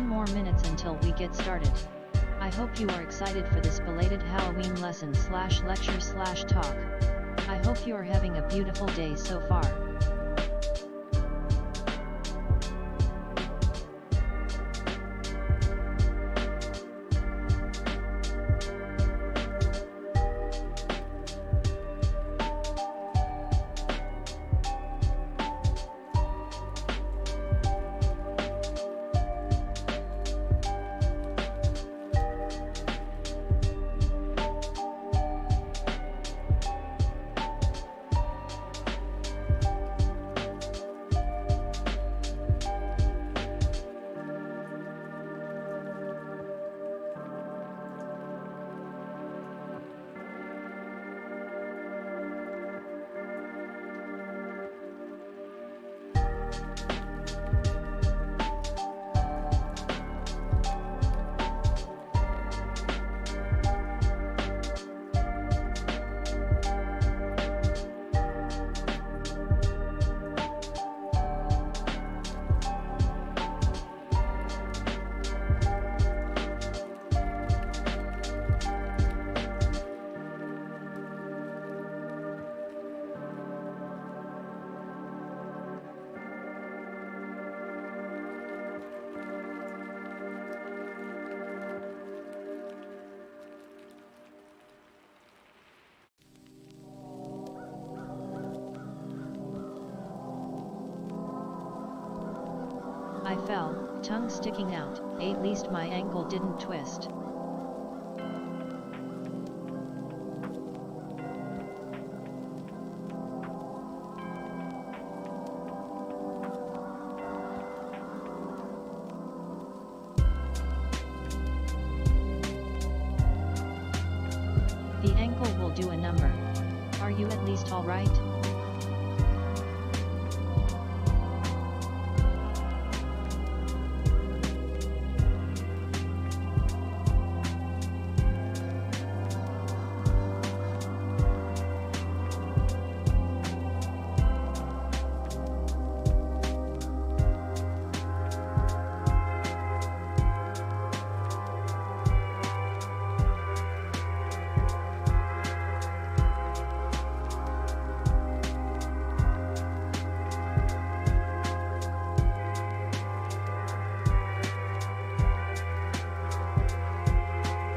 More minutes until we get started. I hope you are excited for this belated Halloween lesson / lecture / talk. I hope you are having a beautiful day so far. I fell, tongue sticking out, at least my ankle didn't twist. The ankle will do a number. Are you at least all right?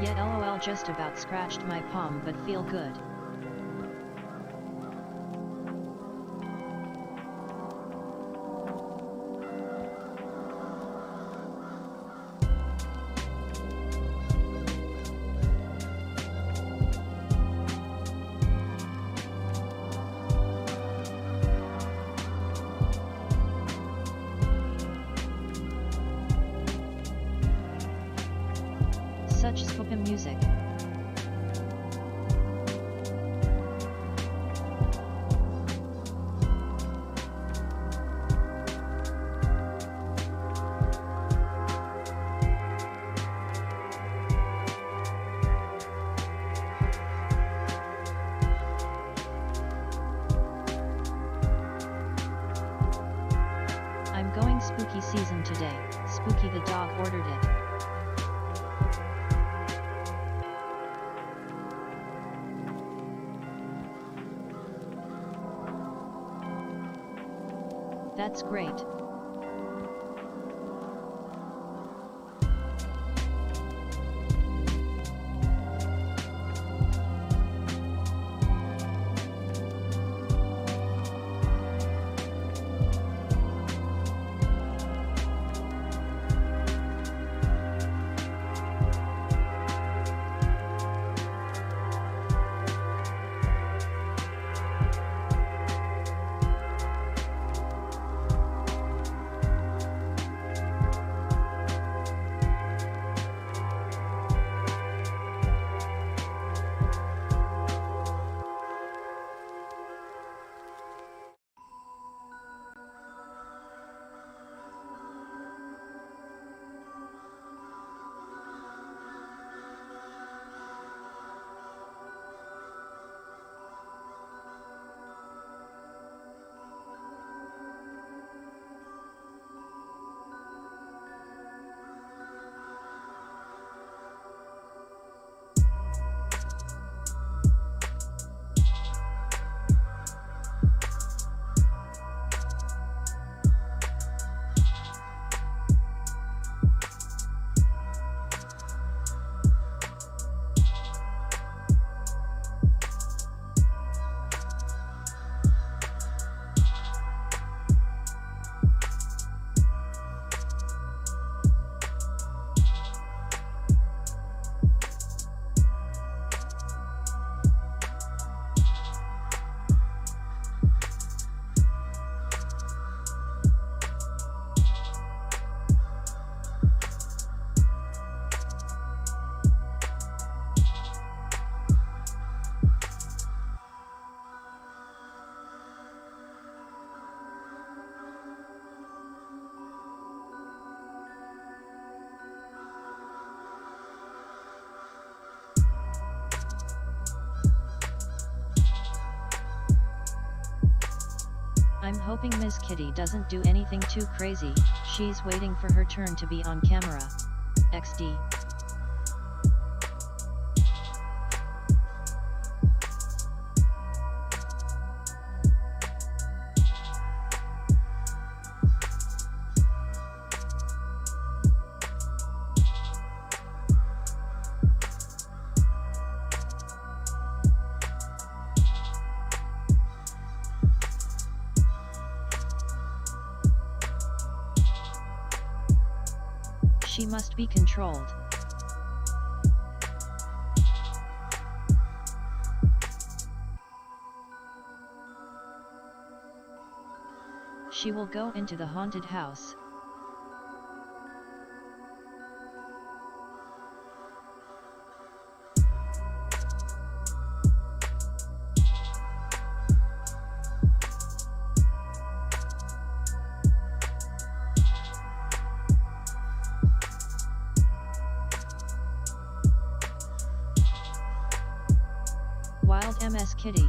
Yet lol, just about scratched my palm, but feel good. such spooky music. I'm going spooky season today. Spooky the dog ordered it. That's great. I'm hoping Miss Kitty doesn't do anything too crazy. She's waiting for her turn to be on camera. XD. She must be controlled. She will go into the haunted house. Wild MS Kitty.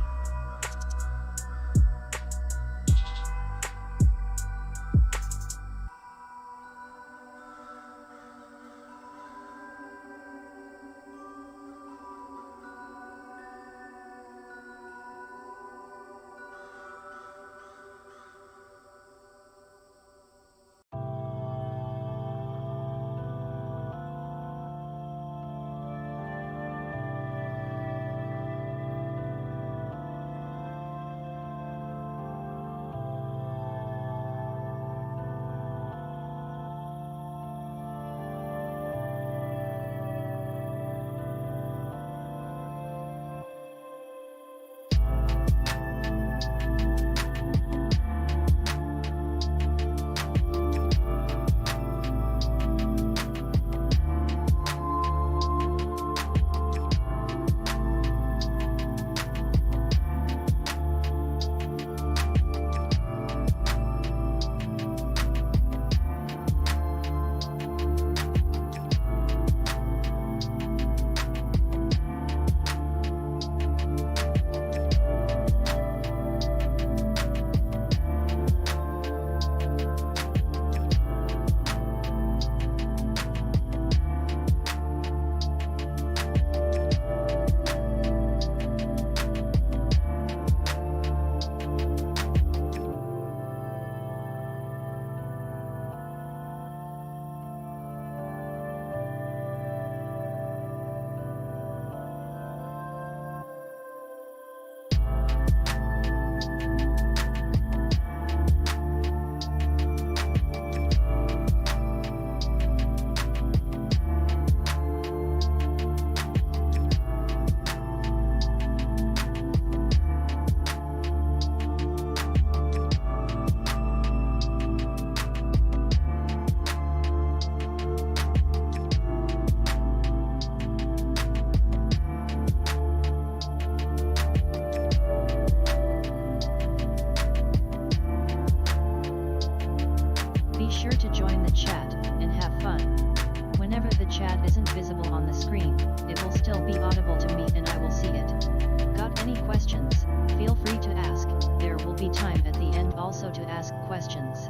any questions, feel free to ask. There will be time at the end also to ask questions.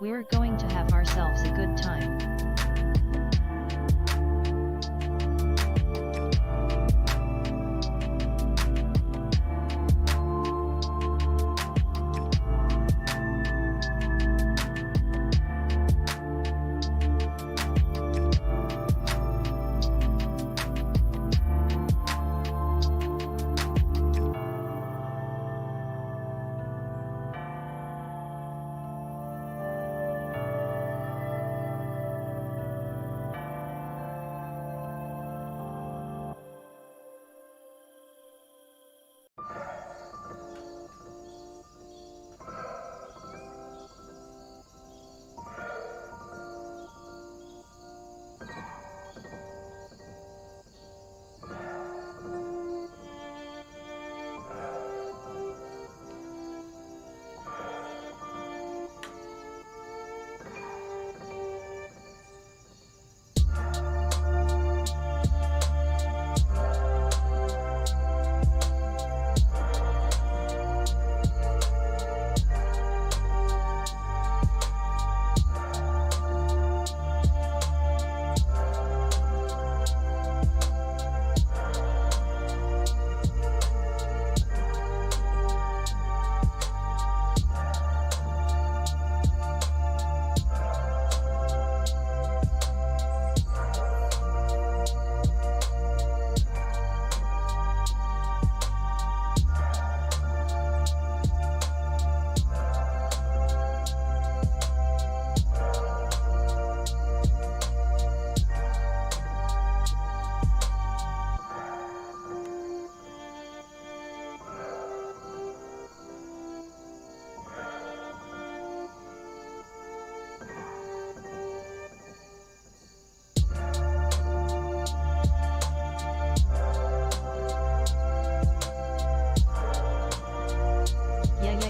We're going to have ourselves a good time.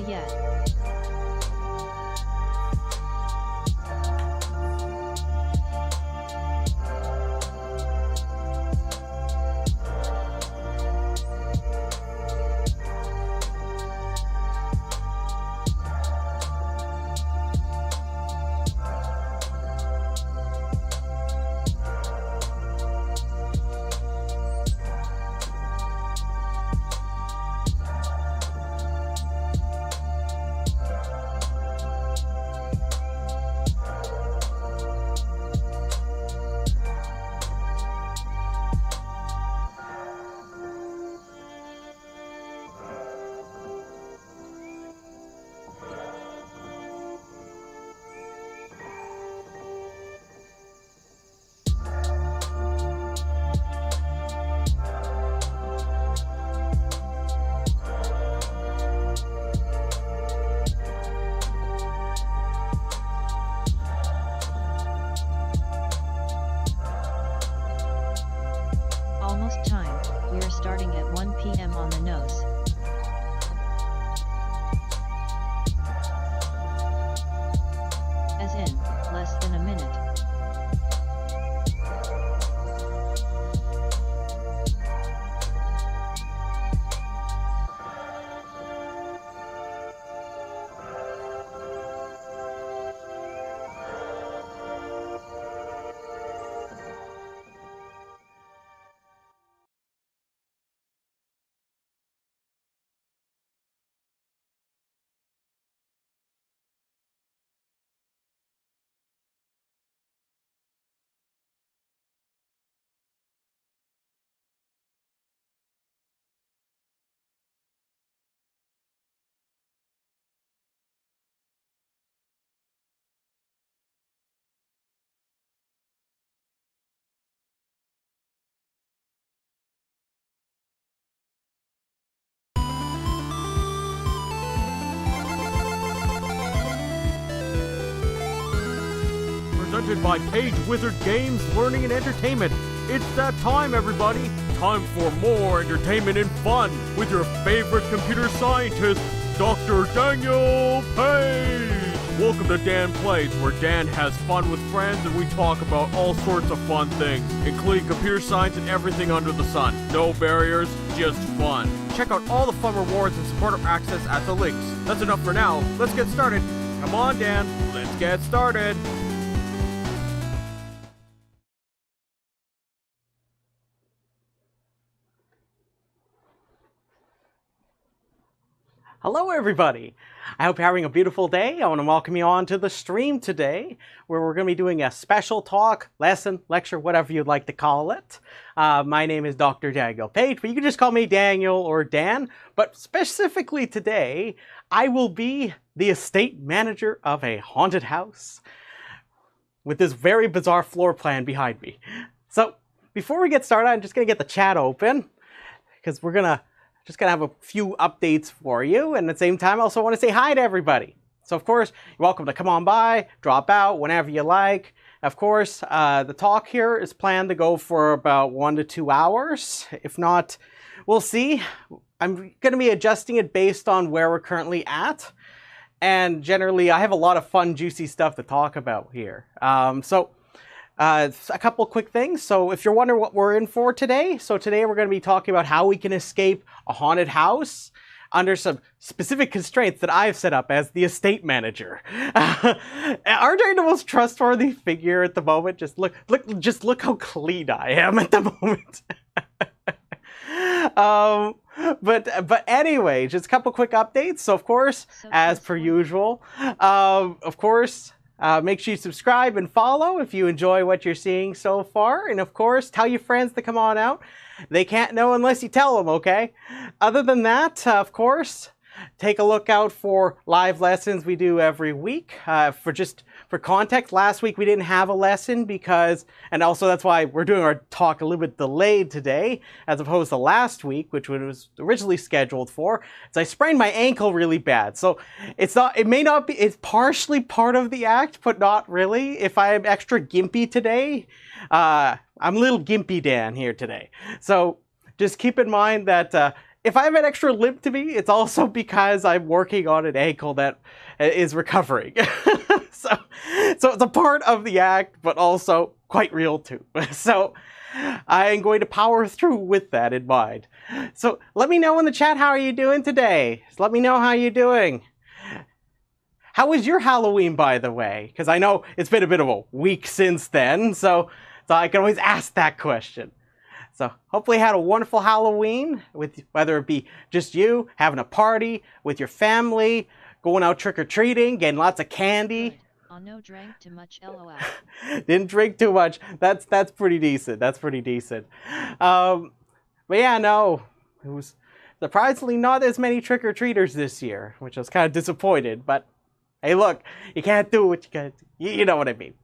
Yeah. Almost time, we're starting at 1 p.m. on the nose. As in, less than a minute. Presented by Page Wizard Games, Learning and Entertainment. It's that time, everybody. Time for more entertainment and fun with your favorite computer scientist, Dr. Daniel Page. Welcome to Dan Plays, where Dan has fun with friends and we talk about all sorts of fun things, including computer science and everything under the sun. No barriers, just fun. Check out all the fun rewards and supporter access at the links. That's enough for now. Let's get started. Come on, Dan. Let's get started. Hello everybody! I hope you're having a beautiful day. I want to welcome you on to the stream today, where we're going to be doing a special talk, lesson, lecture, whatever you'd like to call it. My name is Dr. Daniel Page, but you can just call me Daniel or Dan. But specifically today, I will be the estate manager of a haunted house with this very bizarre floor plan behind me. So before we get started, I'm just going to get the chat open, because we're going to just gonna have a few updates for you, and at the same time I also want to say hi to everybody. So of course, you're welcome to come on by, drop out whenever you like. Of course, the talk here is planned to go for about 1 to 2 hours. If not, we'll see. I'm gonna be adjusting it based on where we're currently at. And generally, I have a lot of fun, juicy stuff to talk about here. A couple quick things. So if you're wondering what we're in for today, so today we're going to be talking about how we can escape a haunted house under some specific constraints that I've set up as the estate manager. Aren't I the most trustworthy figure at the moment? Just look how clean I am at the moment. But anyway, just a couple quick updates. So of course, as per usual, make sure you subscribe and follow if you enjoy what you're seeing so far. And of course, tell your friends to come on out. They can't know unless you tell them, okay? Other than that, of course, take a look out for live lessons we do every week. For context, last week we didn't have a lesson and also that's why we're doing our talk a little bit delayed today, as opposed to last week, which was originally scheduled for. So I sprained my ankle really bad. So it's partially part of the act, but not really. If I'm extra gimpy today, I'm a little gimpy Dan here today. So just keep in mind that if I have an extra limp to me, it's also because I'm working on an ankle that is recovering. so it's a part of the act, but also quite real too. So I am going to power through with that in mind. So let me know in the chat, how are you doing today? Let me know how you're doing. How was your Halloween, by the way? Because I know it's been a bit of a week since then, so I can always ask that question. So hopefully you had a wonderful Halloween, whether it be just you, having a party with your family, going out trick-or-treating, getting lots of candy. No drank too much, LOL. Didn't drink too much. That's pretty decent. That's pretty decent. But yeah, no, it was surprisingly not as many trick-or-treaters this year, which I was kind of disappointed. But hey, look, you can't do what you gotta do. You know what I mean.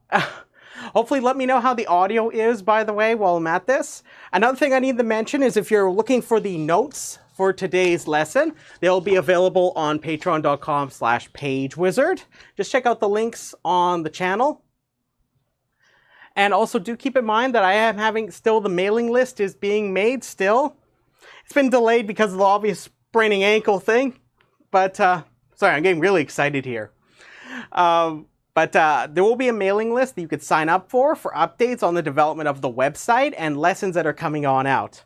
Hopefully let me know how the audio is, by the way, while I'm at this. Another thing I need to mention is if you're looking for the notes for today's lesson, they'll be available on patreon.com/pagewizard. Just check out the links on the channel. And also do keep in mind that I am having the mailing list is being made still. It's been delayed because of the obvious spraining ankle thing. But, sorry, I'm getting really excited here. But there will be a mailing list that you could sign up for updates on the development of the website and lessons that are coming on out.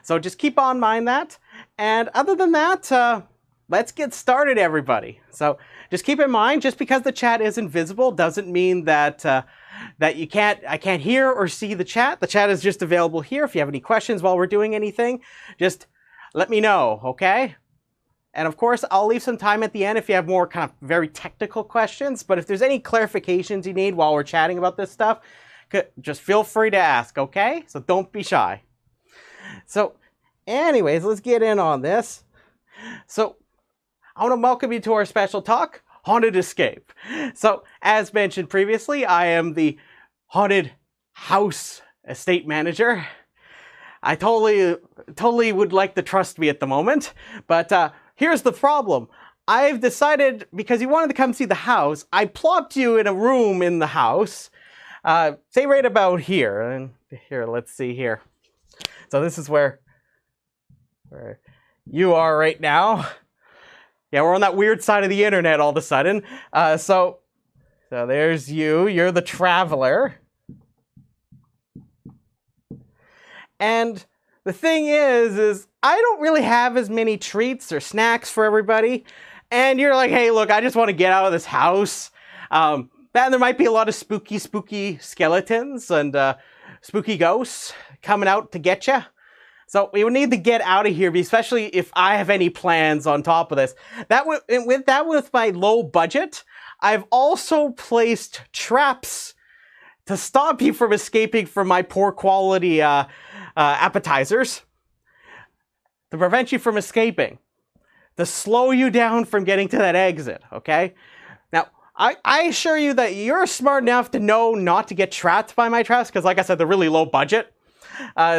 So just keep on mind that. And other than that, let's get started, everybody. So just keep in mind, just because the chat isn't visible doesn't mean that I can't hear or see the chat. The chat is just available here. If you have any questions while we're doing anything, just let me know, okay? And of course, I'll leave some time at the end if you have more kind of very technical questions. But if there's any clarifications you need while we're chatting about this stuff, just feel free to ask, okay? So don't be shy. So anyways, let's get in on this. So I want to welcome you to our special talk, Haunted Escape. So as mentioned previously, I am the haunted house estate manager. I totally would like to trust me at the moment, but here's the problem. I've decided, because you wanted to come see the house, I plopped you in a room in the house, say right about here. And here, let's see here. So this is where you are right now. Yeah, we're on that weird side of the internet all of a sudden. So there's you. You're the traveler. And the thing is I don't really have as many treats or snacks for everybody. And you're like, hey, look, I just want to get out of this house. And there might be a lot of spooky skeletons and spooky ghosts coming out to get you. So we would need to get out of here, especially if I have any plans on top of this. With my low budget, I've also placed traps to stop you from escaping from my poor quality appetizers. To prevent you from escaping. To slow you down from getting to that exit, okay? Now, I assure you that you're smart enough to know not to get trapped by my traps, because like I said, they're really low budget.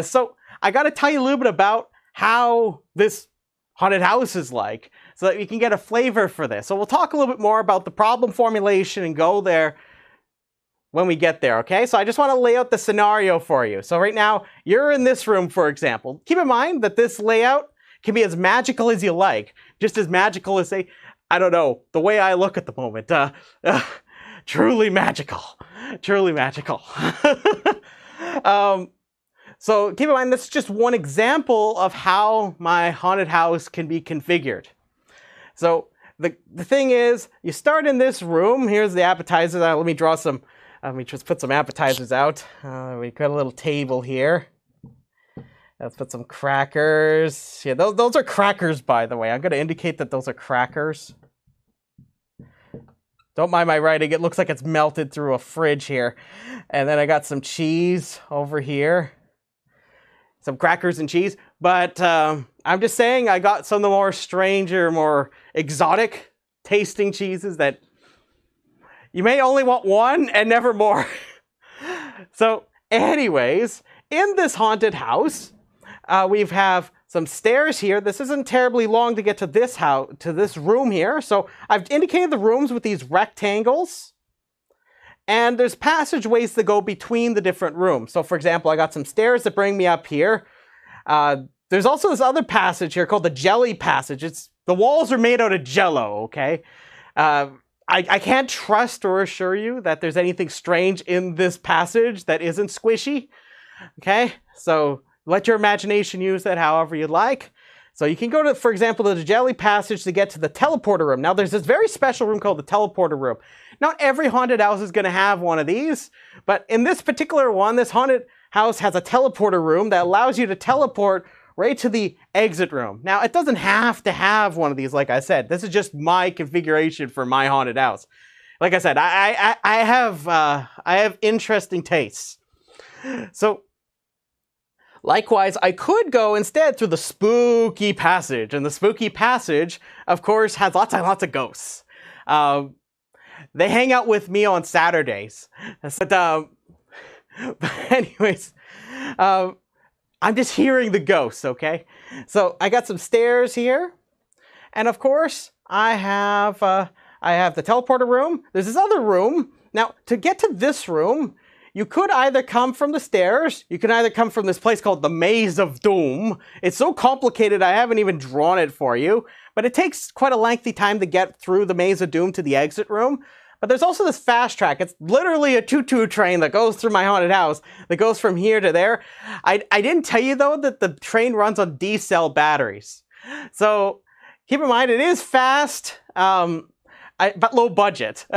So I got to tell you a little bit about how this haunted house is like, so that you can get a flavor for this. So we'll talk a little bit more about the problem formulation and go there when we get there, okay? So I just want to lay out the scenario for you. So right now, you're in this room, for example. Keep in mind that this layout can be as magical as you like. Just as magical as, say, I don't know, the way I look at the moment. Truly magical. Truly magical. So keep in mind, this is just one example of how my haunted house can be configured. So the thing is, you start in this room. Here's the appetizers. Let me draw some, let me just put some appetizers out. We got a little table here. Let's put some crackers. Yeah, those are crackers, by the way. I'm going to indicate that those are crackers. Don't mind my writing. It looks like it's melted through a fridge here. And then I got some cheese over here. Some crackers and cheese. But I'm just saying I got some of the more stranger, more exotic tasting cheeses that you may only want one and never more. So anyways, in this haunted house, we have some stairs here. This isn't terribly long to get to this house, to this room here. So I've indicated the rooms with these rectangles. And there's passageways that go between the different rooms. So for example, I got some stairs that bring me up here. There's also this other passage here called the jelly passage. The walls are made out of jello, okay? I can't trust or assure you that there's anything strange in this passage that isn't squishy, okay? So let your imagination use that however you'd like. So you can go to, for example, the jelly passage to get to the teleporter room. Now there's this very special room called the teleporter room. Not every haunted house is going to have one of these, but in this particular one, this haunted house has a teleporter room that allows you to teleport right to the exit room. Now it doesn't have to have one of these, like I said. This is just my configuration for my haunted house. Like I said, I have interesting tastes. So likewise, I could go instead through the spooky passage. And the spooky passage, of course, has lots and lots of ghosts. They hang out with me on Saturdays. But anyways, I'm just hearing the ghosts, okay? So I got some stairs here. And of course, I have the teleporter room. There's this other room. Now, to get to this room, you could either come from the stairs, you can either come from this place called the Maze of Doom. It's so complicated I haven't even drawn it for you, but it takes quite a lengthy time to get through the Maze of Doom to the exit room. But there's also this fast track. It's literally a choo-choo train that goes through my haunted house, that goes from here to there. I didn't tell you though that the train runs on D-cell batteries. So keep in mind, it is fast, but low budget.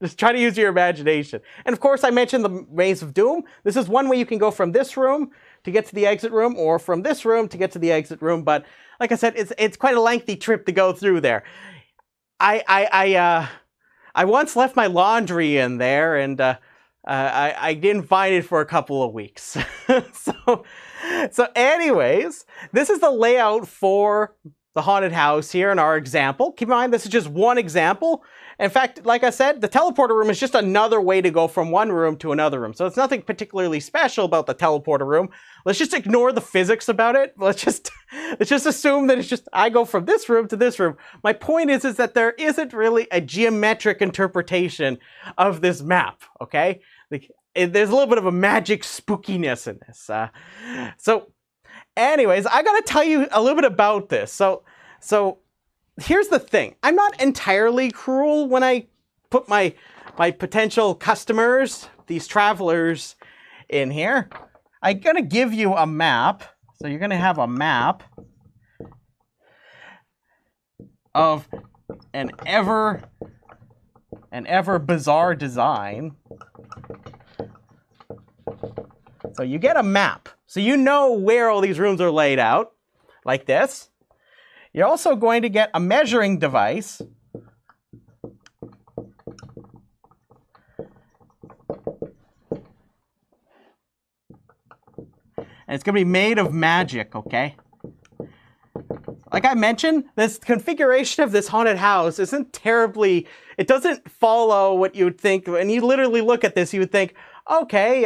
Just try to use your imagination. And of course, I mentioned the Maze of Doom. This is one way you can go from this room to get to the exit room, or from this room to get to the exit room. But like I said, it's quite a lengthy trip to go through there. I once left my laundry in there, and I didn't find it for a couple of weeks. So anyways, this is the layout for the haunted house here in our example. Keep in mind, this is just one example. In fact, like I said, the teleporter room is just another way to go from one room to another room. So it's nothing particularly special about the teleporter room. Let's just ignore the physics about it. Let's just assume that it's just, I go from this room to this room. My point is that there isn't really a geometric interpretation of this map, okay? There's a little bit of a magic spookiness in this. So anyways, I gotta tell you a little bit about this. So here's the thing. I'm not entirely cruel when I put my potential customers, these travelers, in here. I'm going to give you a map. So you're going to have a map of an ever bizarre design. So you get a map. So you know where all these rooms are laid out, like this. You're also going to get a measuring device. And it's going to be made of magic, okay? Like I mentioned, this configuration of this haunted house isn't terribly, it doesn't follow what you would think. When you literally look at this, you would think, okay,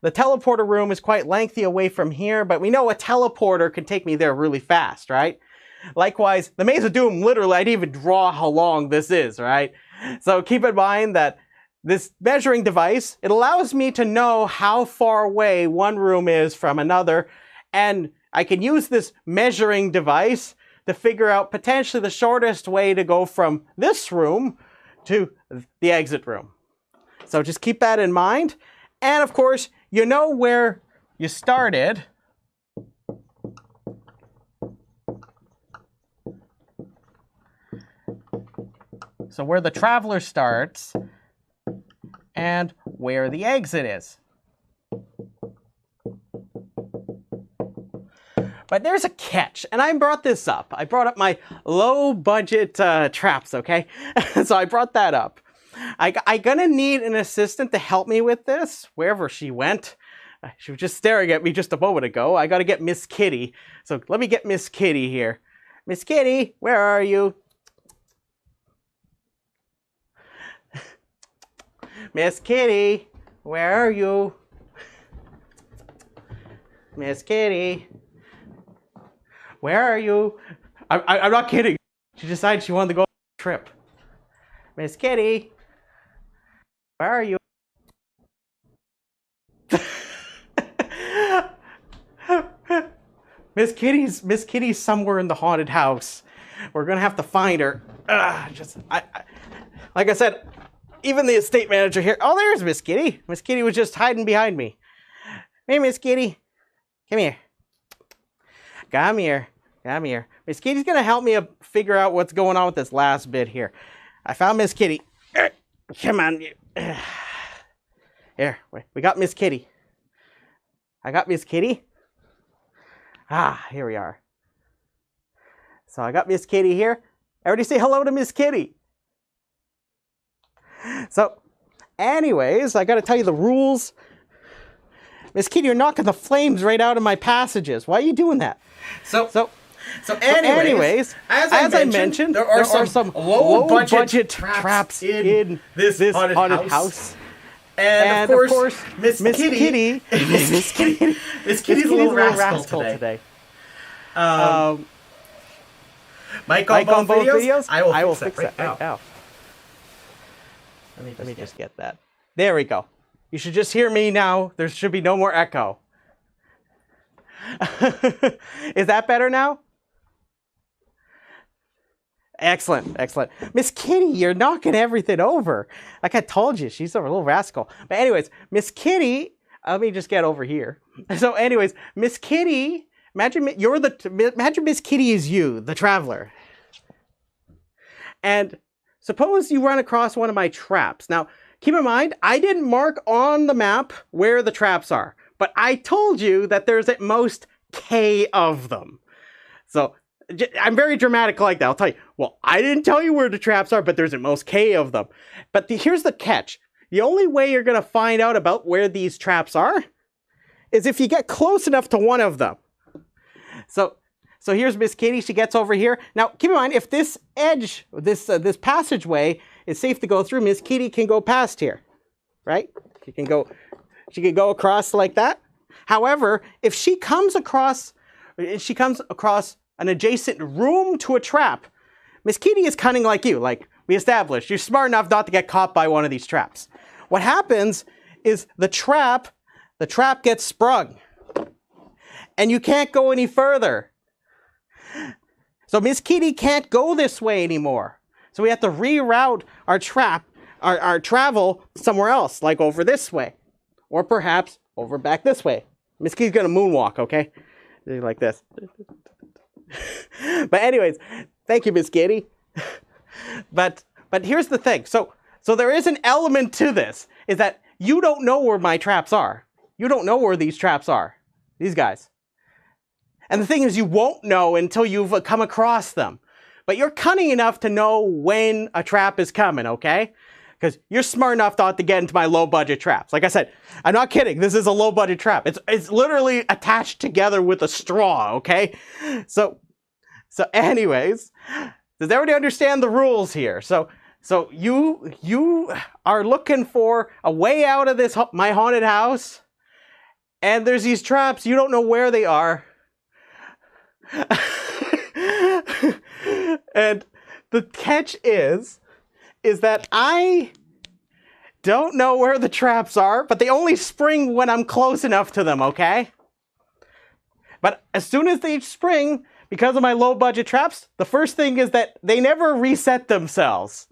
the teleporter room is quite lengthy away from here, but we know a teleporter can take me there really fast, right? Likewise, the Maze of Doom, literally, I didn't even draw how long this is, right? So keep in mind that this measuring device, it allows me to know how far away one room is from another, and I can use this measuring device to figure out potentially the shortest way to go from this room to the exit room. So just keep that in mind. And of course, you know where you started. So where the traveler starts and where the exit is. But there's a catch, and I brought this up. I brought up my low-budget traps, okay? So I brought that up. I'm gonna need an assistant to help me with this, wherever she went. She was just staring at me just a moment ago. I gotta get Miss Kitty. So let me get Miss Kitty here. Miss Kitty, where are you? Miss Kitty, where are you? Miss Kitty, where are you? I'm not kidding. She decided she wanted to go on a trip. Miss Kitty, where are you? Miss Kitty's somewhere in the haunted house. We're gonna have to find her. Like I said, even the estate manager here. Oh, there's Miss Kitty. Miss Kitty was just hiding behind me. Hey, Miss Kitty, come here. Come here. Come here. Miss Kitty's gonna help me figure out what's going on with this last bit here. I found Miss Kitty. Come on. Here, we got Miss Kitty. I got Miss Kitty. Ah, here we are. So I got Miss Kitty here. Everybody say hello to Miss Kitty. So, anyways, I got to tell you the rules. Miss Kitty, you're knocking the flames right out of my passages. Why are you doing that? So anyways, as I mentioned, there are some low-budget traps in this haunted house. And of course, Miss Kitty's a little rascal today. Mic on both videos? I will fix it right now. Let me just get that. There we go. You should just hear me now. There should be no more echo. Is that better now? Excellent, excellent. Miss Kitty, you're knocking everything over. Like I told you, she's a little rascal. But anyways, Miss Kitty, let me just get over here. So anyways, Miss Kitty, imagine Miss Kitty is you, the traveler. And suppose you run across one of my traps. Now, keep in mind, I didn't mark on the map where the traps are, but I told you that there's at most K of them. So I'm very dramatic like that. I'll tell you, well, I didn't tell you where the traps are, but there's at most K of them. But here's the catch. The only way you're going to find out about where these traps are is if you get close enough to one of them. So here's Miss Kitty. She gets over here. Now, keep in mind, if this edge, this passageway is safe to go through, Miss Kitty can go past here, right? She can go across like that. However, if she comes across an adjacent room to a trap, Miss Kitty is cunning like you. Like we established, you're smart enough not to get caught by one of these traps. What happens is the trap gets sprung, and you can't go any further. So Miss Kitty can't go this way anymore. So we have to reroute our our travel somewhere else, like over this way. Or perhaps over back this way. Miss Kitty's gonna moonwalk, okay? Like this. But anyways, thank you, Miss Kitty. But here's the thing. So there is an element to this, is that you don't know where my traps are. You don't know where these traps are. These guys. And the thing is, you won't know until you've come across them. But you're cunning enough to know when a trap is coming, okay? Because you're smart enough not to get into my low-budget traps. Like I said, I'm not kidding. This is a low-budget trap. It's literally attached together with a straw, okay? So anyways, does everybody understand the rules here? So you are looking for a way out of this my haunted house, and there's these traps. You don't know where they are. And the catch is that I don't know where the traps are, but they only spring when I'm close enough to them, okay? But as soon as they spring, because of my low budget traps, the first thing is that they never reset themselves.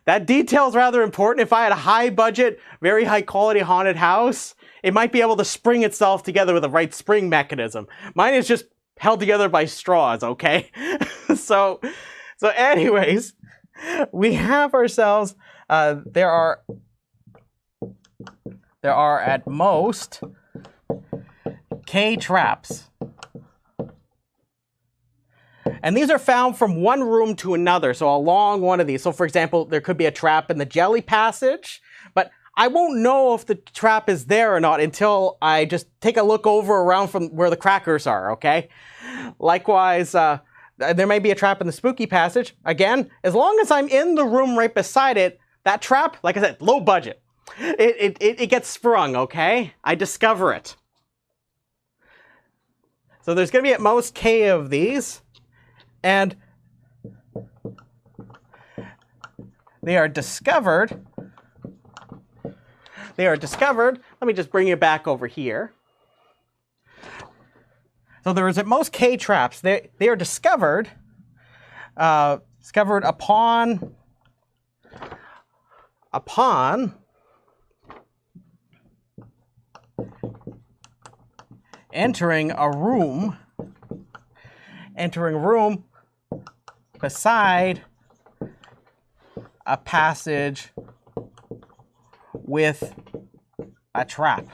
That detail is rather important. If I had a high budget, very high quality haunted house, it might be able to spring itself together with the right spring mechanism. Mine is just held together by straws, okay? So anyways, we have ourselves, there are at most K traps. And these are found from one room to another, so along one of these. So for example, there could be a trap in the jelly passage, but I won't know if the trap is there or not until I just take a look over around from where the crackers are, okay? Likewise, there may be a trap in the spooky passage. Again, as long as I'm in the room right beside it, that trap, like I said, low budget. It gets sprung, okay? I discover it. So there's going to be at most K of these. And they are discovered. Let me just bring you back over here. So there is at most K traps. They are discovered upon entering a room beside a passage with a trap.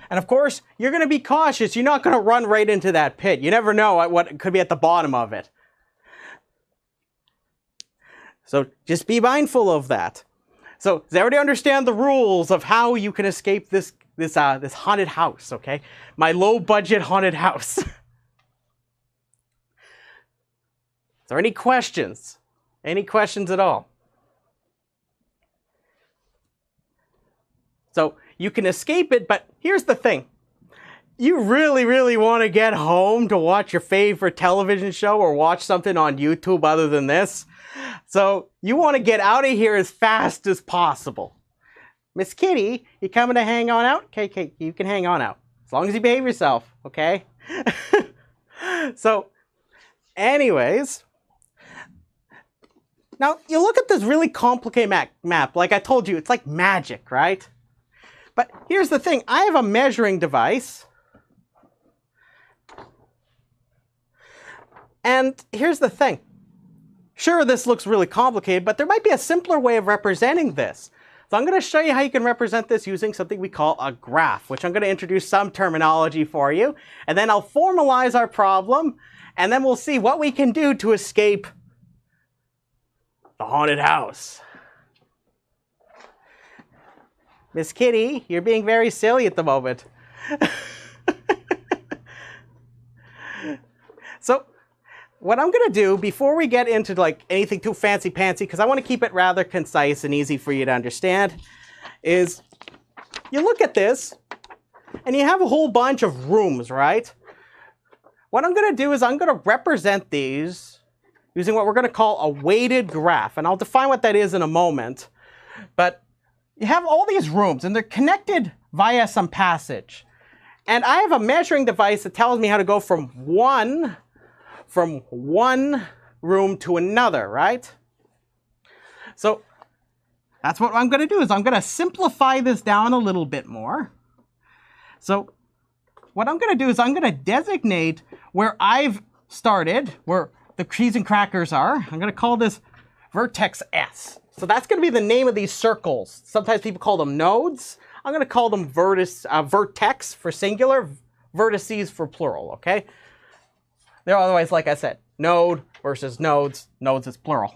And of course, you're going to be cautious. You're not going to run right into that pit. You never know what could be at the bottom of it. So just be mindful of that. So does everybody understand the rules of how you can escape this haunted house, okay? My low budget haunted house. Is there any questions? Any questions at all? So you can escape it, but here's the thing. You really, really want to get home to watch your favorite television show or watch something on YouTube other than this. So you want to get out of here as fast as possible. Miss Kitty, you coming to hang on out? Okay, you can hang on out. As long as you behave yourself, okay? So, anyways. Now, you look at this really complicated map. Like I told you, it's like magic, right? But here's the thing. I have a measuring device. And here's the thing. Sure, this looks really complicated, but there might be a simpler way of representing this. So I'm going to show you how you can represent this using something we call a graph, which I'm going to introduce some terminology for you. And then I'll formalize our problem, and then we'll see what we can do to escape the haunted house. Miss Kitty, you're being very silly at the moment. So what I'm going to do before we get into like anything too fancy-pantsy, because I want to keep it rather concise and easy for you to understand, is you look at this and you have a whole bunch of rooms, right? What I'm going to do is I'm going to represent these using what we're going to call a weighted graph. And I'll define what that is in a moment. But you have all these rooms and they're connected via some passage. And I have a measuring device that tells me how to go from one from one room to another, right? So that's what I'm going to do, is I'm going to simplify this down a little bit more. So what I'm going to do is I'm going to designate where I've started, where the cheese and crackers are. I'm going to call this vertex S. So that's going to be the name of these circles. Sometimes people call them nodes. I'm going to call them vertex for singular, vertices for plural, okay? They're otherwise, like I said, node versus nodes. Nodes is plural.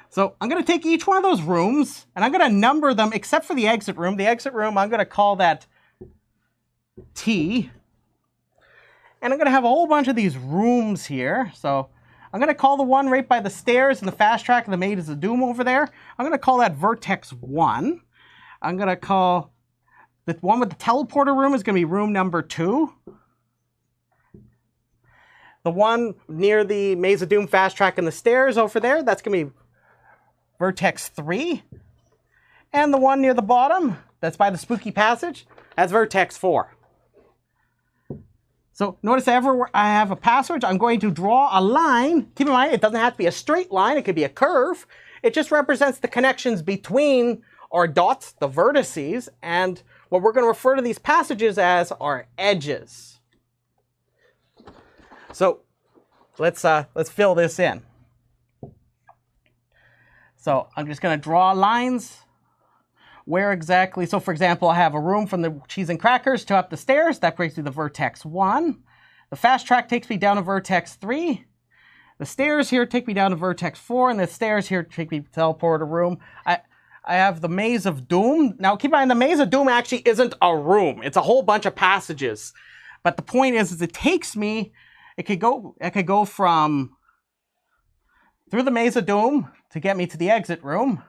So I'm going to take each one of those rooms, and I'm going to number them, except for the exit room. The exit room, I'm going to call that T. And I'm going to have a whole bunch of these rooms here. So I'm going to call the one right by the stairs and the fast track and the maze of doom over there. I'm going to call that vertex 1. I'm going to call the one with the teleporter room is going to be room number 2. The one near the maze of doom, fast track, and the stairs over there, that's going to be vertex 3. And the one near the bottom, that's by the spooky passage, that's vertex 4. So notice everywhere I have a passage, I'm going to draw a line. Keep in mind, it doesn't have to be a straight line. It could be a curve. It just represents the connections between our dots, the vertices, and what we're going to refer to these passages as our edges. So let's fill this in. So I'm just going to draw lines. Where exactly? So for example, I have a room from the cheese and crackers to up the stairs. That brings me to vertex 1. The fast track takes me down to vertex 3. The stairs here take me down to vertex 4, and the stairs here take me to the teleporter room. I have the maze of doom. Now keep in mind, the maze of doom actually isn't a room. It's a whole bunch of passages. But the point is it takes me, it could go from through the maze of doom to get me to the exit room.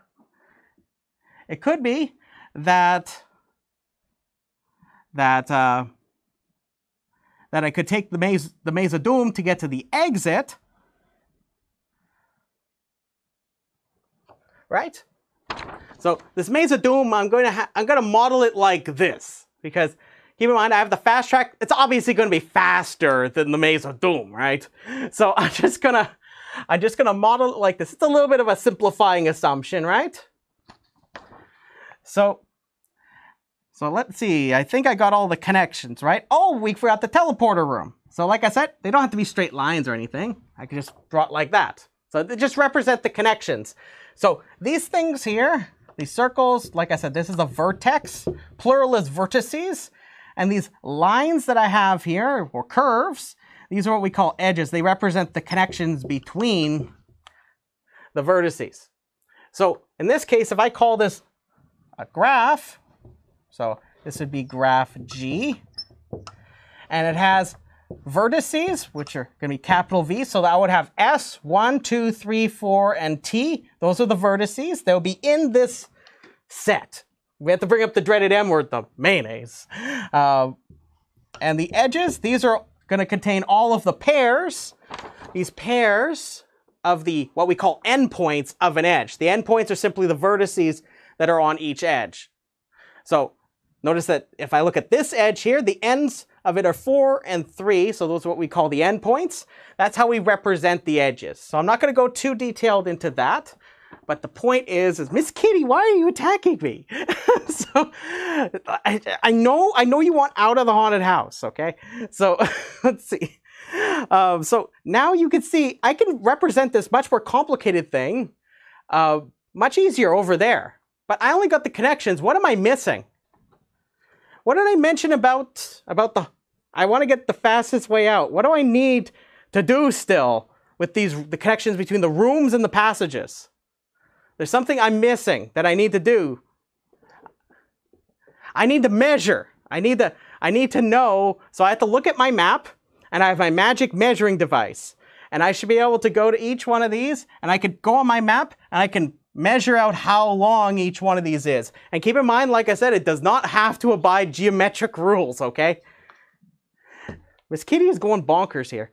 It could be that I could take the maze of doom to get to the exit, right? So this maze of doom, I'm going to model it like this, because keep in mind I have the fast track. It's obviously going to be faster than the maze of doom, right? So I'm just gonna model it like this. It's a little bit of a simplifying assumption, right? So let's see. I think I got all the connections, right? Oh, we forgot the teleporter room. So like I said, they don't have to be straight lines or anything. I can just draw it like that. So they just represent the connections. So these things here, these circles, like I said, this is a vertex. Plural is vertices. And these lines that I have here, or curves, these are what we call edges. They represent the connections between the vertices. So in this case, if I call this a graph, so this would be graph G, and it has vertices, which are going to be capital V, so that would have S, 1, 2, 3, 4, and T. Those are the vertices. They'll be in this set. We have to bring up the dreaded M word, the mayonnaise. And the edges, these are going to contain all of the pairs, these pairs of the, what we call endpoints of an edge. The endpoints are simply the vertices that are on each edge. So notice that if I look at this edge here, the ends of it are 4 and 3, so those are what we call the endpoints. That's how we represent the edges. So I'm not going to go too detailed into that, but the point is Miss Kitty, why are you attacking me? So I know you want out of the haunted house, okay? So let's see. So now you can see I can represent this much more complicated thing much easier over there. But I only got the connections. What am I missing? What did I mention about I want to get the fastest way out? What do I need to do still with the connections between the rooms and the passages? There's something I'm missing that I need to do. I need to measure. I need to know. So I have to look at my map, and I have my magic measuring device. And I should be able to go to each one of these, and I could go on my map, and I can measure out how long each one of these is. And keep in mind, like I said, it does not have to abide geometric rules, okay? Miss Kitty is going bonkers here.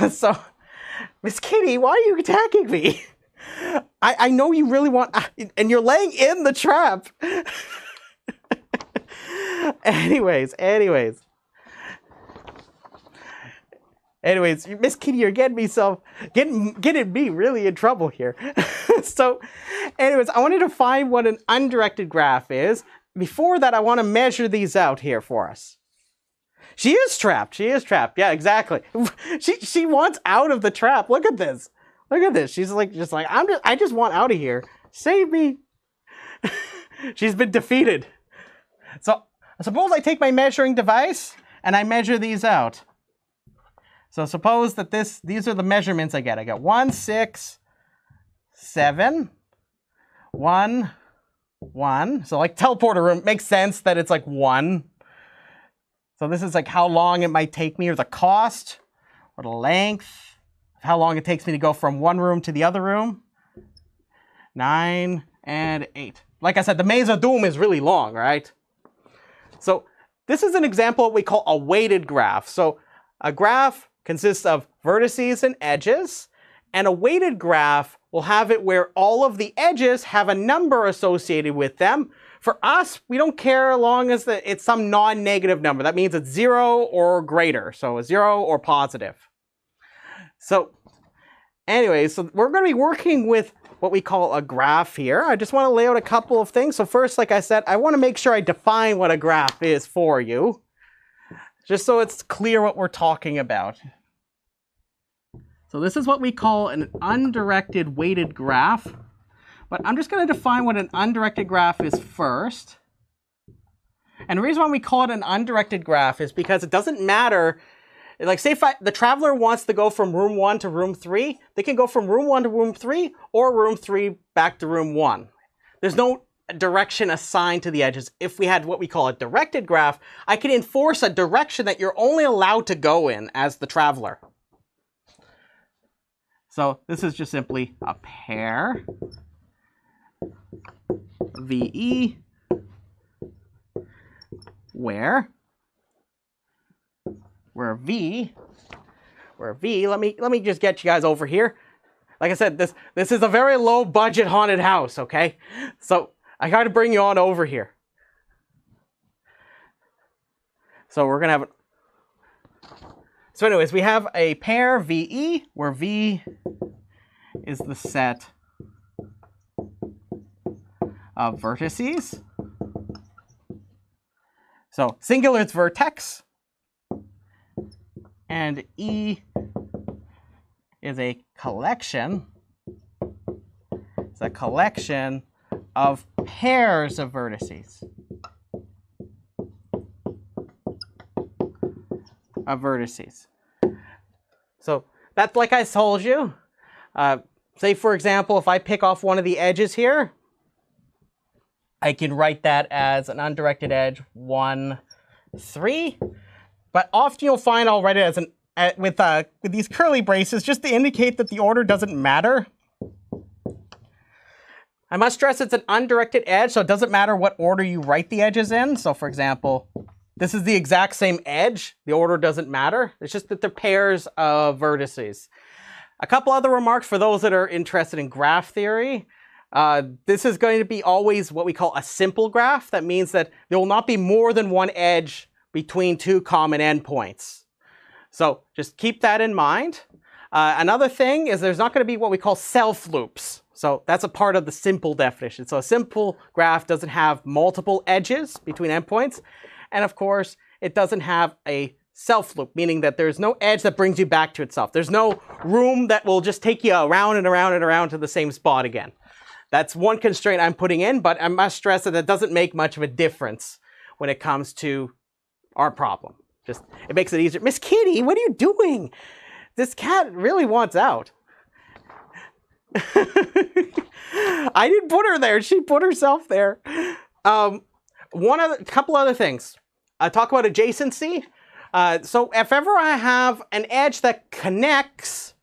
So, Miss Kitty, why are you attacking me? I know you really want, and you're laying in the trap. anyways. Anyways, Miss Kitty, you're getting me really in trouble here. So, anyways, I wanted to find what an undirected graph is. Before that, I want to measure these out here for us. She is trapped. She is trapped. Yeah, exactly. She wants out of the trap. Look at this. Look at this. She's like, I just want out of here. Save me. She's been defeated. So, suppose I take my measuring device and I measure these out. So suppose that these are the measurements I get. I get 1, 6, 7, 1, 1. So like teleporter room, makes sense that it's like 1. So this is like how long it might take me, or the cost, or the length, of how long it takes me to go from one room to the other room. 9 and 8. Like I said, the Maze of Doom is really long, right? So this is an example of what we call a weighted graph. So a graph consists of vertices and edges, and a weighted graph will have it where all of the edges have a number associated with them. For us, we don't care as long as it's some non-negative number. That means it's 0 or greater, so 0 or positive. So anyway, so we're going to be working with what we call a graph here. I just want to lay out a couple of things. So first, like I said, I want to make sure I define what a graph is for you, just so it's clear what we're talking about. So this is what we call an undirected weighted graph. But I'm just going to define what an undirected graph is first. And the reason why we call it an undirected graph is because it doesn't matter. Like say if the traveler wants to go from room 1 to room 3, they can go from room 1 to room 3 or room 3 back to room 1. There's no direction assigned to the edges. If we had what we call a directed graph, I can enforce a direction that you're only allowed to go in as the traveler. So this is just simply a pair VE where V, let me just get you guys over here. Like I said, this is a very low budget haunted house, okay? So I got to bring you on over here. So we're gonna have so anyways, we have a pair VE where V is the set of vertices. So singular is vertex, and E is a collection. It's a collection of pairs of vertices. So that's like I told you. Say for example, if I pick off one of the edges here, I can write that as an undirected edge 1, 3. But often you'll find I'll write it as with these curly braces just to indicate that the order doesn't matter. I must stress it's an undirected edge, so it doesn't matter what order you write the edges in. So for example, this is the exact same edge. The order doesn't matter. It's just that they're pairs of vertices. A couple other remarks for those that are interested in graph theory. This is going to be always what we call a simple graph. That means that there will not be more than one edge between two common endpoints. So just keep that in mind. Another thing is there's not going to be what we call self-loops. So that's a part of the simple definition. So a simple graph doesn't have multiple edges between endpoints. And of course, it doesn't have a self-loop, meaning that there's no edge that brings you back to itself. There's no room that will just take you around and around and around to the same spot again. That's one constraint I'm putting in, but I must stress that doesn't make much of a difference when it comes to our problem. Just, it makes it easier. Miss Kitty, what are you doing? This cat really wants out. I didn't put her there. She put herself there. Couple other things. Talk about adjacency. So if ever I have an edge that connects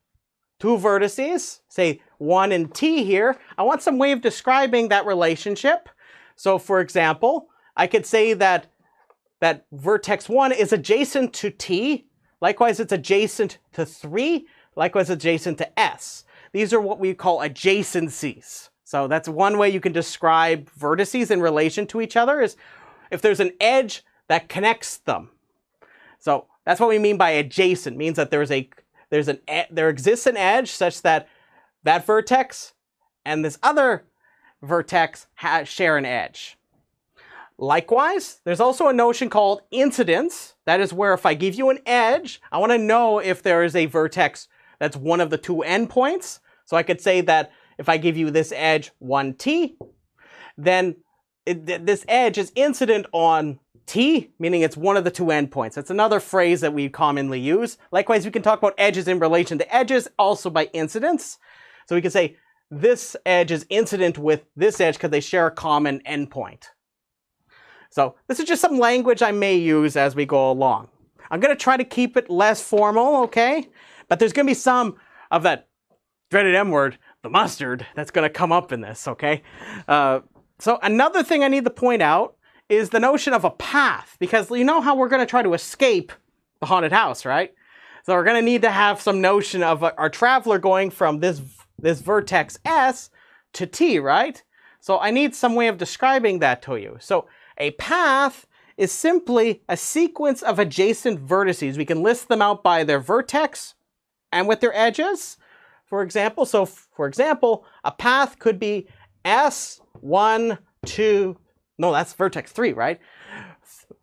two vertices, say 1 and T here, I want some way of describing that relationship. So for example, I could say that vertex 1 is adjacent to T. Likewise, it's adjacent to 3. Likewise, adjacent to S. These are what we call adjacencies. So that's one way you can describe vertices in relation to each other, is if there's an edge that connects them. So That's what we mean by adjacent. It means that there exists an edge such that that vertex and this other vertex share an edge. Likewise, there's also a notion called incidence. That is where if I give you an edge, I want to know if there is a vertex that's one of the two endpoints. So I could say that if I give you this edge 1t, then this edge is incident on t, meaning it's one of the two endpoints. That's another phrase that we commonly use. Likewise, we can talk about edges in relation to edges, also by incidence. So we can say this edge is incident with this edge because they share a common endpoint. So this is just some language I may use as we go along. I'm going to try to keep it less formal, okay? But there's going to be some of that dreaded M word, the mustard, that's going to come up in this, okay? So another thing I need to point out is the notion of a path, because you know how we're going to try to escape the haunted house, right? So we're going to need to have some notion of our traveler going from this vertex S to T, right? So I need some way of describing that to you. So a path is simply a sequence of adjacent vertices. We can list them out by their vertex and with their edges, for example. So for example, a path could be S1, 2, no, that's vertex 3, right?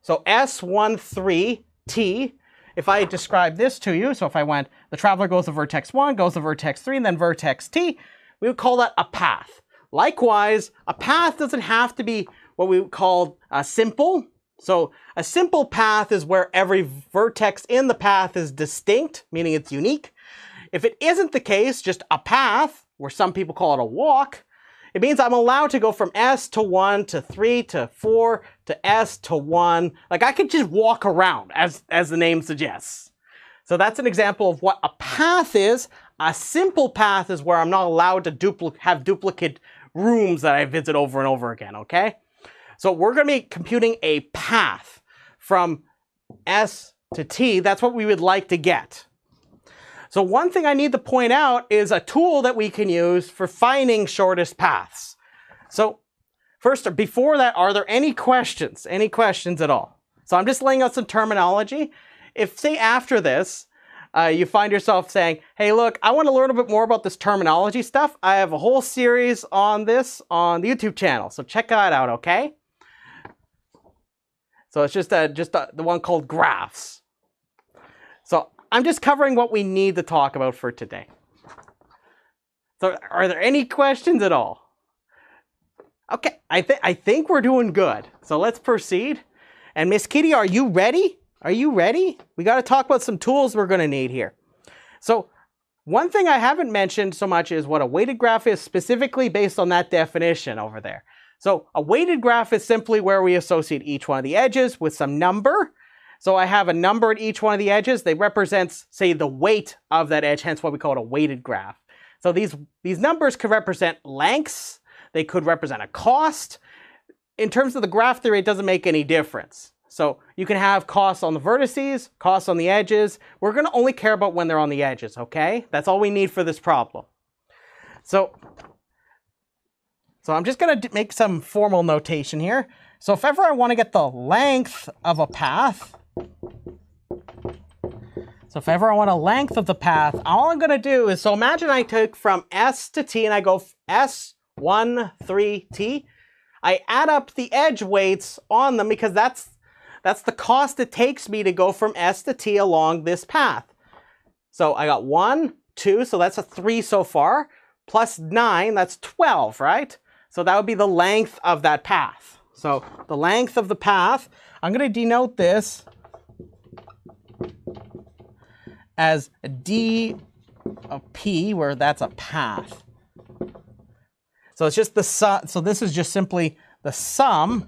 So S1, 3, T. If I describe this to you, so if I went, the traveler goes to vertex 1, goes to vertex 3, and then vertex T, we would call that a path. Likewise, a path doesn't have to be what we would call simple. So a simple path is where every vertex in the path is distinct, meaning it's unique. If it isn't the case, just a path, where some people call it a walk, it means I'm allowed to go from S to 1 to 3 to 4 to S to 1. Like I could just walk around, as the name suggests. So that's an example of what a path is. A simple path is where I'm not allowed to have duplicate rooms that I visit over and over again, okay? So we're going to be computing a path from S to T. That's what we would like to get. So one thing I need to point out is a tool that we can use for finding shortest paths. So first, before that, are there any questions? Any questions at all? So I'm just laying out some terminology. If, say, after this, you find yourself saying, hey, look, I want to learn a bit more about this terminology stuff, I have a whole series on this on the YouTube channel. So check that out, okay? So it's just the one called graphs. So I'm just covering what we need to talk about for today. So are there any questions at all? Okay, I think we're doing good. So let's proceed. And Miss Kitty, are you ready? Are you ready? We got to talk about some tools we're going to need here. So one thing I haven't mentioned so much is what a weighted graph is, specifically based on that definition over there. So a weighted graph is simply where we associate each one of the edges with some number. So I have a number at each one of the edges. They represent, say, the weight of that edge, hence why we call it a weighted graph. So these numbers could represent lengths. They could represent a cost. In terms of the graph theory, it doesn't make any difference. So you can have costs on the vertices, costs on the edges. We're going to only care about when they're on the edges, okay? That's all we need for this problem. So I'm just going to make some formal notation here. So if ever I want to get the length of a path, so if ever I want a length of the path, all I'm going to do is, so imagine I took from S to T and I go S1, 3, T. I add up the edge weights on them because that's the cost it takes me to go from S to T along this path. So I got 1, 2, so that's a 3 so far, plus 9, that's 12, right? So that would be the length of that path. So the length of the path, I'm going to denote this as d of p, where that's a path. So it's just the sum. So this is just simply the sum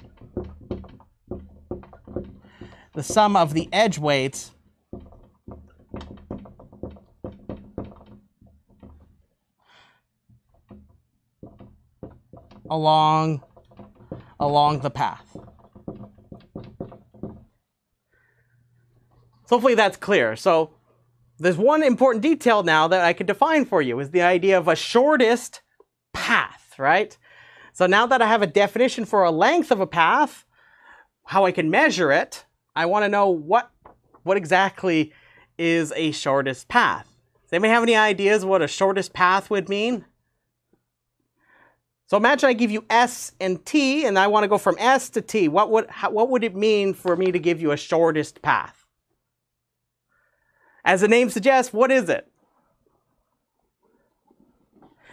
of the edge weights along the path. So hopefully that's clear. So there's one important detail now that I could define for you, is the idea of a shortest path, right? So now that I have a definition for a length of a path, how I can measure it, I want to know what what exactly is a shortest path? Does anybody have any ideas what a shortest path would mean? So imagine I give you S and T, and I want to go from S to T. What would it mean for me to give you a shortest path? As the name suggests, what is it?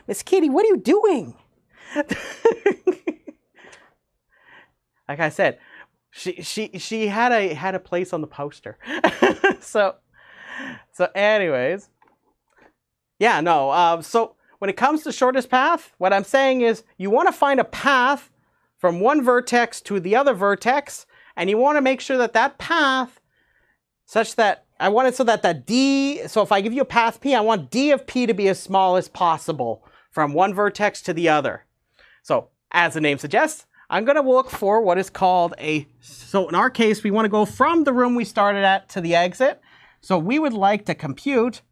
Miss Kitty, what are you doing? Like I said, she had a place on the poster. so anyways, yeah, no. So when it comes to shortest path, what I'm saying is you want to find a path from one vertex to the other vertex, and you want to make sure that that path, such that I want it so that that D, so if I give you a path P, I want D of P to be as small as possible from one vertex to the other. So as the name suggests, I'm going to look for what is called so in our case, we want to go from the room we started at to the exit. So we would like to compute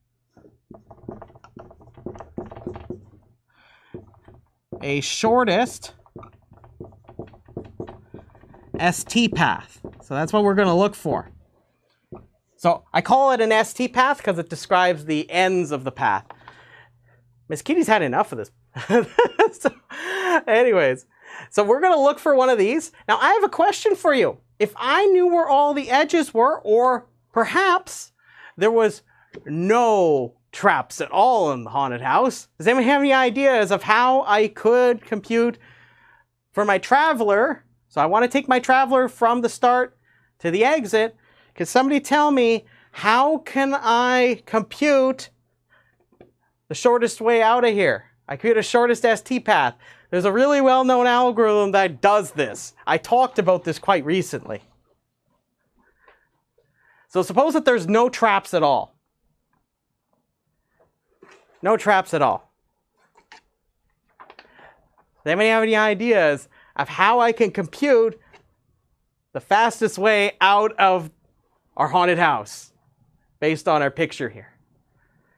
a shortest ST path. So that's what we're going to look for. So I call it an ST path because it describes the ends of the path. Miss Kitty's had enough of this. So, anyways, so we're going to look for one of these. Now I have a question for you. If I knew where all the edges were, or perhaps there was no traps at all in the haunted house, does anyone have any ideas of how I could compute for my traveler? So I want to take my traveler from the start to the exit. Can somebody tell me, how can I compute the shortest way out of here? I compute a shortest ST path. There's a really well-known algorithm that does this. I talked about this quite recently. So suppose that there's no traps at all. No traps at all. Does anybody have any ideas of how I can compute the fastest way out of our haunted house based on our picture here?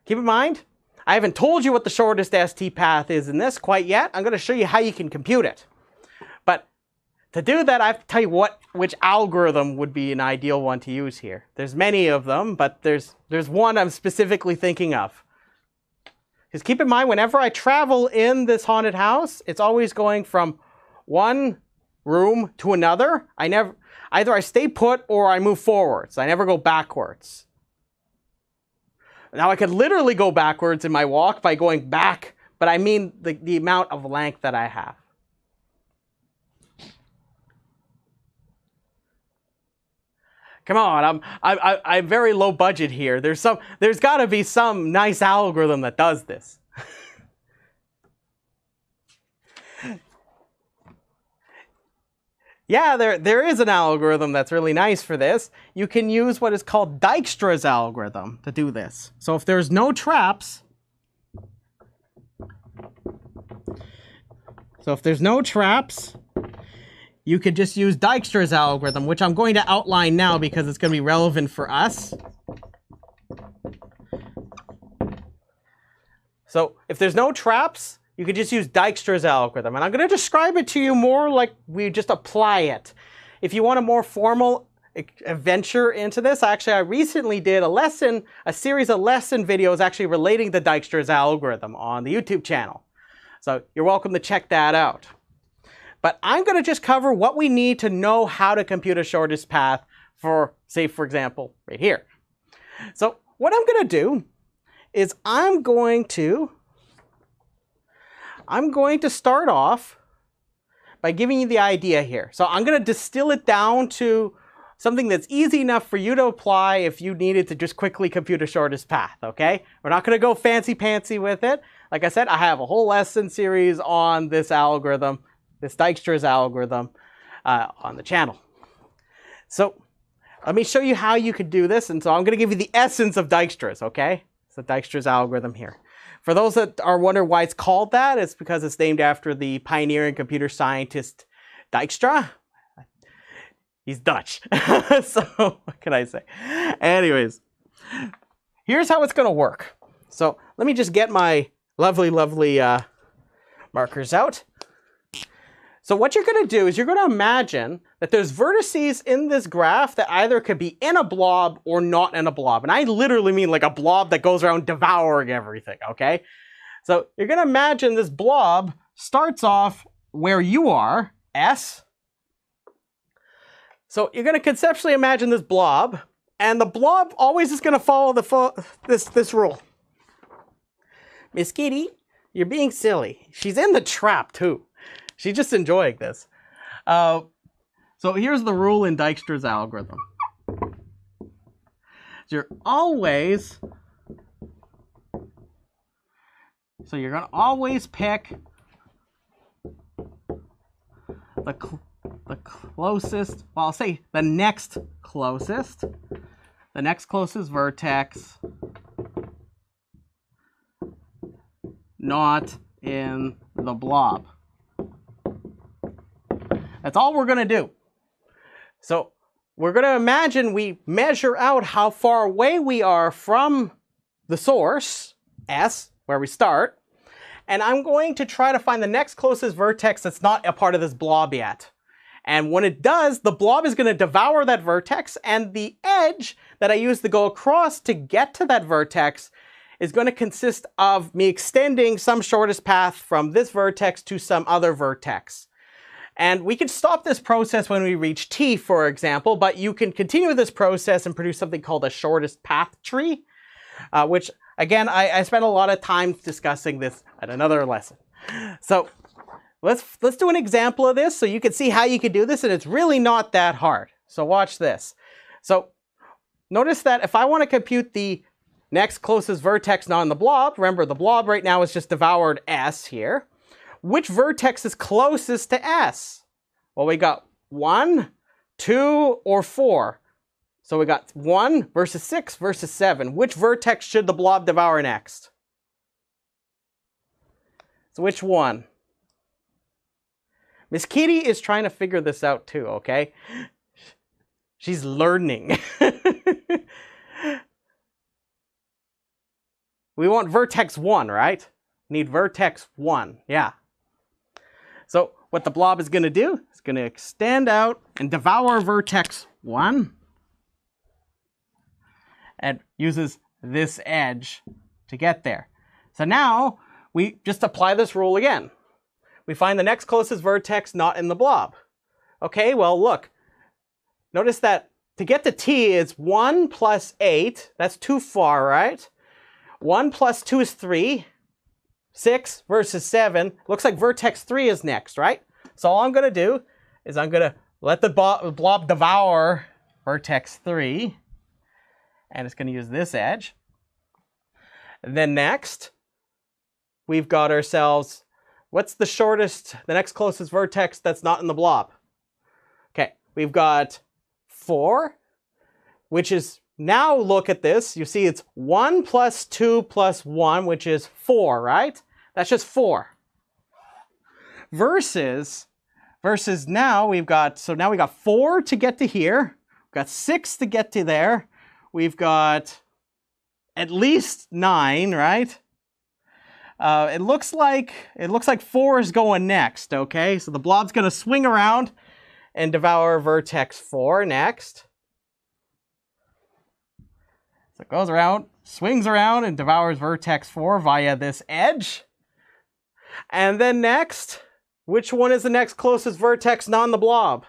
Keep in mind, I haven't told you what the shortest ST path is in this quite yet. I'm going to show you how you can compute it. But to do that, I have to tell you which algorithm would be an ideal one to use here. There's many of them, but there's one I'm specifically thinking of. Because keep in mind, whenever I travel in this haunted house, it's always going from one room to another. Either I stay put or I move forwards. I never go backwards. Now I could literally go backwards in my walk by going back, but I mean the amount of length that I have. Come on, I'm very low budget here. There's got to be some nice algorithm that does this. Yeah, there is an algorithm that's really nice for this. You can use what is called Dijkstra's algorithm to do this. So if there's no traps, you could just use Dijkstra's algorithm, which I'm going to outline now because it's going to be relevant for us. So if there's no traps, you could just use Dijkstra's algorithm. And I'm going to describe it to you more like we just apply it. If you want a more formal adventure into this, actually I recently did a series of lesson videos actually relating to Dijkstra's algorithm on the YouTube channel. So you're welcome to check that out. But I'm going to just cover what we need to know how to compute a shortest path for, say, for example, right here. So what I'm going to do is I'm going to start off by giving you the idea here. So I'm going to distill it down to something that's easy enough for you to apply if you needed to just quickly compute a shortest path, okay? We're not going to go fancy-pantsy with it. Like I said, I have a whole lesson series on this algorithm, this Dijkstra's algorithm, on the channel. So let me show you how you could do this. And so I'm going to give you the essence of Dijkstra's, okay? So Dijkstra's algorithm here. For those that are wondering why it's called that, it's because it's named after the pioneering computer scientist Dijkstra. He's Dutch. So what can I say? Anyways, here's how it's going to work. So let me just get my lovely markers out. So what you're going to do is you're going to imagine that there's vertices in this graph that either could be in a blob or not in a blob. And I literally mean like a blob that goes around devouring everything, okay? So you're going to imagine this blob starts off where you are, S. So you're going to conceptually imagine this blob, and the blob always is going to follow this rule. Miss Kitty, you're being silly. She's in the trap too. She's just enjoying this. So here's the rule in Dijkstra's algorithm. You're going to always pick the closest, well, I'll say the next closest vertex not in the blob. That's all we're going to do. So we're going to imagine we measure out how far away we are from the source, S, where we start, and I'm going to try to find the next closest vertex that's not a part of this blob yet. And when it does, the blob is going to devour that vertex, and the edge that I use to go across to get to that vertex is going to consist of me extending some shortest path from this vertex to some other vertex. And we can stop this process when we reach T, for example, but you can continue this process and produce something called a shortest path tree, which, again, I spent a lot of time discussing this at another lesson. So let's do an example of this so you can see how you can do this, and it's really not that hard. So watch this. So notice that if I want to compute the next closest vertex not in the blob, remember the blob right now is just devoured S here. Which vertex is closest to S? Well, we got 1, 2, or 4. So we got 1 versus 6 versus 7. Which vertex should the blob devour next? So which one? Miss Kitty is trying to figure this out too, okay? She's learning. We want vertex 1, right? Need vertex 1, yeah. So what the blob is going to do is going to extend out and devour vertex 1 and uses this edge to get there. So now we just apply this rule again. We find the next closest vertex not in the blob. Okay, well look, notice that to get to T is 1 plus 8, that's too far, right? 1 plus 2 is 3. 6 versus 7, looks like vertex 3 is next, right? So all I'm going to do is I'm going to let the blob devour vertex 3, and it's going to use this edge. And then next, we've got ourselves, what's the shortest, the next closest vertex that's not in the blob? Okay, we've got 4, which is, now look at this, you see it's 1 plus 2 plus 1, which is 4, right? That's just 4. Versus now we've got, so now we got 4 to get to here, we've got 6 to get to there, we've got at least 9, right? It looks like 4 is going next, okay? So the blob's going to swing around and devour vertex 4 next. So it goes around, swings around, and devours vertex 4 via this edge. And then next, which one is the next closest vertex not in the blob?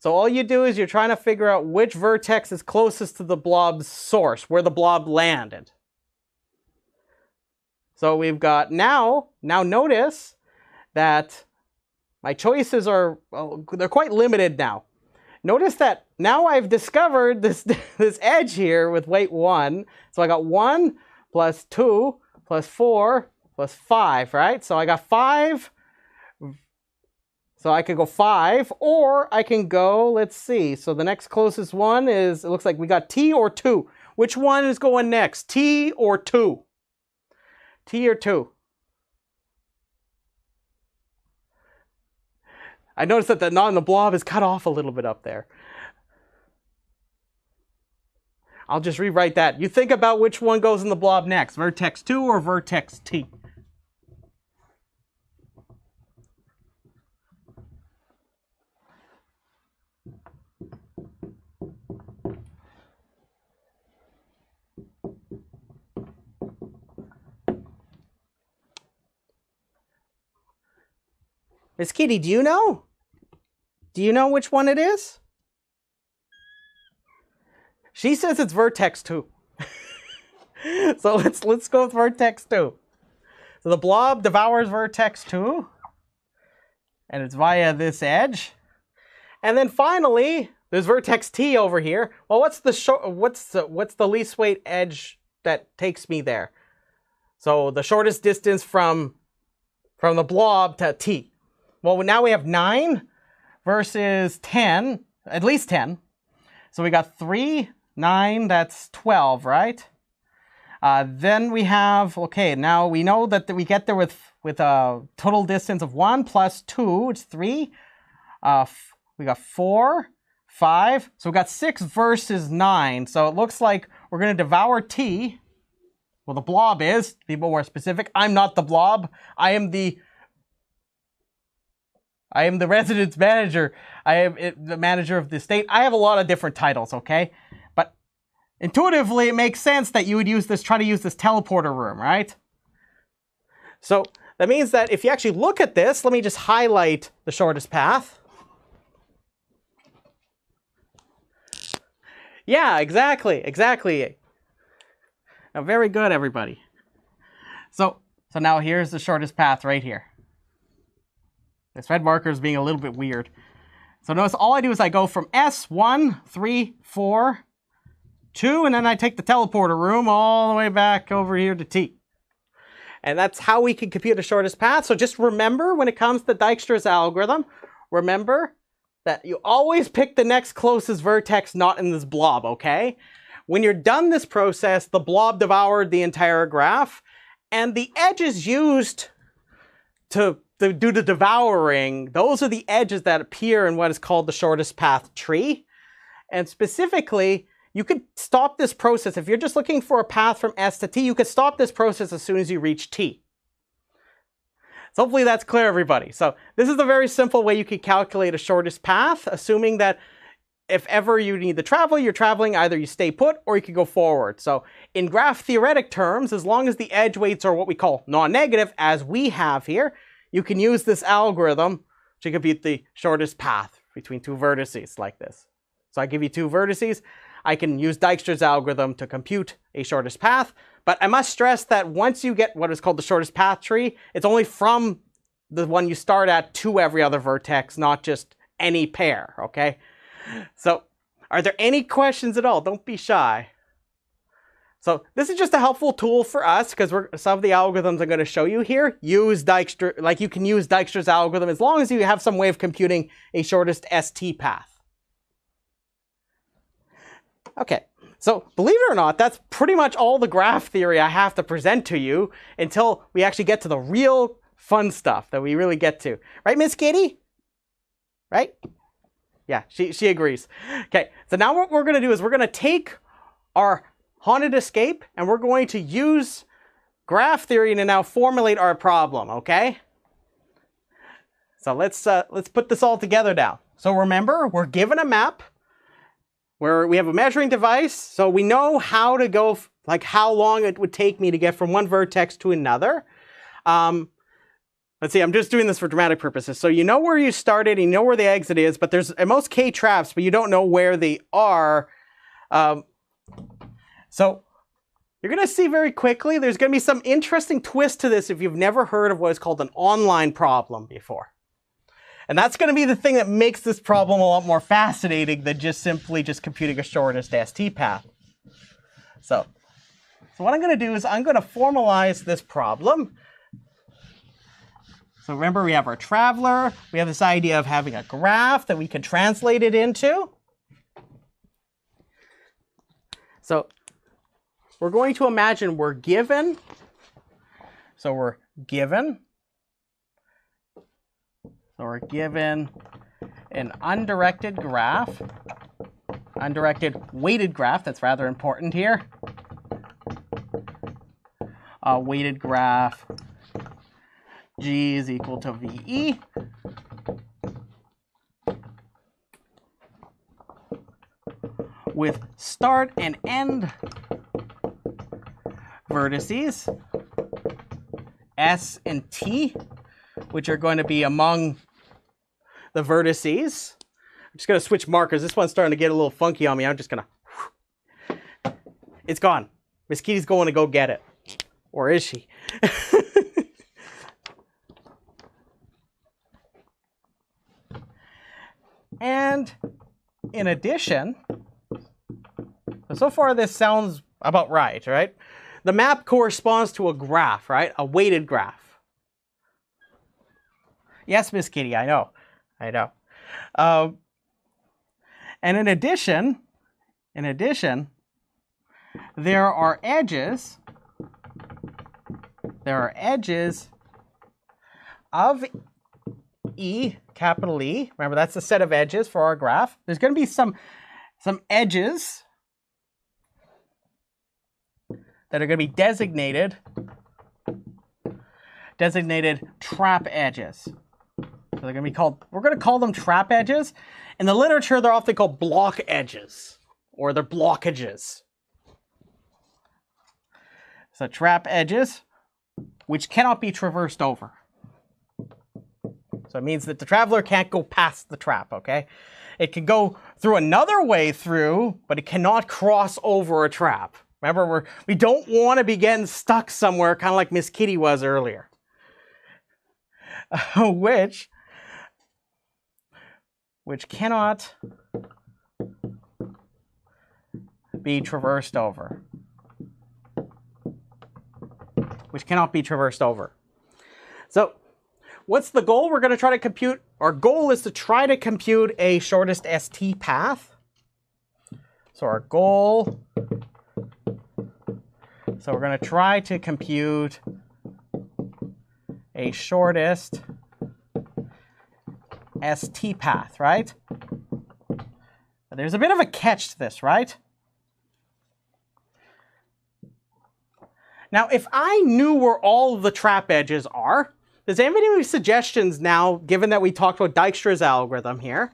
So all you do is you're trying to figure out which vertex is closest to the blob's source, where the blob landed. So we've got now notice that my choices are, well, they're quite limited now. Notice that now I've discovered this edge here with weight 1. So I got 1 plus 2 plus 4 plus 5, right? So I got 5. So I could go 5, or I can go, let's see. So the next closest one is, it looks like we got T or 2. Which one is going next? T or 2? T or 2? I noticed that the not in the blob is cut off a little bit up there. I'll just rewrite that. You think about which one goes in the blob next, vertex 2 or vertex T? Miss Kitty, do you know? Do you know which one it is? She says it's vertex 2. So let's go with vertex 2. So the blob devours vertex 2. And it's via this edge. And then finally, there's vertex T over here. Well, what's the least weight edge that takes me there? So the shortest distance from the blob to T. Well, now we have 9 versus 10, at least 10. So we got 3, 9, that's 12, right? Then we have, okay, now we know that we get there with a total distance of 1 plus 2, it's 3. We got 4, 5, so we got 6 versus 9. So it looks like we're going to devour T. Well, the blob is, to be more specific. I'm not the blob. I am the residence manager. I am the manager of the estate. I have a lot of different titles, okay? But intuitively, it makes sense that you would try to use this teleporter room, right? So that means that if you actually look at this, let me just highlight the shortest path. Yeah, exactly. Now, very good, everybody. So now here's the shortest path right here. This red marker is being a little bit weird. So notice all I do is I go from S, 1, 3, 4, 2, and then I take the teleporter room all the way back over here to T. And that's how we can compute the shortest path. So just remember, when it comes to Dijkstra's algorithm, remember that you always pick the next closest vertex not in this blob, okay? When you're done this process, the blob devoured the entire graph, and the edges used to do the devouring, those are the edges that appear in what is called the shortest path tree. And specifically, you could stop this process. If you're just looking for a path from S to T, you could stop this process as soon as you reach T. So hopefully that's clear, everybody. So this is a very simple way you could calculate a shortest path, assuming that if ever you need to travel, you're traveling, either you stay put or you can go forward. So in graph theoretic terms, as long as the edge weights are what we call non-negative, as we have here, you can use this algorithm to compute the shortest path between two vertices like this. So I give you two vertices. I can use Dijkstra's algorithm to compute a shortest path, but I must stress that once you get what is called the shortest path tree, it's only from the one you start at to every other vertex, not just any pair, okay? So, are there any questions at all? Don't be shy. So, this is just a helpful tool for us because some of the algorithms I'm going to show you here use Dijkstra, like you can use Dijkstra's algorithm as long as you have some way of computing a shortest ST path. Okay, so believe it or not, that's pretty much all the graph theory I have to present to you until we actually get to the real fun stuff that we really get to. Right, Miss Kitty? Right? Yeah, she agrees. Okay, so now what we're going to do is we're going to take our haunted escape and we're going to use graph theory to now formulate our problem, okay? So let's put this all together now. So remember, we're given a map where we have a measuring device, so we know how to go, like how long it would take me to get from one vertex to another. Let's see, I'm just doing this for dramatic purposes. So you know where you started, and you know where the exit is, but there's at most K traps, but you don't know where they are. So you're going to see very quickly, there's going to be some interesting twist to this if you've never heard of what is called an online problem before. And that's going to be the thing that makes this problem a lot more fascinating than just simply computing a shortest ST path. So what I'm going to do is I'm going to formalize this problem. So remember, we have our traveler. We have this idea of having a graph that we can translate it into. So we're going to imagine we're given. So we're given an undirected graph, undirected weighted graph, that's rather important here. Weighted graph G is equal to VE. With start and end vertices S and T. which are going to be among the vertices. I'm just going to switch markers. This one's starting to get a little funky on me. I'm just going to... It's gone. Miss Kitty's going to go get it. Or is she? And in addition, so far this sounds about right, right? The map corresponds to a graph, right? A weighted graph. Yes, Miss Kitty, I know. I know. And in addition, there are edges of E, capital E. Remember, that's the set of edges for our graph. There's going to be some edges that are going to be designated trap edges. So they're going to be called, we're going to call them trap edges. In the literature, they're often called block edges, or they're blockages. So trap edges, which cannot be traversed over. So it means that the traveler can't go past the trap, okay? It can go through another way through, but it cannot cross over a trap. Remember, we don't want to be getting stuck somewhere, kind of like Miss Kitty was earlier. Which cannot be traversed over. Which cannot be traversed over. So, what's the goal? We're going to try to compute, our goal is to try to compute a shortest ST path. So our goal, so we're going to try to compute a shortest ST path, right? But there's a bit of a catch to this, right? Now, if I knew where all of the trap edges are, does anybody have any suggestions now, given that we talked about Dijkstra's algorithm here?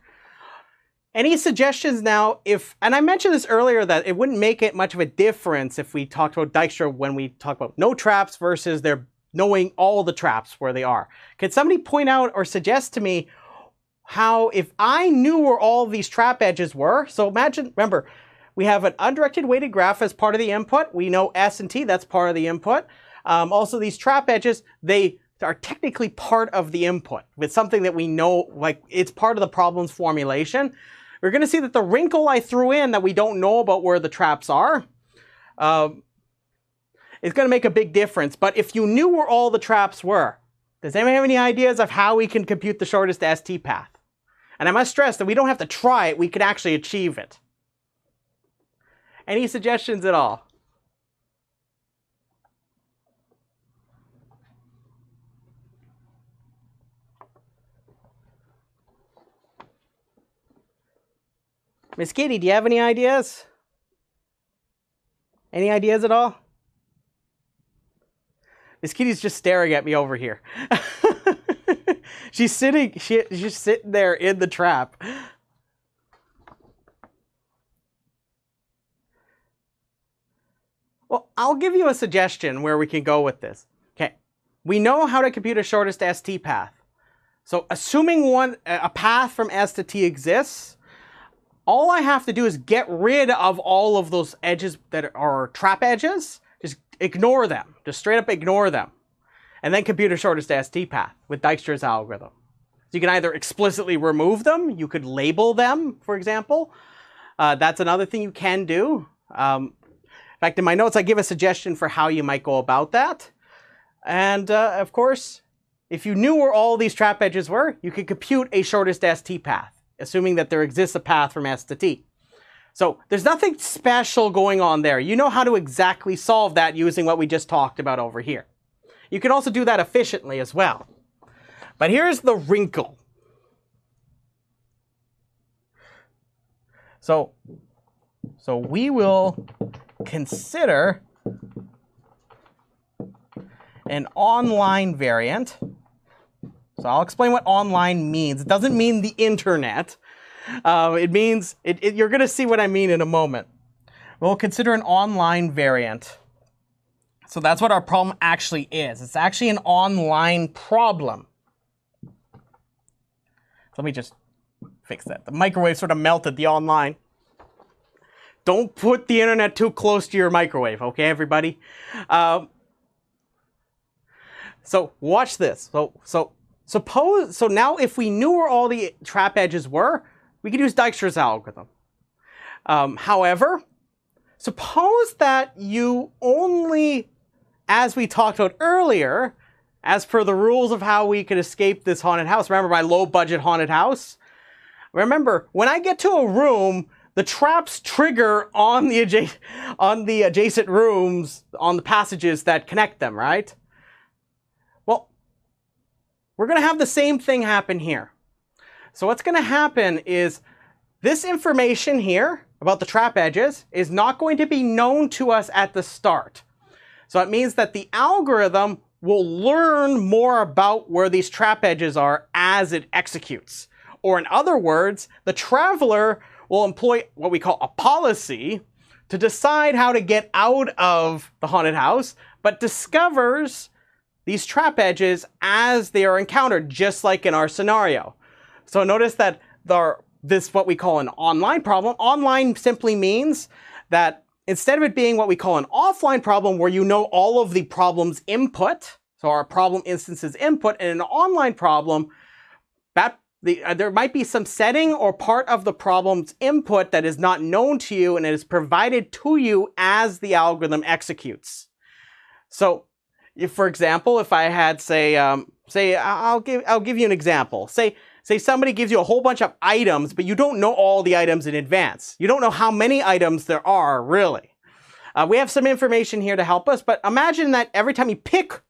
Any suggestions now if, and I mentioned this earlier, that it wouldn't make it much of a difference if we talked about Dijkstra when we talk about no traps versus their knowing all the traps where they are. Could somebody point out or suggest to me how, if I knew where all of these trap edges were, so imagine, remember, we have an undirected weighted graph as part of the input. We know S and T, that's part of the input. Also, these trap edges, they are technically part of the input with something that we know, like it's part of the problem's formulation. We're going to see that the wrinkle I threw in that we don't know about where the traps are is going to make a big difference. But if you knew where all the traps were, does anyone have any ideas of how we can compute the shortest ST path? And I must stress that we don't have to try it, we can actually achieve it. Any suggestions at all? Miss Kitty, do you have any ideas? Any ideas at all? Miss Kitty's just staring at me over here. She's sitting there in the trap. Well, I'll give you a suggestion where we can go with this. Okay, we know how to compute a shortest ST path. So assuming a path from S to T exists, all I have to do is get rid of all of those edges that are trap edges. Just ignore them. Just straight up ignore them. And then compute a shortest ST path with Dijkstra's algorithm. So you can either explicitly remove them, you could label them, for example. That's another thing you can do. In fact, in my notes, I give a suggestion for how you might go about that. And of course, if you knew where all these trap edges were, you could compute a shortest ST path, assuming that there exists a path from S to T. So there's nothing special going on there. You know how to exactly solve that using what we just talked about over here. You can also do that efficiently as well. But here's the wrinkle. So we will consider an online variant. So I'll explain what online means. It doesn't mean the internet. It means, you're going to see what I mean in a moment. We'll consider an online variant. So that's what our problem actually is. It's actually an online problem. Let me just fix that. The microwave sort of melted the online. Don't put the internet too close to your microwave, okay, everybody? So watch this. So now if we knew where all the trap edges were, we could use Dijkstra's algorithm. However, suppose that you only, as we talked about earlier, as per the rules of how we could escape this haunted house, remember my low budget haunted house? Remember, when I get to a room, the traps trigger on the adjacent rooms, on the passages that connect them, right? Well, we're going to have the same thing happen here. So what's going to happen is this information here about the trap edges is not going to be known to us at the start. So it means that the algorithm will learn more about where these trap edges are as it executes. Or in other words, the traveler will employ what we call a policy to decide how to get out of the haunted house, but discovers these trap edges as they are encountered, just like in our scenario. So notice that this what we call an online problem. Online simply means that instead of it being what we call an offline problem where you know all of the problem's input, so our problem instance's input, and an online problem, there might be some setting or part of the problem's input that is not known to you and it is provided to you as the algorithm executes. So, if, for example, if I had, I'll give you an example. Say somebody gives you a whole bunch of items, but you don't know all the items in advance. You don't know how many items there are, really. We have some information here to help us, but imagine that every time you pick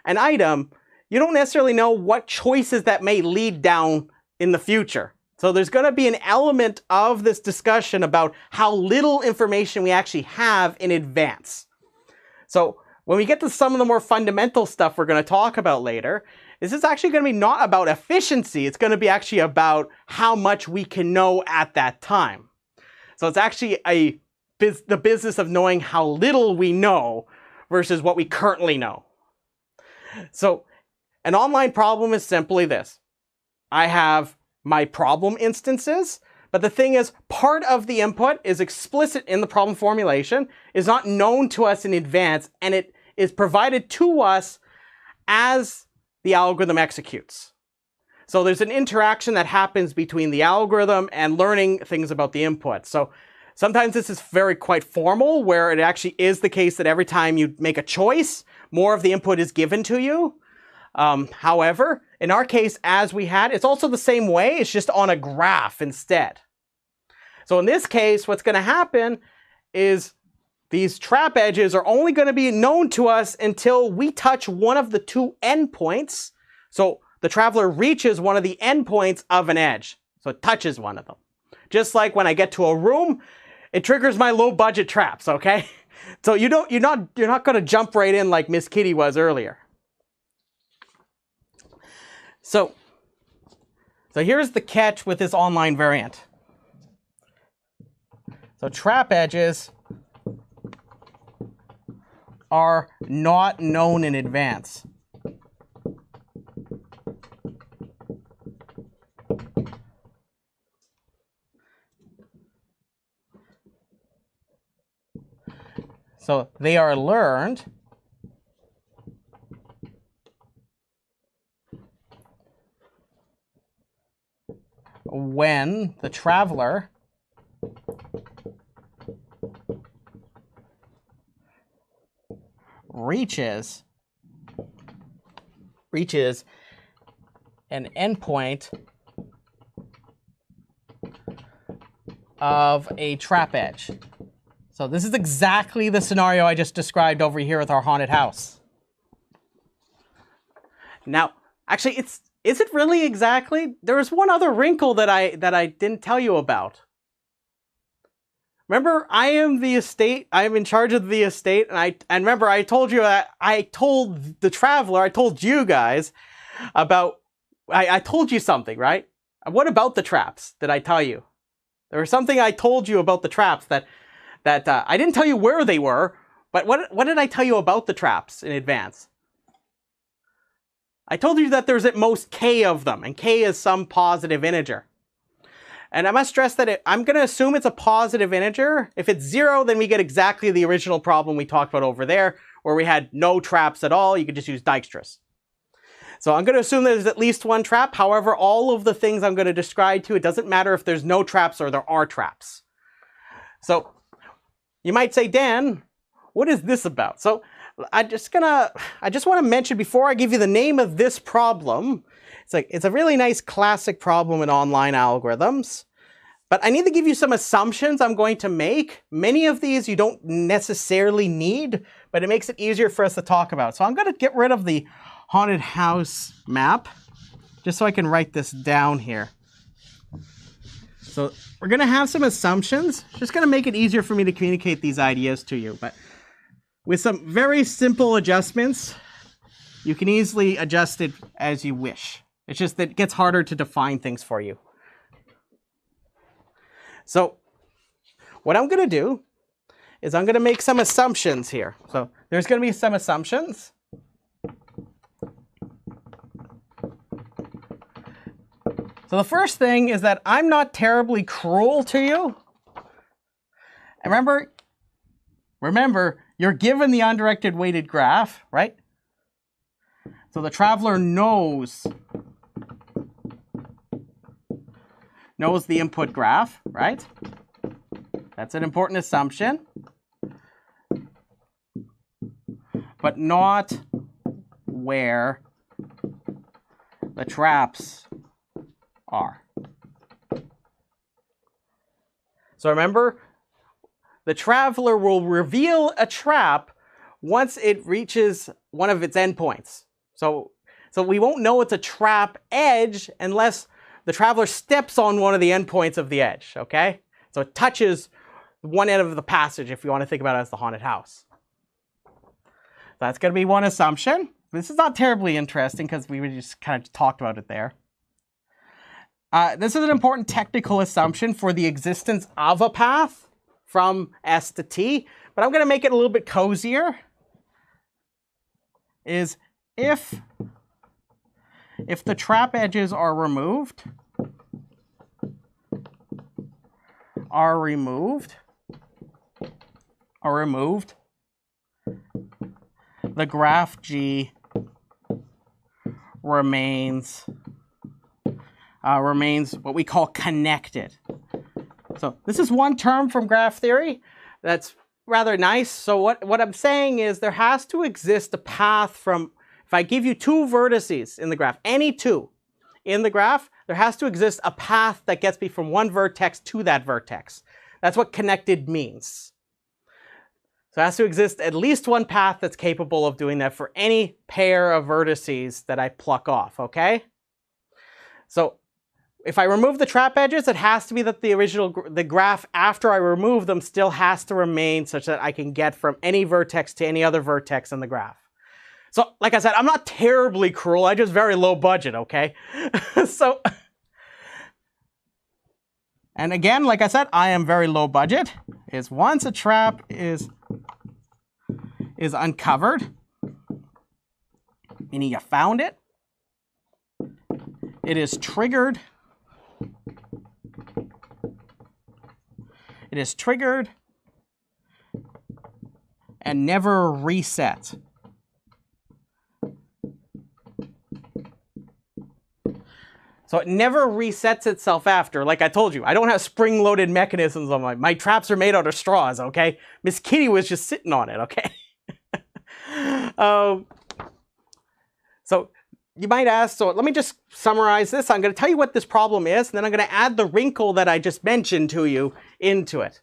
an item, you don't necessarily know what choices that may lead down in the future. So there's going to be an element of this discussion about how little information we actually have in advance. So when we get to some of the more fundamental stuff we're going to talk about later, this is actually going to be not about efficiency. It's going to be actually about how much we can know at that time. So it's actually the business of knowing how little we know versus what we currently know. So an online problem is simply this. I have my problem instances, but the thing is, part of the input is explicit in the problem formulation, is not known to us in advance, and it is provided to us as the algorithm executes. So there's an interaction that happens between the algorithm and learning things about the input. So sometimes this is quite formal, where it actually is the case that every time you make a choice, more of the input is given to you. However, in our case, as we had, it's also the same way, it's just on a graph instead. So in this case, what's going to happen is these trap edges are only going to be known to us until we touch one of the two endpoints. So the traveler reaches one of the endpoints of an edge. So it touches one of them. Just like when I get to a room, it triggers my low budget traps, okay? So you're not going to jump right in like Miss Kitty was earlier. So here's the catch with this online variant. So trap edges are not known in advance. So they are learned when the traveler reaches an endpoint of a trap edge. So this is exactly the scenario I just described over here with our haunted house. Now, actually, is it really exactly? There was one other wrinkle that I didn't tell you about. Remember, I am in charge of the estate, and remember I told you that I told the traveler, I told you guys about, I told you something, right? What about the traps did I tell you? There was something I told you about the traps that I didn't tell you where they were, but what did I tell you about the traps in advance? I told you that there's at most k of them, and k is some positive integer. And I must stress that I'm going to assume it's a positive integer. If it's 0, then we get exactly the original problem we talked about over there, where we had no traps at all. You could just use Dijkstra's. So I'm going to assume there's at least one trap. However, all of the things I'm going to describe to you, it doesn't matter if there's no traps or there are traps. So you might say, Dan, what is this about? So I just want to mention before I give you the name of this problem, it's a really nice classic problem in online algorithms. But I need to give you some assumptions I'm going to make. Many of these you don't necessarily need, but it makes it easier for us to talk about. So I'm going to get rid of the haunted house map, just so I can write this down here. So we're going to have some assumptions. Just going to make it easier for me to communicate these ideas to you. But with some very simple adjustments, you can easily adjust it as you wish. It's just that it gets harder to define things for you. So what I'm going to do is I'm going to make some assumptions here. So there's going to be some assumptions. So the first thing is that I'm not terribly cruel to you. And remember, you're given the undirected weighted graph, right? So the traveler knows the input graph, right? That's an important assumption. But not where the traps are. So remember, the traveler will reveal a trap once it reaches one of its endpoints. So we won't know it's a trap edge unless the traveler steps on one of the endpoints of the edge, okay? So it touches one end of the passage if you want to think about it as the haunted house. That's going to be one assumption. This is not terribly interesting because we just kind of talked about it there. This is an important technical assumption for the existence of a path from S to T, but I'm going to make it a little bit cozier. Is if the trap edges are removed, the graph G remains what we call connected. So this is one term from graph theory that's rather nice. So what I'm saying is there has to exist a path from, if I give you two vertices in the graph, any two in the graph, there has to exist a path that gets me from one vertex to that vertex. That's what connected means. So it has to exist at least one path that's capable of doing that for any pair of vertices that I pluck off, okay? So if I remove the trap edges, it has to be that the graph after I remove them still has to remain such that I can get from any vertex to any other vertex in the graph. So, like I said, I'm not terribly cruel, I just very low budget, okay? And again, like I said, I am very low budget. Is once a trap is uncovered, meaning you found it, it is triggered. It is triggered and never resets. So it never resets itself after. Like I told you, I don't have spring-loaded mechanisms on my traps are made out of straws, okay? Miss Kitty was just sitting on it, okay? So you might ask, so let me just summarize this. I'm going to tell you what this problem is, and then I'm going to add the wrinkle that I just mentioned to you into it.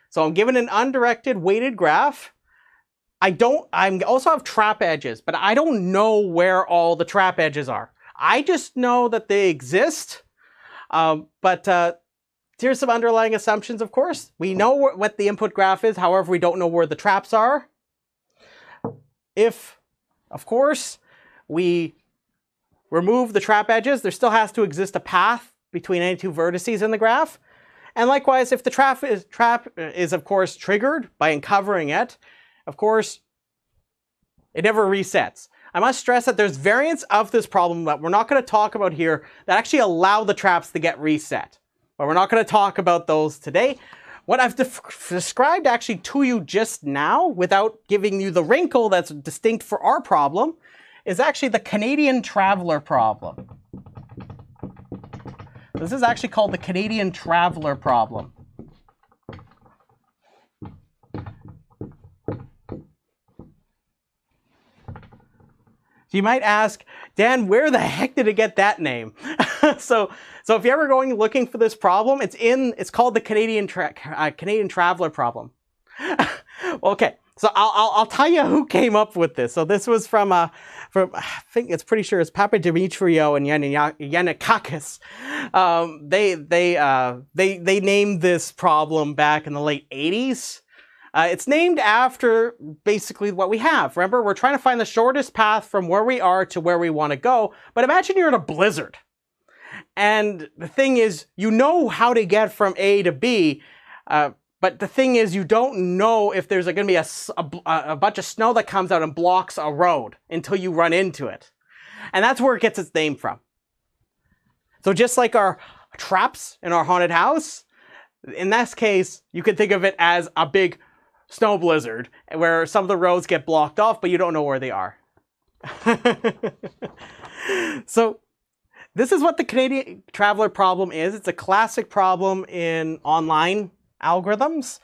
So I'm given an undirected weighted graph. I also have trap edges, but I don't know where all the trap edges are. I just know that they exist. But here's some underlying assumptions, of course. We know what the input graph is, however, we don't know where the traps are. If, of course, we remove the trap edges, there still has to exist a path between any two vertices in the graph. And likewise, if the trap is of course triggered by uncovering it, of course, it never resets. I must stress that there's variants of this problem that we're not going to talk about here that actually allow the traps to get reset. But we're not going to talk about those today. What I've described actually to you just now, without giving you the wrinkle that's distinct for our problem, is actually the Canadian traveler problem. This is actually called the Canadian traveler problem. So you might ask, Dan, where the heck did it get that name? so if you're ever going looking for this problem, it's called the Canadian traveler problem. Okay, so I'll tell you who came up with this. So this was from I think it's pretty sure it's Papadimitriou and Yannikakis. They named this problem back in the late 80s. It's named after basically what we have. Remember, we're trying to find the shortest path from where we are to where we want to go. But imagine you're in a blizzard. And the thing is, you know how to get from A to B. But the thing is, you don't know if there's going to be a bunch of snow that comes out and blocks a road until you run into it. And that's where it gets its name from. So just like our traps in our haunted house, in this case, you can think of it as a big snow blizzard where some of the roads get blocked off, but you don't know where they are. So this is what the Canadian traveler problem is. It's a classic problem in online algorithms.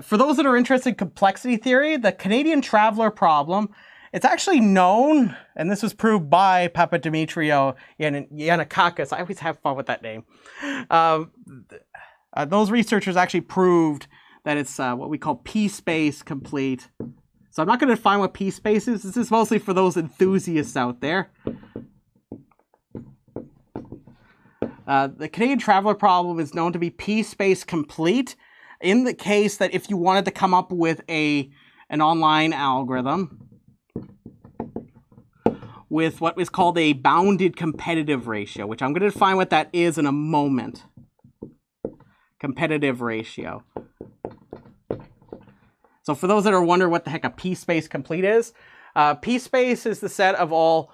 For those that are interested in complexity theory, the Canadian traveler problem, it's actually known, and this was proved by Papadimitriou and Yannikakis. I always have fun with that name. Those researchers actually proved that it's what we call p-space complete. So I'm not going to define what p-space is. This is mostly for those enthusiasts out there. The Canadian traveler problem is known to be p-space complete in the case that if you wanted to come up with an online algorithm with what is called a bounded competitive ratio, which I'm going to define what that is in a moment. Competitive ratio. So for those that are wondering what the heck a p-space complete is, p-space is the set of all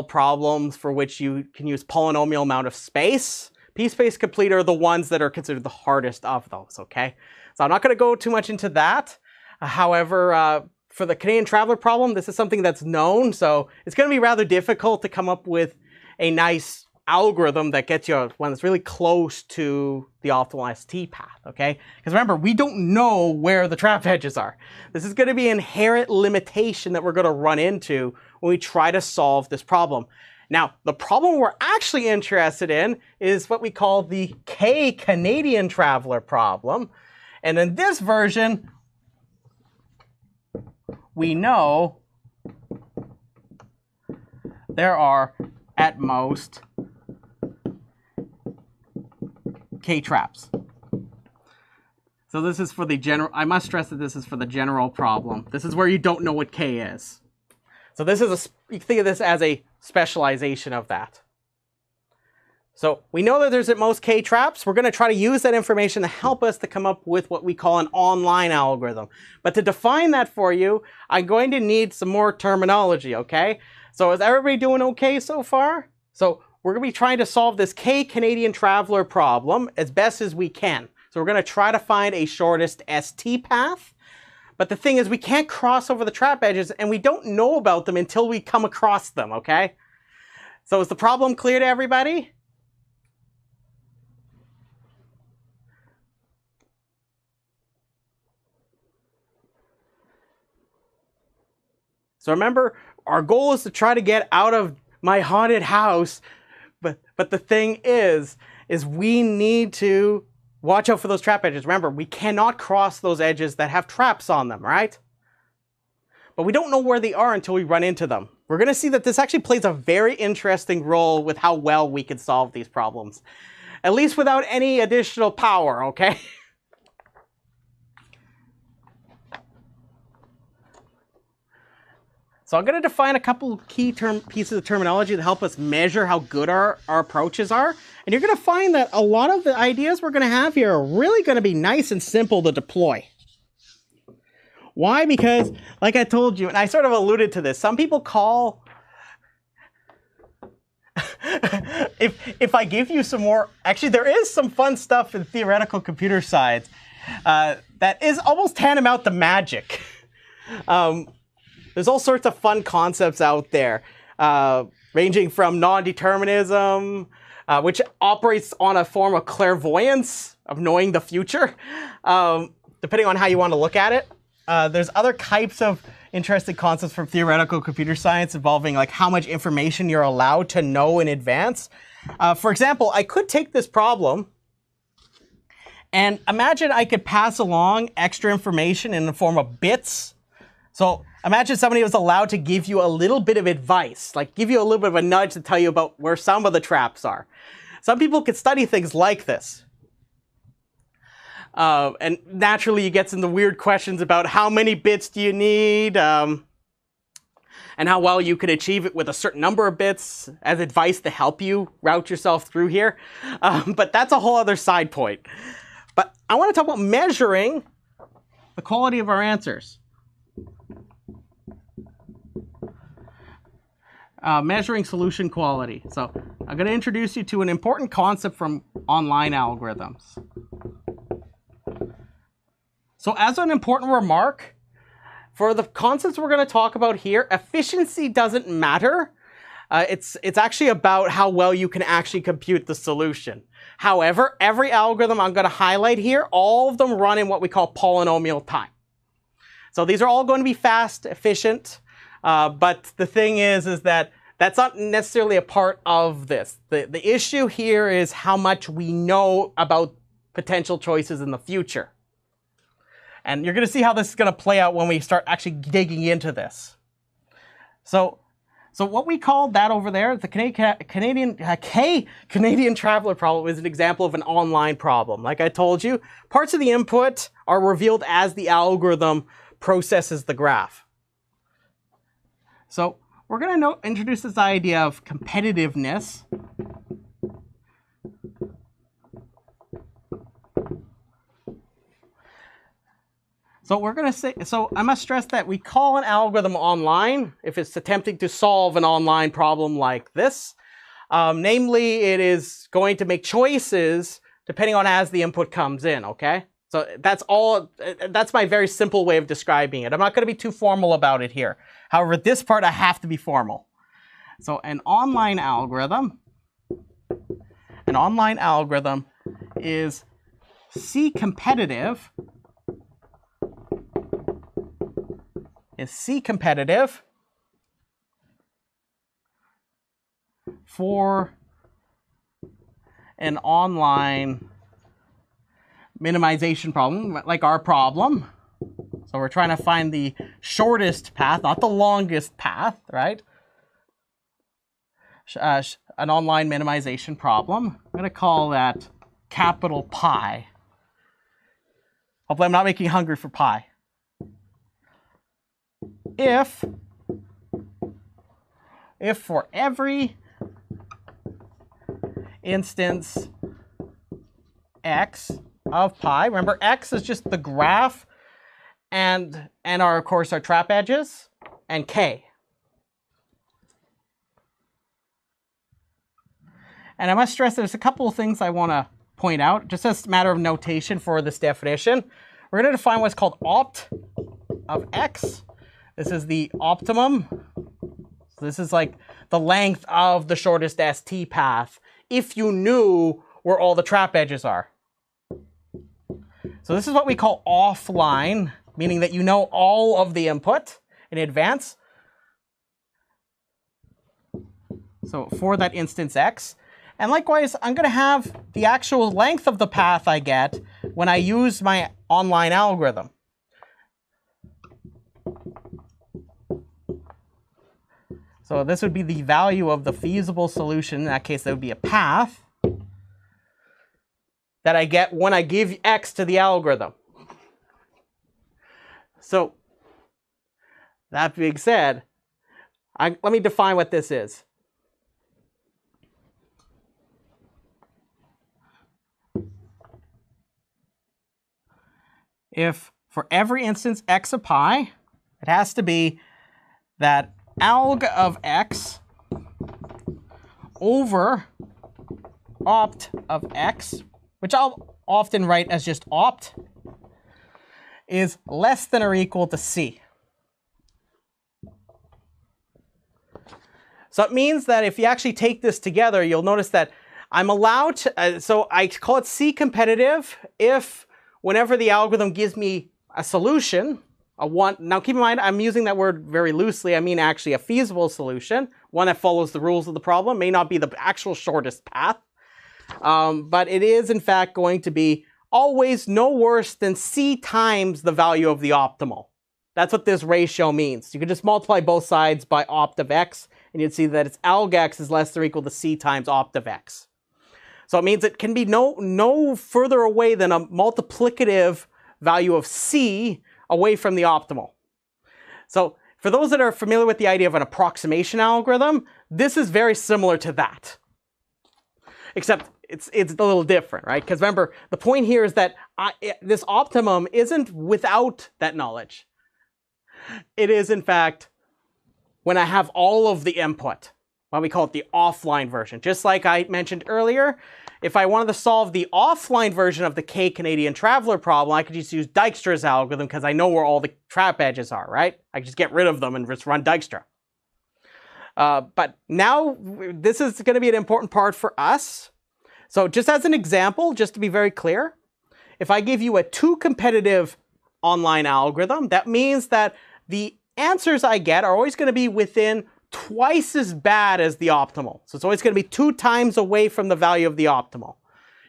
problems for which you can use polynomial amount of space. P-space complete are the ones that are considered the hardest of those, okay? So I'm not going to go too much into that. However, for the Canadian traveler problem, this is something that's known, so it's going to be rather difficult to come up with a nice algorithm that gets you one that's really close to the optimal ST path, okay? Because remember, we don't know where the trap edges are. This is going to be an inherent limitation that we're going to run into when we try to solve this problem. Now, the problem we're actually interested in is what we call the Canadian traveler problem. And in this version, we know there are at most K traps. So this is for the general, I must stress that this is for the general problem. This is where you don't know what K is. So this is you can think of this as a specialization of that. So we know that there's at most K traps. We're going to try to use that information to help us to come up with what we call an online algorithm. But to define that for you, I'm going to need some more terminology, okay? So is everybody doing okay so far? So we're going to be trying to solve this Canadian traveler problem as best as we can. So we're going to try to find a shortest ST path. But the thing is, we can't cross over the trap edges, and we don't know about them until we come across them, okay? So is the problem clear to everybody? So remember, our goal is to try to get out of my haunted house. But the thing is we need to watch out for those trap edges. Remember, we cannot cross those edges that have traps on them, right? But we don't know where they are until we run into them. We're going to see that this actually plays a very interesting role with how well we can solve these problems. At least without any additional power, okay? So I'm going to define a couple of key pieces of terminology to help us measure how good our approaches are. And you're going to find that a lot of the ideas we're going to have here are really going to be nice and simple to deploy. Why? Because, like I told you, and I sort of alluded to this, some people call if I give you some more, actually there is some fun stuff in theoretical computer science that is almost tantamount to magic. There's all sorts of fun concepts out there, ranging from non-determinism, which operates on a form of clairvoyance, of knowing the future, depending on how you want to look at it. There's other types of interesting concepts from theoretical computer science involving like how much information you're allowed to know in advance. For example, I could take this problem and imagine I could pass along extra information in the form of bits. So imagine somebody was allowed to give you a little bit of advice, like give you a little bit of a nudge to tell you about where some of the traps are. Some people could study things like this. And naturally you get some of the weird questions about how many bits do you need, and how well you could achieve it with a certain number of bits as advice to help you route yourself through here. But that's a whole other side point. But I want to talk about measuring the quality of our answers. Measuring solution quality. So I'm going to introduce you to an important concept from online algorithms. So as an important remark, for the concepts we're going to talk about here, efficiency doesn't matter. It's actually about how well you can actually compute the solution. However, every algorithm I'm going to highlight here, all of them run in what we call polynomial time. So these are all going to be fast, efficient, but the thing is that that's not necessarily a part of this. The issue here is how much we know about potential choices in the future. And you're going to see how this is going to play out when we start actually digging into this. So what we call that over there, the Canadian traveler problem, is an example of an online problem. Like I told you, parts of the input are revealed as the algorithm processes the graph. So we're going to introduce this idea of competitiveness. So we're going to say, so I must stress that we call an algorithm online if it's attempting to solve an online problem like this. Namely, it is going to make choices depending on as the input comes in, okay? So that's my very simple way of describing it. I'm not going to be too formal about it here. However, this part I have to be formal. So an online algorithm is C competitive for an online minimization problem, like our problem. So we're trying to find the shortest path, not the longest path, right? An online minimization problem. I'm going to call that capital Pi. Hopefully I'm not making you hungry for pi. If for every instance x of pi, remember x is just the graph and of course our trap edges, and k. And I must stress there's a couple of things I want to point out, just as a matter of notation for this definition. We're going to define what's called opt of x. This is the optimum. So this is like the length of the shortest ST path if you knew where all the trap edges are. So this is what we call offline, meaning that you know all of the input in advance. So for that instance x. And likewise, I'm going to have the actual length of the path I get when I use my online algorithm. So this would be the value of the feasible solution. In that case, that would be a path that I get when I give x to the algorithm. So that being said, let me define what this is. If for every instance x of pi, it has to be that alg of x over opt of x, which I'll often write as just opt, is less than or equal to c. So it means that if you actually take this together, you'll notice that I'm allowed to, so I call it C competitive if whenever the algorithm gives me a solution, now keep in mind I'm using that word very loosely, I mean actually a feasible solution, one that follows the rules of the problem, may not be the actual shortest path, but it is in fact going to be always no worse than C times the value of the optimal. That's what this ratio means. You can just multiply both sides by opt of x, and you'd see that its alg(x) is less than or equal to C times opt of x. So it means it can be no further away than a multiplicative value of C away from the optimal. So for those that are familiar with the idea of an approximation algorithm, this is very similar to that. Except it's a little different, right? Because remember, the point here is that this optimum isn't without that knowledge. It is, in fact, when I have all of the input. Well, we call it the offline version. Just like I mentioned earlier, if I wanted to solve the offline version of the K-Canadian Traveler problem, I could just use Dijkstra's algorithm because I know where all the trap edges are, right? I could just get rid of them and just run Dijkstra. But now, this is going to be an important part for us. So just as an example, just to be very clear, if I give you a two-competitive online algorithm, that means that the answers I get are always going to be within twice as bad as the optimal. So it's always going to be 2 times away from the value of the optimal.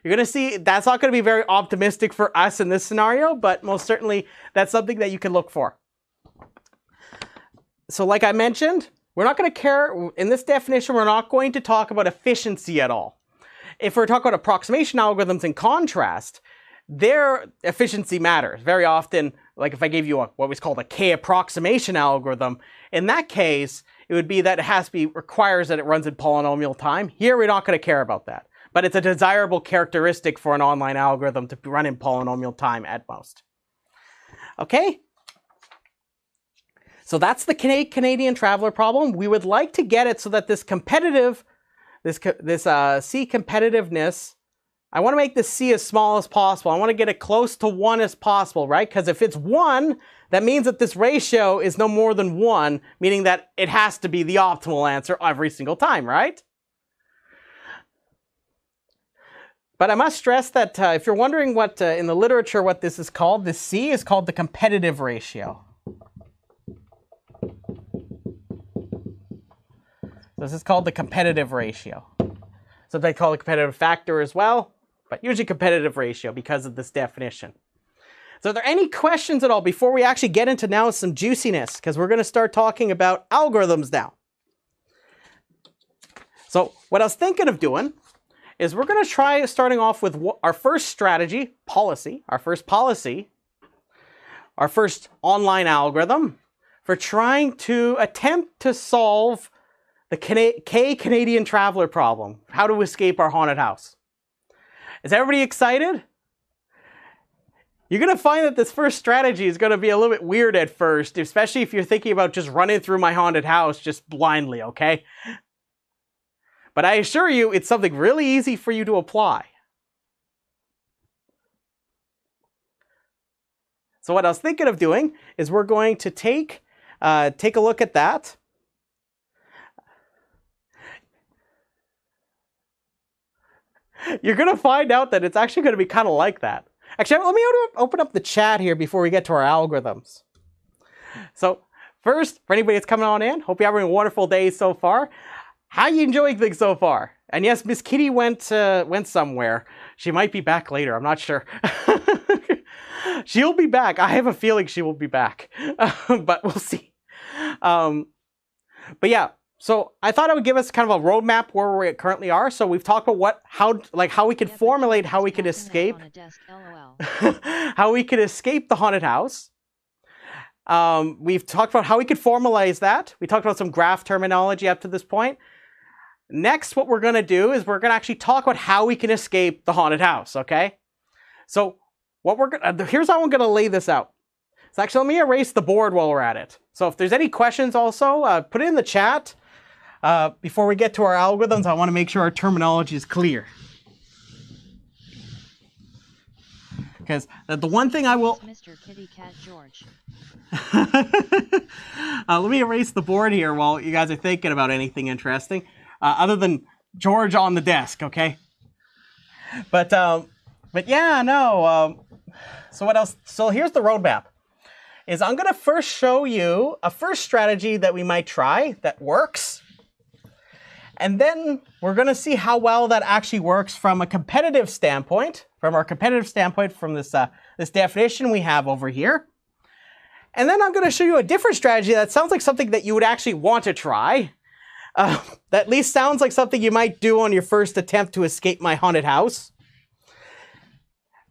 You're going to see that's not going to be very optimistic for us in this scenario, but most certainly that's something that you can look for. So like I mentioned, we're not going to care, in this definition, we're not going to talk about efficiency at all. If we're talking about approximation algorithms in contrast, their efficiency matters. Very often, like if I gave you what was called a K-approximation algorithm, in that case, it would be that requires that it runs in polynomial time. Here, we're not going to care about that. But it's a desirable characteristic for an online algorithm to run in polynomial time at most. Okay? So that's the Canadian Traveler problem. We would like to get it so that this C competitiveness, I want to make this C as small as possible. I want to get it close to 1 as possible, right? Because if it's 1, that means that this ratio is no more than 1, meaning that it has to be the optimal answer every single time, right? But I must stress that if you're wondering what, in the literature, what this is called, this C is called the competitive ratio. So this is called the competitive ratio. So they call it competitive factor as well, but usually competitive ratio because of this definition. So are there any questions at all before we actually get into now some juiciness? Because we're going to start talking about algorithms now. So what I was thinking of doing is we're going to try starting off with our first strategy, our first online algorithm for trying to attempt to solve the K-Canadian Traveler problem, how to escape our haunted house. Is everybody excited? You're going to find that this first strategy is going to be a little bit weird at first, especially if you're thinking about just running through my haunted house just blindly, okay? But I assure you, it's something really easy for you to apply. So what I was thinking of doing is we're going to take a look at that. You're going to find out that it's actually going to be kind of like that. Actually, let me open up the chat here before we get to our algorithms. So first, for anybody that's coming on in, hope you're having a wonderful day so far. How are you enjoying things so far? And yes, Miss Kitty went somewhere. She might be back later. I'm not sure. She'll be back. I have a feeling she will be back, but we'll see. But yeah. So I thought I would give us kind of a roadmap where we currently are. So we've talked about how we could formulate how we could escape, how we could escape the haunted house. We've talked about how we could formalize that. We talked about some graph terminology up to this point. Next, what we're going to do is we're going to actually talk about how we can escape the haunted house. Okay. So here's how I'm going to lay this out. So actually, let me erase the board while we're at it. So if there's any questions also, put it in the chat. before we get to our algorithms, I want to make sure our terminology is clear. Because the one thing I will... Mr. Kitty Cat George. Let me erase the board here while you guys are thinking about anything interesting, other than George on the desk, okay? But yeah, no. So what else? So here's the roadmap. Is I'm going to first show you a first strategy that we might try that works. And then we're going to see how well that actually works from a competitive standpoint, from this, this definition we have over here. And then I'm going to show you a different strategy that sounds like something that you would actually want to try. That at least sounds like something you might do on your first attempt to escape my haunted house.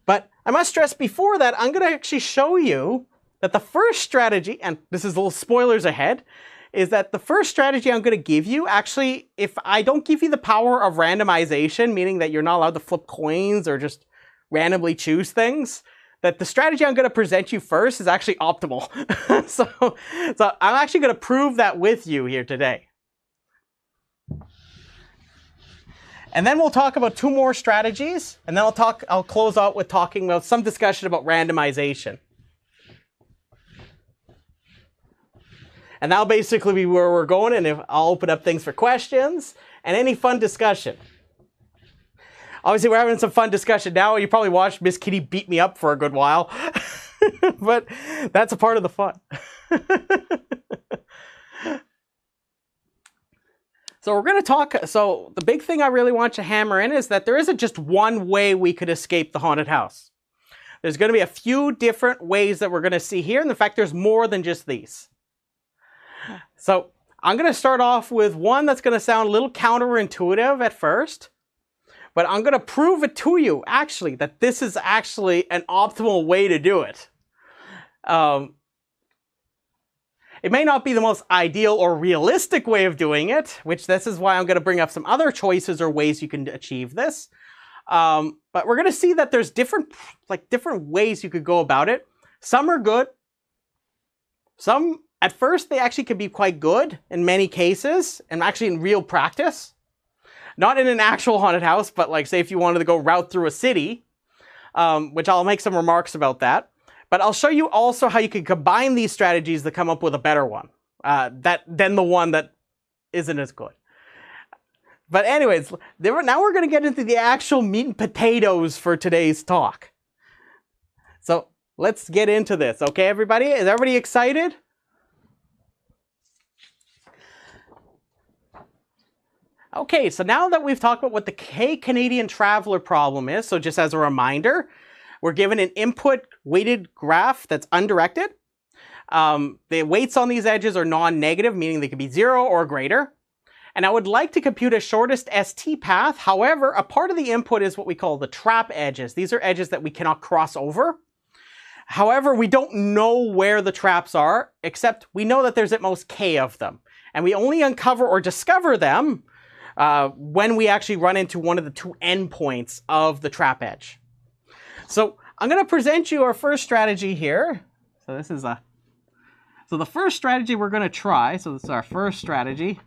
But I must stress before that, I'm going to actually show you that the first strategy, and this is little spoilers ahead, is that the first strategy I'm going to give you, actually, if I don't give you the power of randomization, meaning that you're not allowed to flip coins or just randomly choose things, that the strategy I'm going to present you first is actually optimal. so I'm actually going to prove that with you here today. And then we'll talk about two more strategies, and then I'll close out with talking about some discussion about randomization. And that'll basically be where we're going, and I'll open up things for questions and any fun discussion. Obviously, we're having some fun discussion now. You probably watched Miss Kitty beat me up for a good while. But that's a part of the fun. So we're going to talk, so the big thing I really want to hammer in is that there isn't just one way we could escape the haunted house. There's going to be a few different ways that we're going to see here, and in fact, there's more than just these. So I'm going to start off with one that's going to sound a little counterintuitive at first, but I'm going to prove it to you, actually, that this is actually an optimal way to do it. It may not be the most ideal or realistic way of doing it, which this is why I'm going to bring up some other choices or ways you can achieve this. But we're going to see that there's different ways you could go about it. Some are good. Some, at first, they actually can be quite good in many cases, and actually in real practice. Not in an actual haunted house, but like, say, if you wanted to go route through a city, which I'll make some remarks about that. But I'll show you also how you can combine these strategies to come up with a better one than the one that isn't as good. But anyways, now we're going to get into the actual meat and potatoes for today's talk. So let's get into this, okay, everybody? Is everybody excited? Okay, so now that we've talked about what the Canadian Traveler problem is, so just as a reminder, we're given an input weighted graph that's undirected. The weights on these edges are non-negative, meaning they could be 0 or greater. And I would like to compute a shortest ST path. However, a part of the input is what we call the trap edges. These are edges that we cannot cross over. However, we don't know where the traps are, except we know that there's at most k of them. And we only uncover or discover them when we actually run into one of the two endpoints of the trap edge. So I'm going to present you our first strategy here. So this is so the first strategy we're going to try. So this is our first strategy.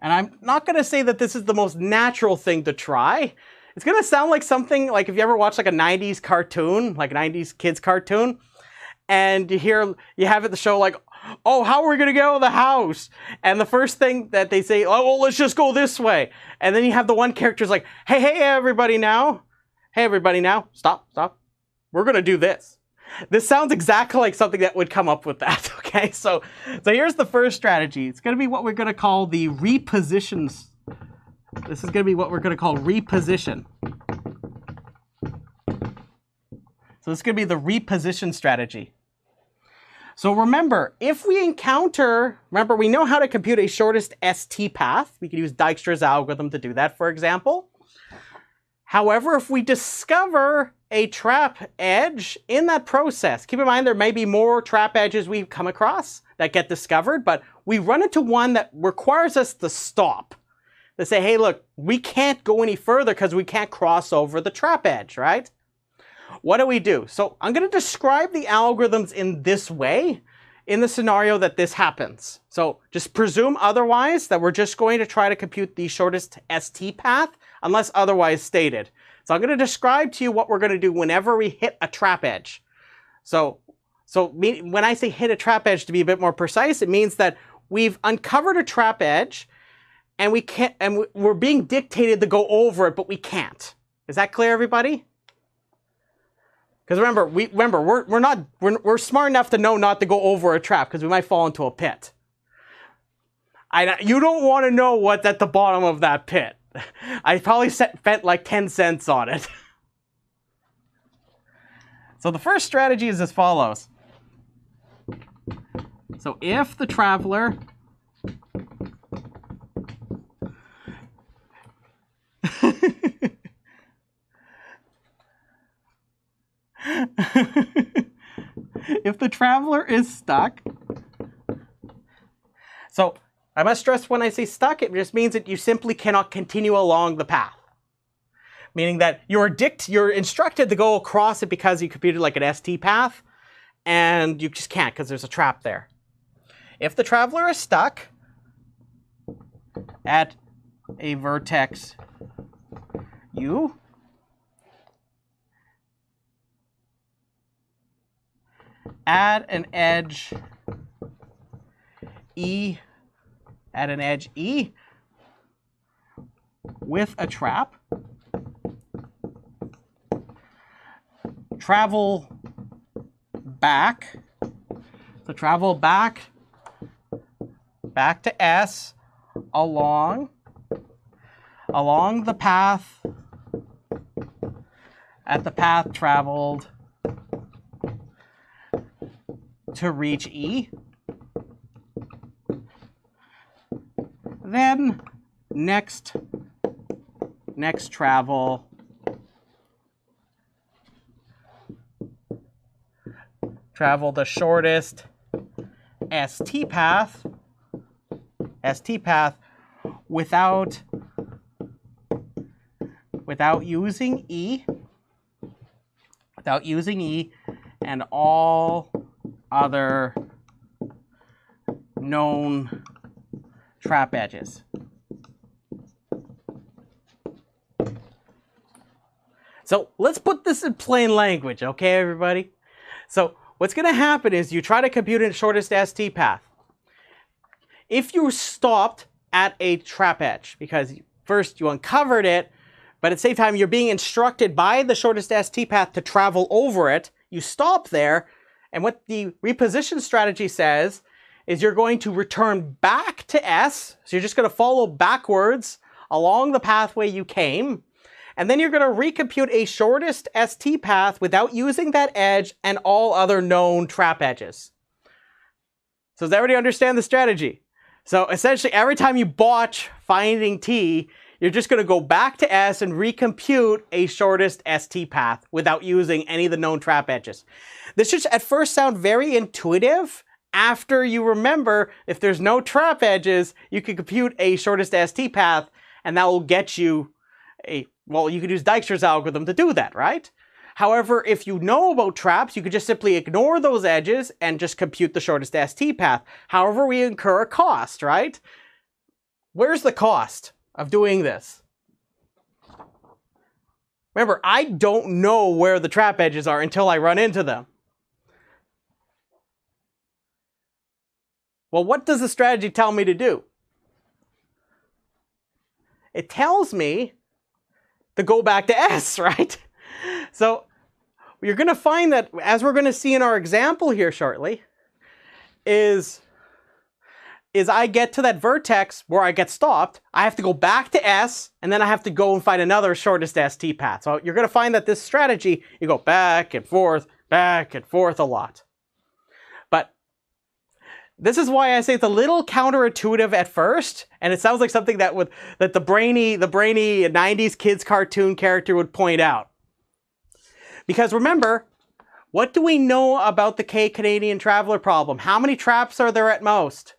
And I'm not going to say that this is the most natural thing to try. It's going to sound like something like if you ever watch like a 90s cartoon, like a 90s kids cartoon, and you have at the show like, oh, how are we going to get out of the house? And the first thing that they say, oh, well, let's just go this way. And then you have the one character's like, hey, everybody now. Hey, everybody now. Stop. We're going to do this. This sounds exactly like something that would come up with that, okay? So here's the first strategy. It's going to be what we're going to call the repositions. This is going to be what we're going to call reposition. So this is going to be the reposition strategy. So remember, if we encounter, we know how to compute a shortest ST path. We could use Dijkstra's algorithm to do that, for example. However, if we discover a trap edge in that process, keep in mind there may be more trap edges we come across that get discovered, but we run into one that requires us to stop. To say, hey, look, we can't go any further because we can't cross over the trap edge, right? What do we do? So I'm going to describe the algorithms in this way, in the scenario that this happens. So just presume otherwise, that we're just going to try to compute the shortest ST path unless otherwise stated. So I'm going to describe to you what we're going to do whenever we hit a trap edge. So when I say hit a trap edge, to be a bit more precise, it means that we've uncovered a trap edge and we're being dictated to go over it, but we can't. Is that clear, everybody? Because we're smart enough to know not to go over a trap because we might fall into a pit. You don't want to know what's at the bottom of that pit. I probably spent like 10 cents on it. So the first strategy is as follows. So if the traveler if the traveler is stuck, so I must stress when I say stuck, it just means that you simply cannot continue along the path. Meaning that you're instructed to go across it because you computed like an ST path, and you just can't because there's a trap there. If the traveler is stuck at a vertex U, at an edge E, with a trap, travel back. So travel back to S along the path at the path traveled to reach E. Then next travel the shortest ST path without using E, and all other known trap edges. So let's put this in plain language, okay, everybody? So what's going to happen is you try to compute the shortest ST path. If you stopped at a trap edge, because first you uncovered it, but at the same time you're being instructed by the shortest ST path to travel over it, you stop there, and what the reposition strategy says is you're going to return back to S, so you're just going to follow backwards along the pathway you came, and then you're going to recompute a shortest ST path without using that edge and all other known trap edges. So does everybody understand the strategy? So essentially every time you botch finding T, you're just going to go back to S and recompute a shortest ST path without using any of the known trap edges. This should at first sound very intuitive. After you remember, if there's no trap edges, you can compute a shortest ST path, and that will get you well, you could use Dijkstra's algorithm to do that, right? However, if you know about traps, you could just simply ignore those edges and just compute the shortest ST path. However, we incur a cost, right? Where's the cost of doing this? Remember, I don't know where the trap edges are until I run into them. Well, what does the strategy tell me to do? It tells me to go back to S, right? So you're going to find that, as we're going to see in our example here shortly, is I get to that vertex where I get stopped, I have to go back to S, and then I have to go and find another shortest ST path. So you're going to find that this strategy, you go back and forth a lot. But this is why I say it's a little counterintuitive at first, and it sounds like something that the brainy 90s kids cartoon character would point out. Because remember, what do we know about the Canadian traveler problem? How many traps are there at most?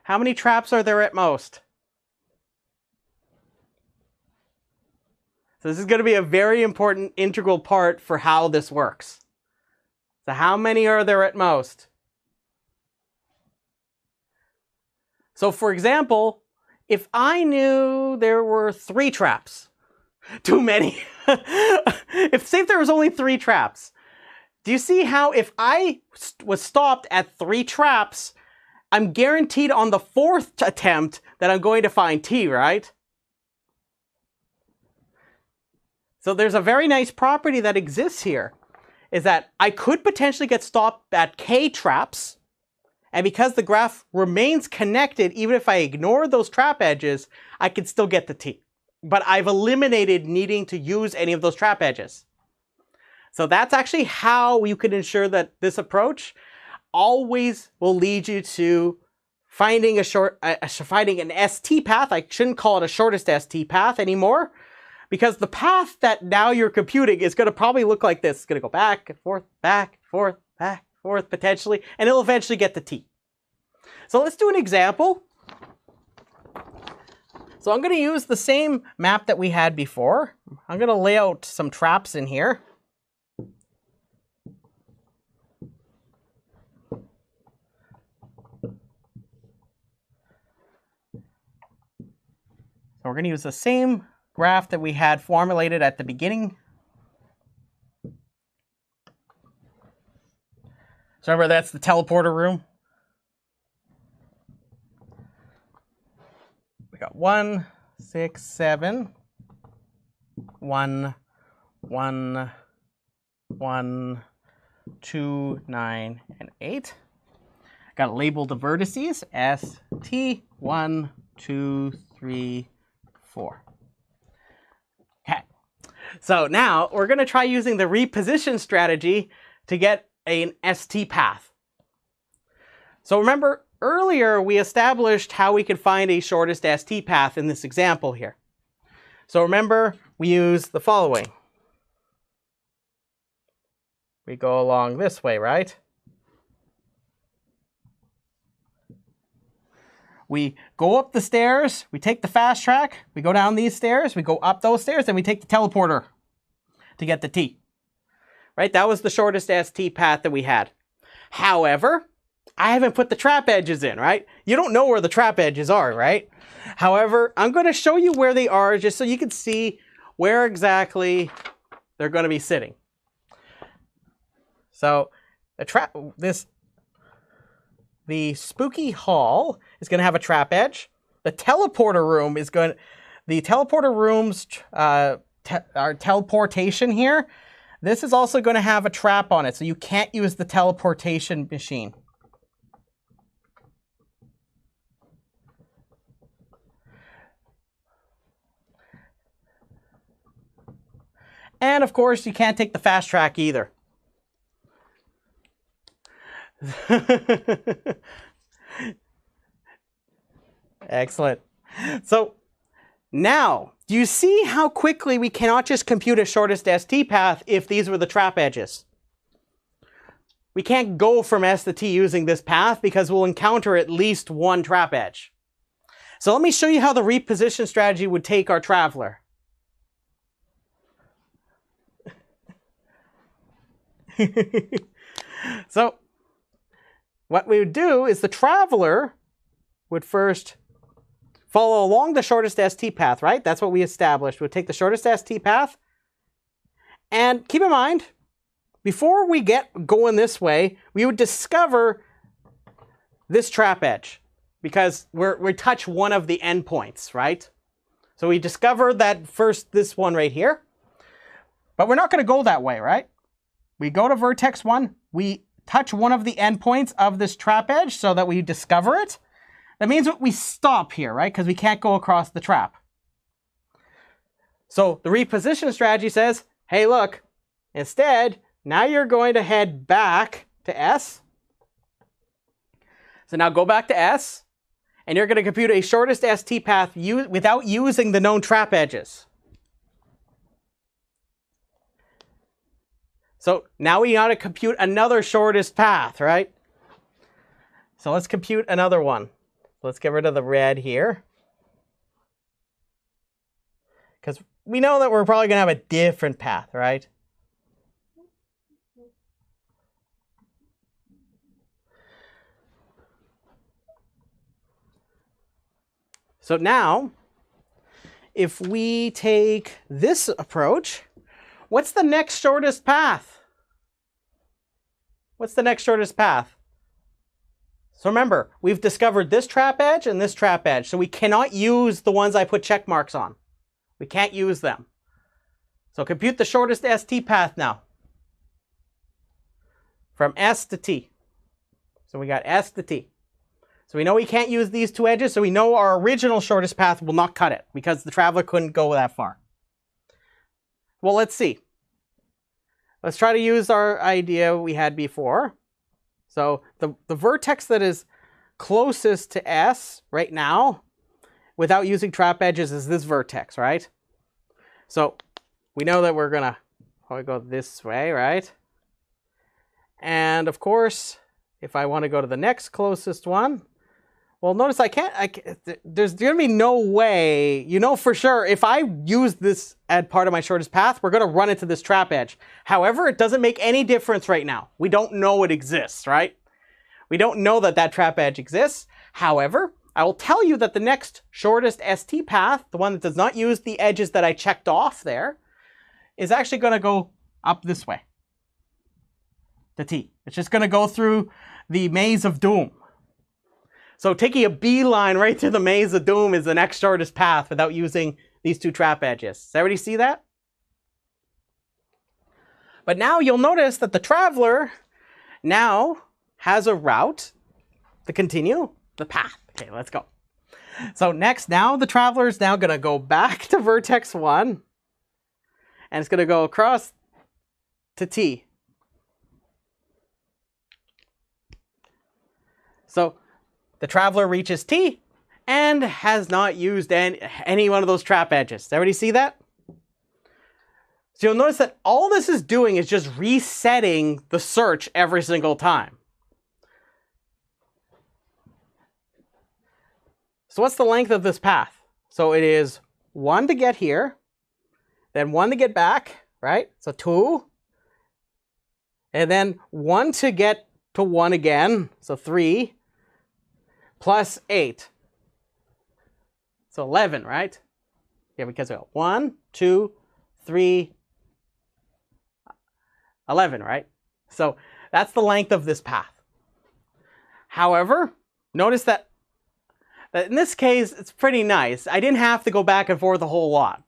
How many traps are there at most? So this is going to be a very important integral part for how this works. So how many are there at most? So for example, if I knew there were 3 traps, too many. Say if there was only 3 traps, do you see how if I was stopped at 3 traps, I'm guaranteed on the 4th attempt that I'm going to find T, right? So there's a very nice property that exists here, is that I could potentially get stopped at K traps, and because the graph remains connected, even if I ignore those trap edges, I can still get the T. But I've eliminated needing to use any of those trap edges. So that's actually how you can ensure that this approach always will lead you to finding finding an ST path. I shouldn't call it a shortest ST path anymore, because the path that now you're computing is going to probably look like this. It's going to go back and forth, back, forth, back, forth, potentially, and it'll eventually get the T. So let's do an example. So I'm going to use the same map that we had before. I'm going to lay out some traps in here. So we're going to use the same graph that we had formulated at the beginning. So remember, that's the teleporter room. We got 1, 6, 7, 1, 1, 1, 2, 9, and 8. Got to label the vertices S, T, 1, 2, 3, 4. Okay. So now we're going to try using the reposition strategy to get an ST path. So remember, earlier we established how we could find a shortest ST path in this example here. So remember, we use the following. We go along this way, right? We go up the stairs, we take the fast track, we go down these stairs, we go up those stairs, then we take the teleporter to get the T. Right? That was the shortest ST path that we had. However, I haven't put the trap edges in, right? You don't know where the trap edges are, right? However, I'm going to show you where they are just so you can see where exactly they're going to be sitting. So the spooky hall is going to have a trap edge. The teleporter room is going. The teleporter room's our teleportation here. This is also going to have a trap on it, so you can't use the teleportation machine. And of course, you can't take the fast track either. Excellent. So now, do you see how quickly we cannot just compute a shortest ST path if these were the trap edges? We can't go from S to T using this path because we'll encounter at least one trap edge. So let me show you how the reposition strategy would take our traveler. So what we would do is the traveler would first follow along the shortest ST path, right? That's what we established. We'll take the shortest ST path. And keep in mind, before we get going this way, we would discover this trap edge because we touch one of the endpoints, right? So we discover that first, this one right here. But we're not going to go that way, right? We go to vertex 1. We touch one of the endpoints of this trap edge so that we discover it. That means that we stop here, right? Because we can't go across the trap. So the reposition strategy says, hey, look, instead, now you're going to head back to S. So now go back to S, and you're going to compute a shortest ST path without using the known trap edges. So now we got to compute another shortest path, right? So let's compute another one. Let's get rid of the red here. Because we know that we're probably going to have a different path, right? So now, if we take this approach, what's the next shortest path? What's the next shortest path? So remember, we've discovered this trap edge and this trap edge, so we cannot use the ones I put check marks on. We can't use them. So compute the shortest ST path now. From S to T. So we got S to T. So we know we can't use these two edges, so we know our original shortest path will not cut it because the traveler couldn't go that far. Well, let's see. Let's try to use our idea we had before. So the vertex that is closest to S right now, without using trap edges, is this vertex, right? So we know that we're gonna probably go this way, right? And of course, if I want to go to the next closest one, well, notice there's going to be no way, you know for sure, if I use this as part of my shortest path, we're going to run into this trap edge. However, it doesn't make any difference right now. We don't know it exists, right? We don't know that that trap edge exists. However, I will tell you that the next shortest ST path, the one that does not use the edges that I checked off there, is actually going to go up this way. The T. It's just going to go through the maze of doom. So taking a beeline right through the maze of doom is the next shortest path without using these two trap edges. Does everybody see that? But now you'll notice that the traveler now has a route to continue the path. Okay, let's go. So next, now the traveler is now going to go back to vertex 1. And it's going to go across to T. So the traveler reaches T and has not used any one of those trap edges. Does everybody see that? So you'll notice that all this is doing is just resetting the search every single time. So what's the length of this path? So it is 1 to get here, then 1 to get back, right? So 2. And then 1 to get to 1 again, so 3. Plus 8. So 11, right? Yeah, because we got 1, 2, 3, 11, right? So that's the length of this path. However, notice that in this case, it's pretty nice. I didn't have to go back and forth a whole lot.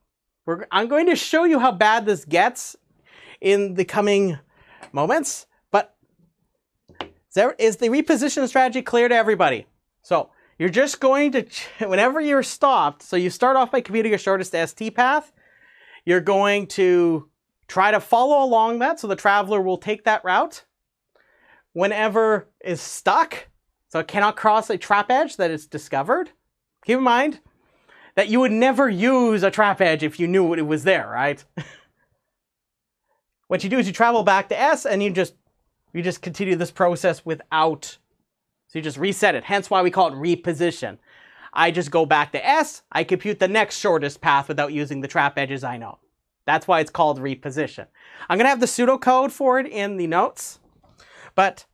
I'm going to show you how bad this gets in the coming moments. But is the reposition strategy clear to everybody? So you're just going to, whenever you're stopped, so you start off by computing your shortest ST path, you're going to try to follow along that, so the traveler will take that route. Whenever is stuck, so it cannot cross a trap edge that is discovered, keep in mind that you would never use a trap edge if you knew it was there, right? What you do is you travel back to S and you just continue this process without. So you just reset it, hence why we call it reposition. I just go back to S, I compute the next shortest path without using the trap edges I know. That's why it's called reposition. I'm going to have the pseudocode for it in the notes. But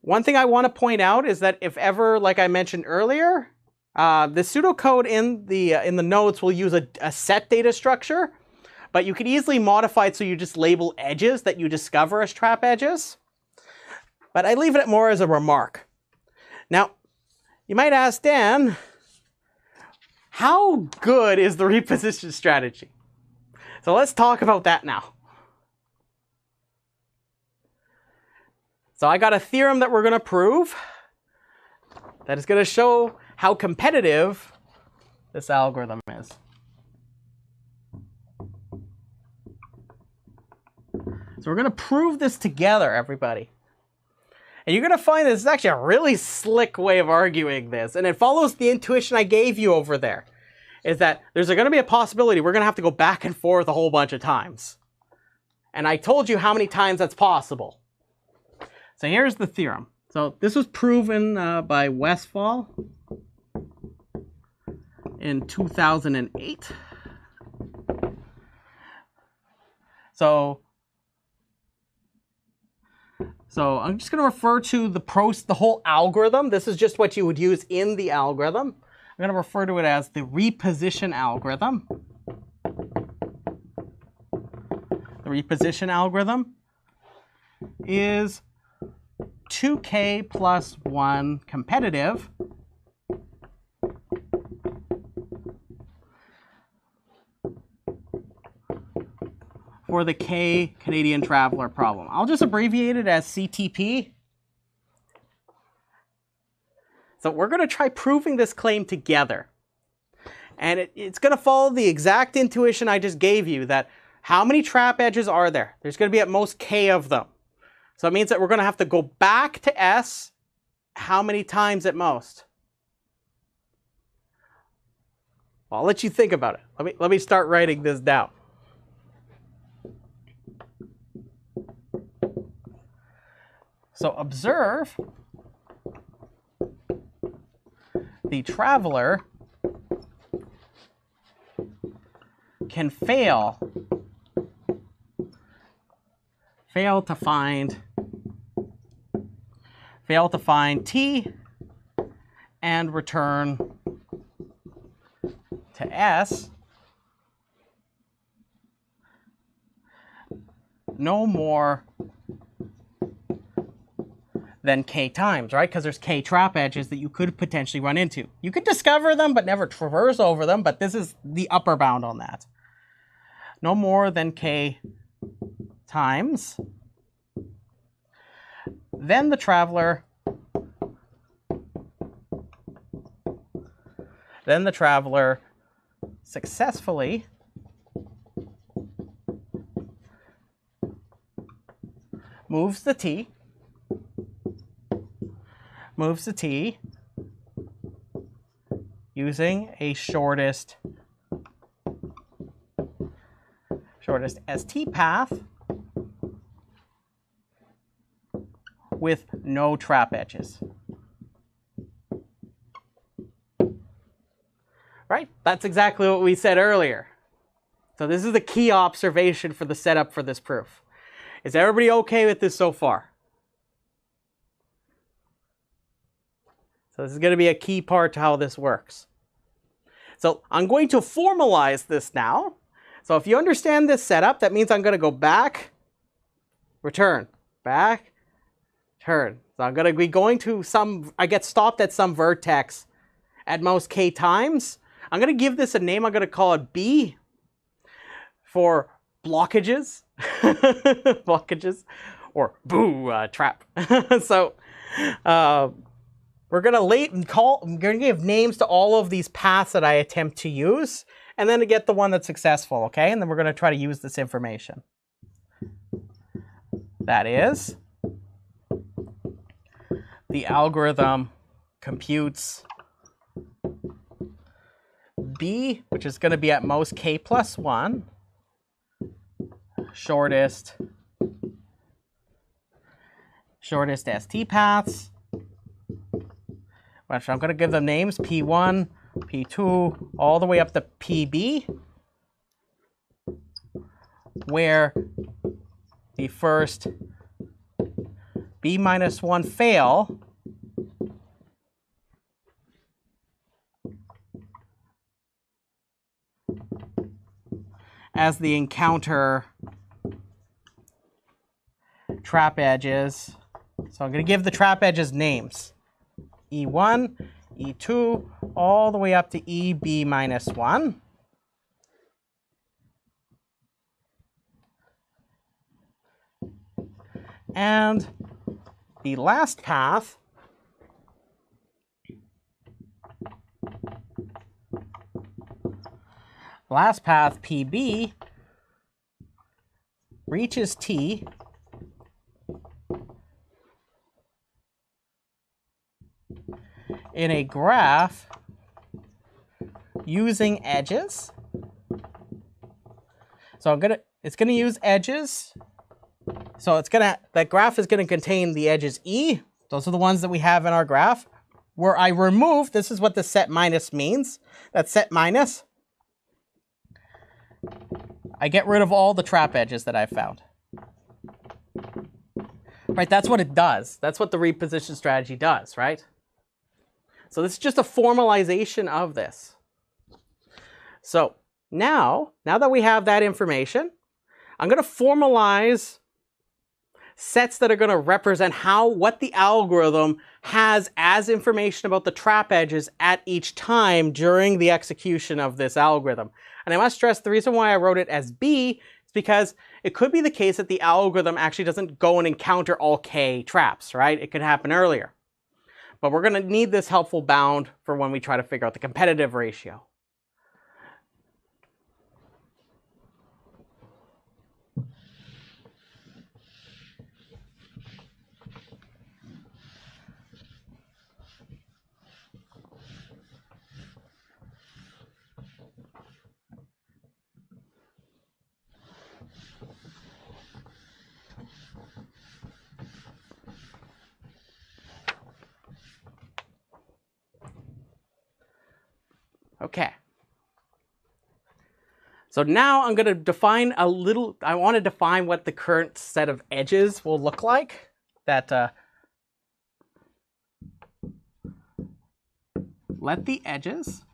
one thing I want to point out is that if ever, like I mentioned earlier, the pseudocode in the notes will use a set data structure, but you could easily modify it so you just label edges that you discover as trap edges. But I leave it more as a remark. Now, you might ask, Dan, how good is the reposition strategy? So let's talk about that now. So I got a theorem that we're going to prove that is going to show how competitive this algorithm is. So we're going to prove this together, everybody. And you're going to find this is actually a really slick way of arguing this. And it follows the intuition I gave you over there. Is that there's going to be a possibility we're going to have to go back and forth a whole bunch of times. And I told you how many times that's possible. So here's the theorem. So this was proven by Westphal in 2008. So I'm just going to refer to the whole algorithm. This is just what you would use in the algorithm. I'm going to refer to it as the reposition algorithm. The reposition algorithm is 2k plus 1 competitive for the K Canadian Traveler problem. I'll just abbreviate it as CTP. So we're going to try proving this claim together. And it's going to follow the exact intuition I just gave you, that how many trap edges are there? There's going to be at most K of them. So it means that we're going to have to go back to S how many times at most? Well, I'll let you think about it. Let me start writing this down. So observe the traveler can fail to find T and return to S no more than K times, right? Because there's K trap edges that you could potentially run into. You could discover them but never traverse over them, but this is the upper bound on that. No more than K times. Then the traveler successfully moves the T using a shortest ST path with no trap edges. Right? That's exactly what we said earlier. So this is the key observation for the setup for this proof. Is everybody okay with this so far? So this is going to be a key part to how this works. So I'm going to formalize this now. So if you understand this setup, that means I'm going to go back, return, back, turn. So I'm going to be going to I get stopped at some vertex at most K times. I'm going to give this a name. I'm going to call it B for blockages, or boo, trap. So we're going to give names to all of these paths that I attempt to use, and then to get the one that's successful, okay? And then we're going to try to use this information. That is, the algorithm computes B, which is going to be at most K plus 1, shortest ST paths, which I'm going to give them names, P1, P2, all the way up to PB, where the first B-1 fail as the encounter trap edges. So I'm going to give the trap edges names. E1, E2, all the way up to EB-1. And the last path PB reaches T in a graph using edges. So it's gonna use edges. So that graph is gonna contain the edges E. Those are the ones that we have in our graph. Where I remove, this is what the set minus means. That's set minus. I get rid of all the trap edges that I've found. Right, that's what it does. That's what the reposition strategy does, right? So this is just a formalization of this. So now that we have that information, I'm going to formalize sets that are going to represent what the algorithm has as information about the trap edges at each time during the execution of this algorithm. And I must stress the reason why I wrote it as B is because it could be the case that the algorithm actually doesn't go and encounter all K traps, right? It could happen earlier. But we're going to need this helpful bound for when we try to figure out the competitive ratio. Okay. So now I'm going to define I want to define what the current set of edges will look like. That let the edges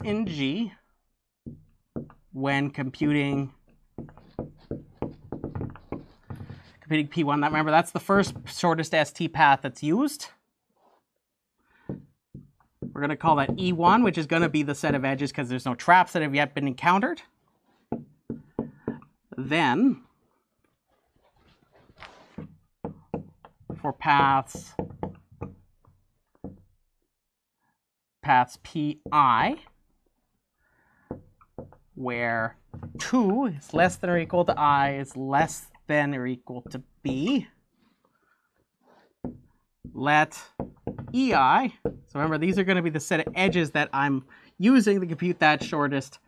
in G when computing P1. Remember, that's the first shortest ST path that's used. We're going to call that E1, which is going to be the set of edges because there's no traps that have yet been encountered. Then, for paths PI, where 2 is less than or equal to I is less than or equal to B, let EI, so remember these are going to be the set of edges that I'm using to compute that shortest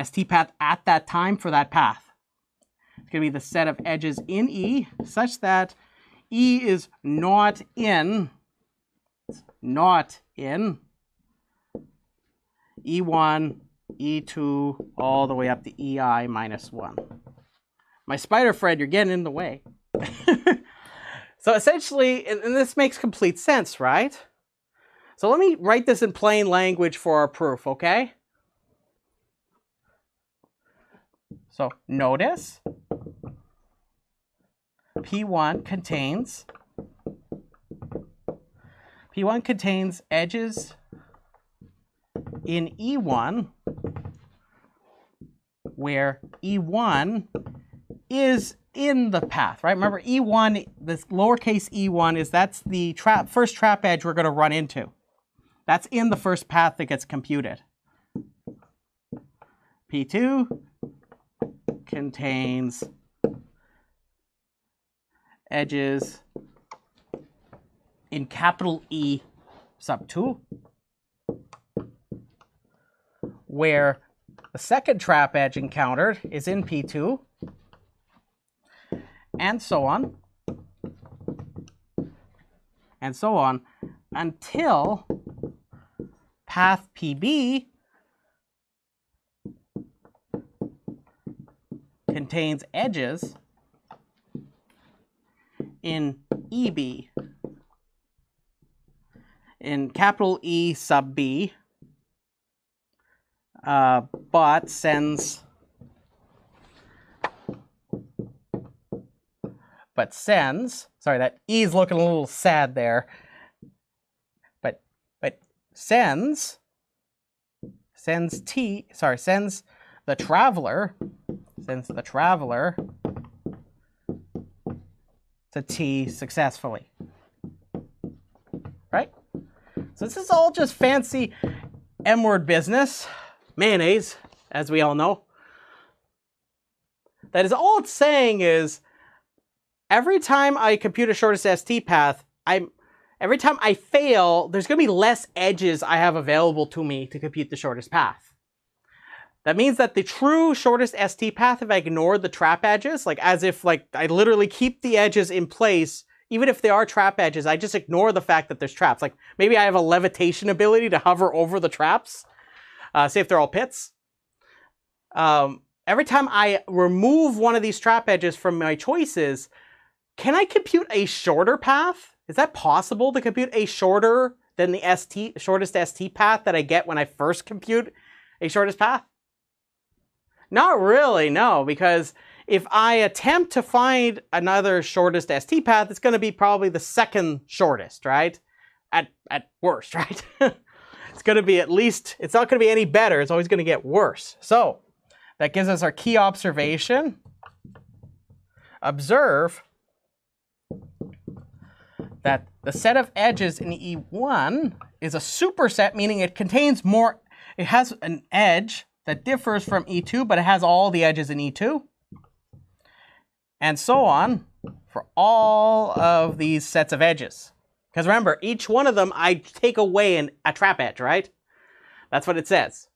ST path at that time for that path. It's going to be the set of edges in E such that E is not in E1, E2, all the way up to EI minus 1. My spider friend, you're getting in the way. So essentially, and this makes complete sense, right? So let me write this in plain language for our proof, okay? So notice P1 contains edges in E1 where E1 is in the path, right? Remember E1, this lowercase e1 that's the first trap edge we're going to run into. That's in the first path that gets computed. P2 contains edges in capital E sub 2, where the second trap edge encountered is in P2, and so on, until path PB contains edges in EB, in capital E sub B, but sends sorry, that E is looking a little sad there, but sends the traveler to T successfully, right? So this is all just fancy M-word business, mayonnaise, as we all know. That is all it's saying is, every time I compute a shortest ST path, every time I fail, there's going to be less edges I have available to me to compute the shortest path. That means that the true shortest ST path, if I ignore the trap edges, like as if I literally keep the edges in place, even if they are trap edges, I just ignore the fact that there's traps. Like maybe I have a levitation ability to hover over the traps, say if they're all pits, every time I remove one of these trap edges from my choices, can I compute a shorter path? Is that possible to compute a shorter than the shortest ST path that I get when I first compute a shortest path? Not really, no, because if I attempt to find another shortest ST path, it's going to be probably the second shortest, right? At worst, right? It's going to be at least, it's not going to be any better. It's always going to get worse. So that gives us our key observation. Observe that the set of edges in E1 is a superset, meaning it contains more, it has an edge that differs from E2, but it has all the edges in E2. And so on for all of these sets of edges. Because remember, each one of them, I take away a trap edge, right? That's what it says.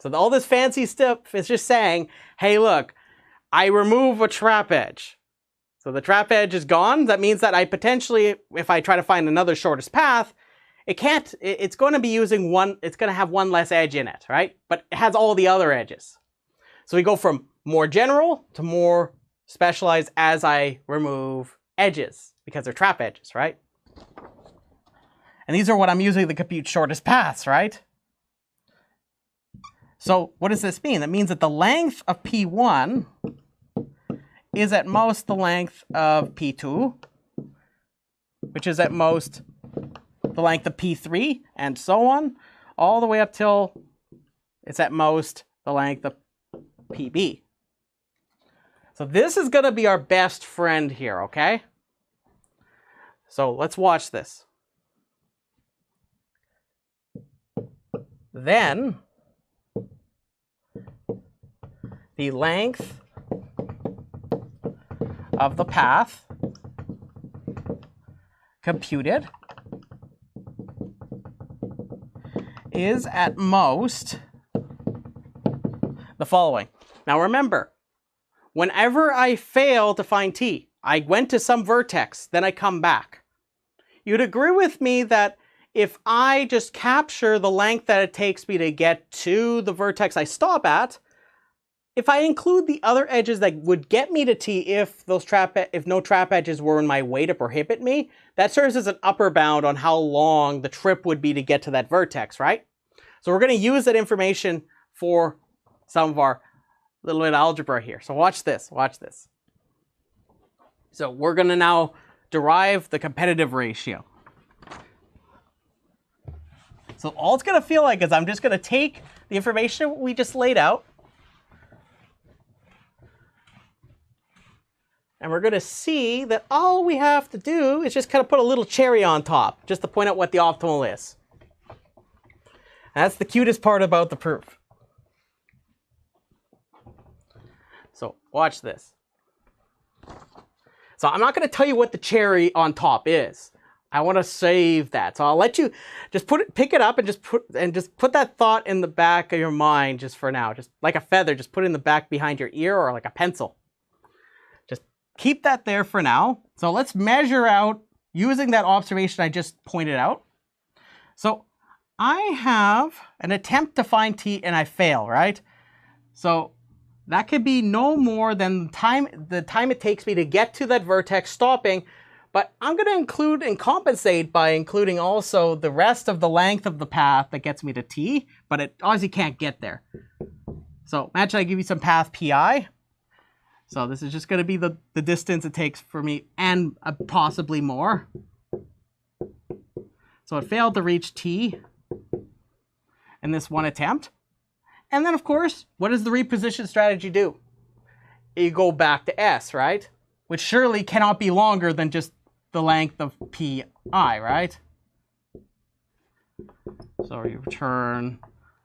So all this fancy stuff is just saying, hey, look, I remove a trap edge. So the trap edge is gone. That means that I potentially, if I try to find another shortest path, it's going to be using one, it's going to have one less edge in it, right? But it has all the other edges. So we go from more general to more specialized as I remove edges, because they're trap edges, right? And these are what I'm using to compute shortest paths, right? So what does this mean? That means that the length of P1 is at most the length of P2, which is at most the length of P3, and so on, all the way up till it's at most the length of PB. So this is going to be our best friend here, okay? So let's watch this. Then the length of the path computed is at most the following. Now remember, whenever I fail to find T, I went to some vertex, then I come back. You'd agree with me that if I just capture the length that it takes me to get to the vertex I stop at, if I include the other edges that would get me to T if no trap edges were in my way to prohibit me, that serves as an upper bound on how long the trip would be to get to that vertex, right? So we're going to use that information for some of our little bit of algebra here. So watch this, watch this. So we're going to now derive the competitive ratio. So all it's going to feel like is I'm just going to take the information we just laid out, and we're going to see that all we have to do is just kind of put a little cherry on top, just to point out what the optimal is. And that's the cutest part about the proof. So watch this. So I'm not going to tell you what the cherry on top is. I want to save that. So I'll let you just pick it up and just put that thought in the back of your mind just for now. Just like a feather, just put it in the back behind your ear, or like a pencil. Just keep that there for now. So let's measure out using that observation I just pointed out. So I have an attempt to find T and I fail, right? So that could be no more than the time it takes me to get to that vertex stopping. But I'm going to include and compensate by including also the rest of the length of the path that gets me to T, but it obviously can't get there. So imagine I give you some path PI. So this is just going to be the distance it takes for me, and possibly more. So it failed to reach T in this one attempt. And then, of course, what does the reposition strategy do? You go back to S, right? Which surely cannot be longer than just the length of PI, right? So you return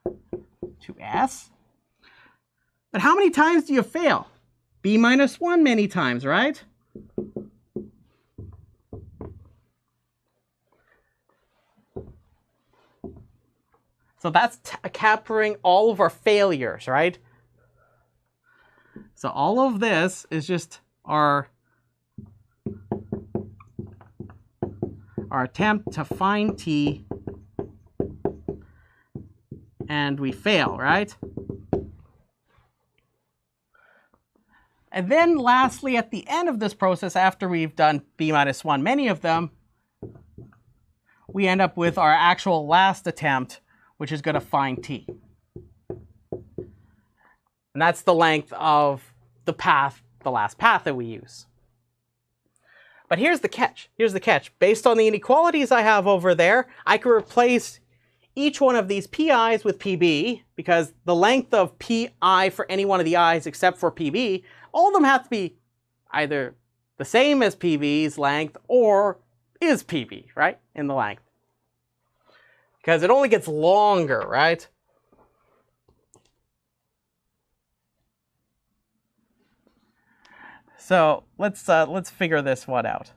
to S. But how many times do you fail? B minus 1 many times, right? So that's capturing all of our failures, right? So all of this is just our attempt to find T, and we fail, right? And then lastly, at the end of this process, after we've done b minus 1 many of them, we end up with our actual last attempt, which is going to find t. And that's the length of the path, the last path that we use. But here's the catch. Here's the catch. Based on the inequalities I have over there, I can replace each one of these pi's with pb, because the length of pi for any one of the i's except for pb, all of them have to be either the same as pb's length or is pb, right, in the length. Because it only gets longer, right? So let's figure this one out.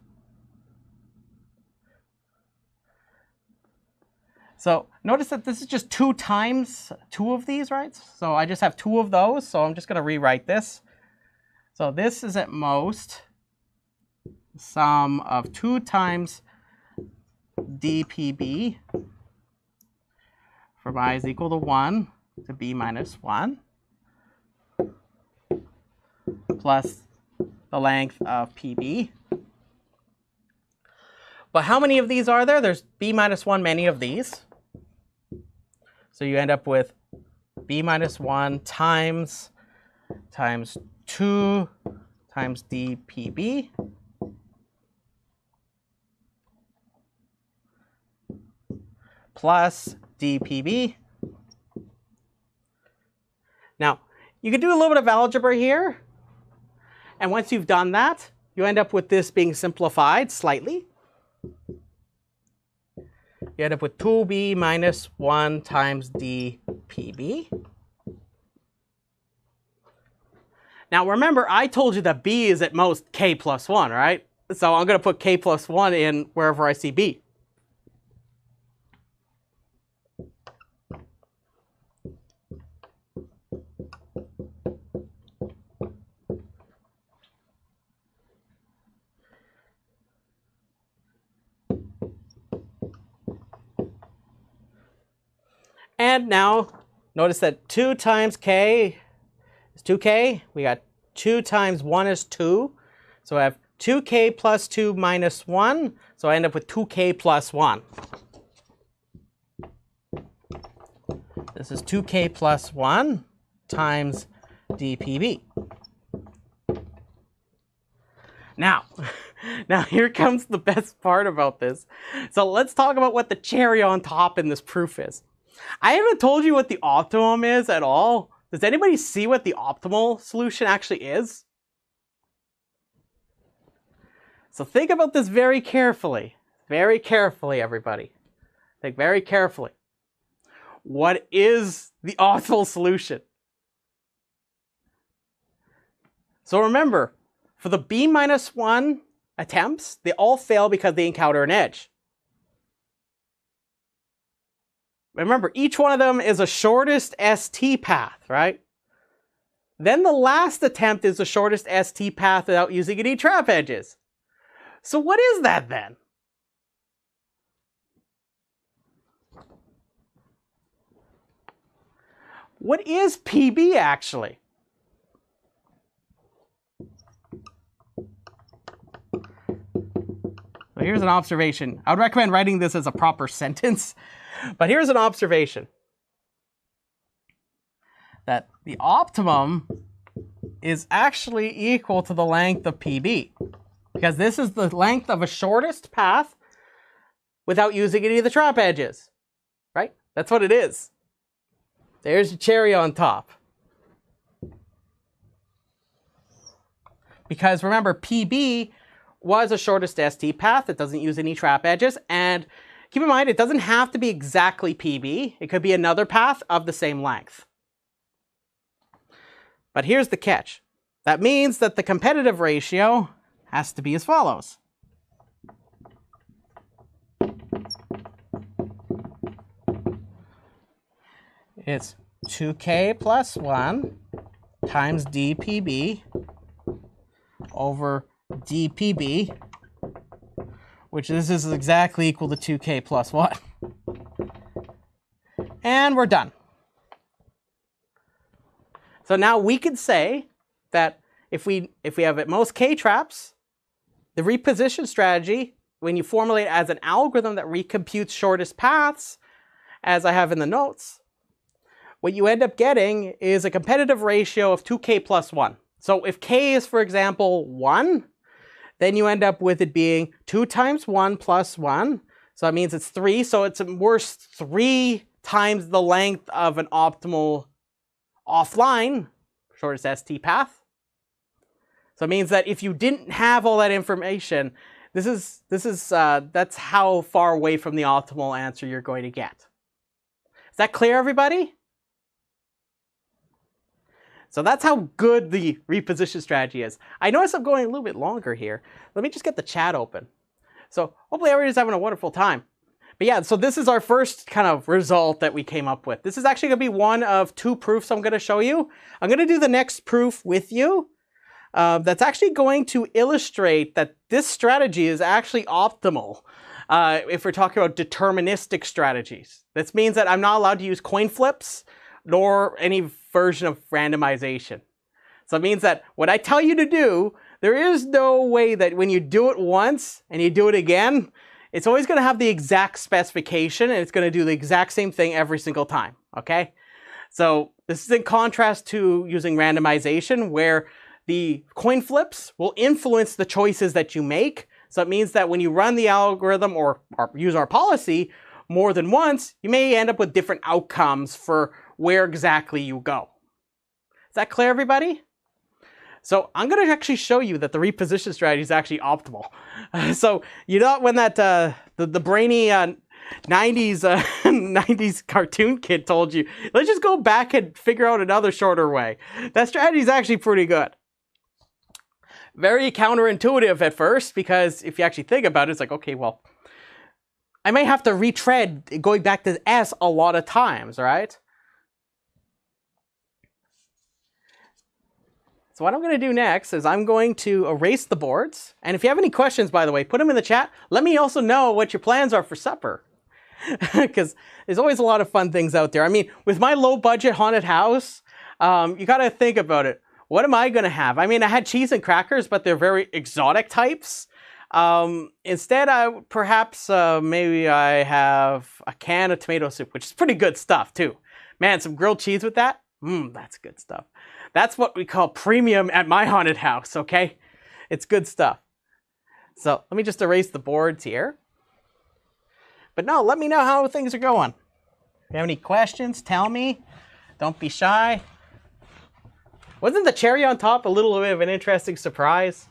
So notice that this is just 2 times 2 of these, right? So I just have 2 of those, so I'm just going to rewrite this. So this is at most the sum of 2 times dpb from I is equal to 1 to b minus 1 plus the length of pb. But how many of these are there? There's b minus 1 many of these. So you end up with b minus 1 times 2 times dpb plus dpb. Now, you can do a little bit of algebra here. And once you've done that, you end up with this being simplified slightly. You end up with 2b minus 1 times dpb. Now remember, I told you that b is at most k plus 1, right? So I'm going to put k plus 1 in wherever I see b. And now, notice that 2 times k is 2k. We got 2 times 1 is 2. So I have 2k plus 2 minus 1. So I end up with 2k plus 1. This is 2k plus 1 times dpb. Now here comes the best part about this. So let's talk about what the cherry on top in this proof is. I haven't told you what the optimum is at all. Does anybody see what the optimal solution actually is? So think about this very carefully. Very carefully, everybody. Think very carefully. What is the optimal solution? So remember, for the b minus 1 attempts, they all fail because they encounter an edge. Remember, each one of them is a shortest ST path, right? Then the last attempt is the shortest ST path without using any trap edges. So what is that then? What is PB actually? So here's an observation. I would recommend writing this as a proper sentence. But here's an observation, that the optimum is actually equal to the length of PB, because this is the length of a shortest path without using any of the trap edges, right? That's what it is. There's the cherry on top. Because remember, PB was a shortest ST path that doesn't use any trap edges, and keep in mind, it doesn't have to be exactly PB. It could be another path of the same length. But here's the catch. That means that the competitive ratio has to be as follows. It's 2k plus 1 times dpb over dpb, which this is exactly equal to 2k plus 1. And we're done. So now we could say that if we have at most k traps, the reposition strategy, when you formulate it as an algorithm that recomputes shortest paths, as I have in the notes, what you end up getting is a competitive ratio of 2k plus 1. So if k is, for example, 1, then you end up with it being 2 times 1 plus 1. So that means it's 3. So it's worth 3 times the length of an optimal offline, shortest ST path. So it means that if you didn't have all that information, that's how far away from the optimal answer you're going to get. Is that clear, everybody? So that's how good the reposition strategy is. I notice I'm going a little bit longer here. Let me just get the chat open. So hopefully everybody's having a wonderful time. But yeah, so this is our first kind of result that we came up with. This is actually going to be one of 2 proofs I'm going to show you. I'm going to do the next proof with you. That's actually going to illustrate that this strategy is actually optimal if we're talking about deterministic strategies. This means that I'm not allowed to use coin flips nor any version of randomization. So it means that what I tell you to do, there is no way that when you do it once and you do it again, it's always going to have the exact specification and it's going to do the exact same thing every single time, okay? So this is in contrast to using randomization where the coin flips will influence the choices that you make. So it means that when you run the algorithm or use our policy more than once, you may end up with different outcomes for where exactly you go. Is that clear, everybody? So I'm going to actually show you that the reposition strategy is actually optimal. So you know when that the brainy 90s cartoon kid told you, let's just go back and figure out another shorter way. That strategy is actually pretty good. Very counterintuitive at first, because if you actually think about it, it's like, okay, well, I may have to retread going back to S a lot of times, right? So what I'm going to do next is I'm going to erase the boards. And if you have any questions, by the way, put them in the chat. Let me also know what your plans are for supper. Because there's always a lot of fun things out there. I mean, with my low budget haunted house, you got to think about it. What am I going to have? I mean, I had cheese and crackers, but they're very exotic types. Instead, maybe I have a can of tomato soup, which is pretty good stuff too. Man, some grilled cheese with that? That's good stuff. That's what we call premium at my haunted house, okay? It's good stuff. So let me just erase the boards here. But no, let me know how things are going. If you have any questions, tell me. Don't be shy. Wasn't the cherry on top a little bit of an interesting surprise?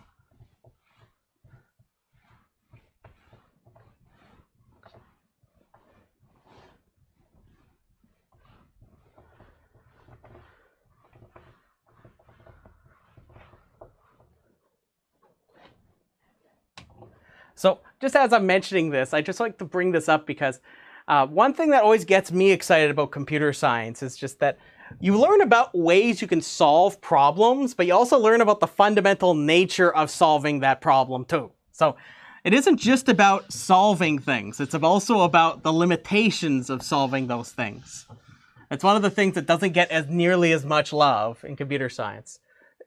So just as I'm mentioning this, I just like to bring this up because one thing that always gets me excited about computer science is just that you learn about ways you can solve problems, but you also learn about the fundamental nature of solving that problem too. So it isn't just about solving things, it's also about the limitations of solving those things. It's one of the things that doesn't get as nearly as much love in computer science,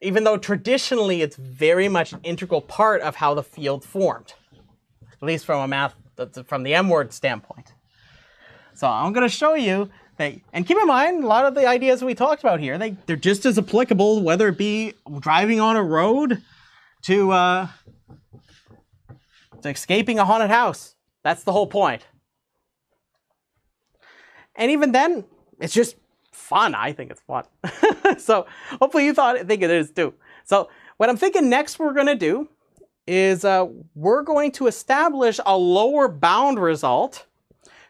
even though traditionally it's very much an integral part of how the field formed. At least from from the M-word standpoint. So I'm going to show you that, and keep in mind, a lot of the ideas we talked about here, they're just as applicable, whether it be driving on a road to escaping a haunted house. That's the whole point. And even then, it's just fun. I think it's fun. So hopefully you think it is too. So what I'm thinking next we're going to do is we're going to establish a lower bound result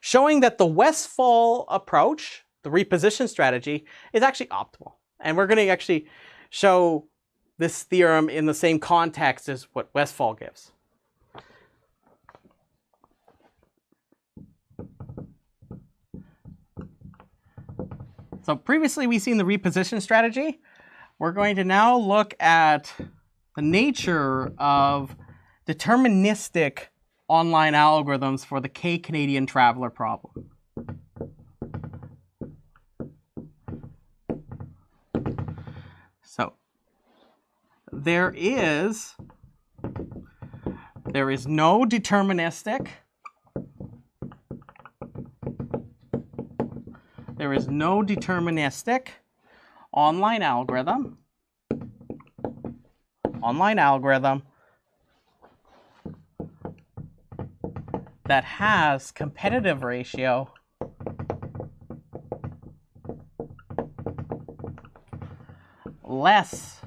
showing that the Westphal approach, the reposition strategy, is actually optimal. And we're going to actually show this theorem in the same context as what Westphal gives. So previously we've seen the reposition strategy. We're going to now look at the nature of deterministic online algorithms for the K Canadian traveler problem. So there is no deterministic. There is no deterministic online algorithm that has competitive ratio less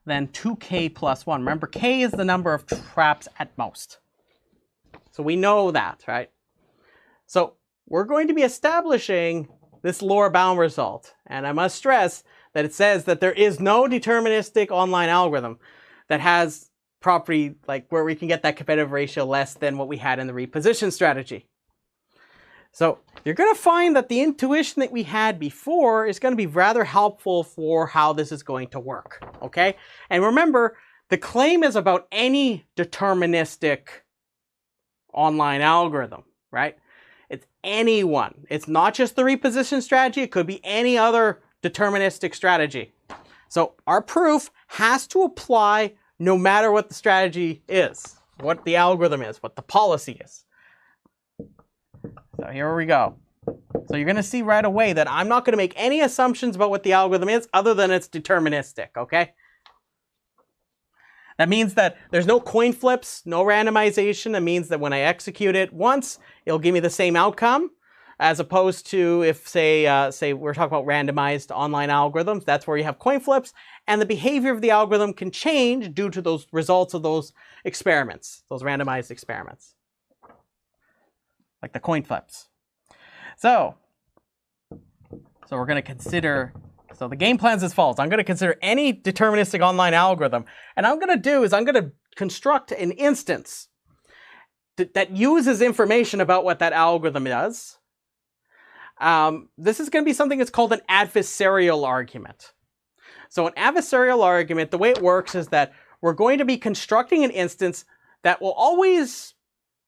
than 2k plus 1. Remember, k is the number of traps at most. So we know that, right? So we're going to be establishing this lower bound result. And I must stress that it says that there is no deterministic online algorithm that has property like where we can get that competitive ratio less than what we had in the reposition strategy. So you're going to find that the intuition that we had before is going to be rather helpful for how this is going to work, okay? And remember, the claim is about any deterministic online algorithm, right? It's any one. It's not just the reposition strategy. It could be any other deterministic strategy. So our proof has to apply no matter what the strategy is, what the algorithm is, what the policy is. So here we go. So you're going to see right away that I'm not going to make any assumptions about what the algorithm is other than it's deterministic, okay? That means that there's no coin flips, no randomization. That means that when I execute it once, it'll give me the same outcome, as opposed to if, say we're talking about randomized online algorithms, that's where you have coin flips, and the behavior of the algorithm can change due to those results of those experiments, those randomized experiments, like the coin flips. So we're going to consider, so the game plan's as follows. I'm going to consider any deterministic online algorithm, and I'm going to construct an instance that uses information about what that algorithm does. This is going to be something that's called an adversarial argument. So an adversarial argument, the way it works is that we're going to be constructing an instance that will always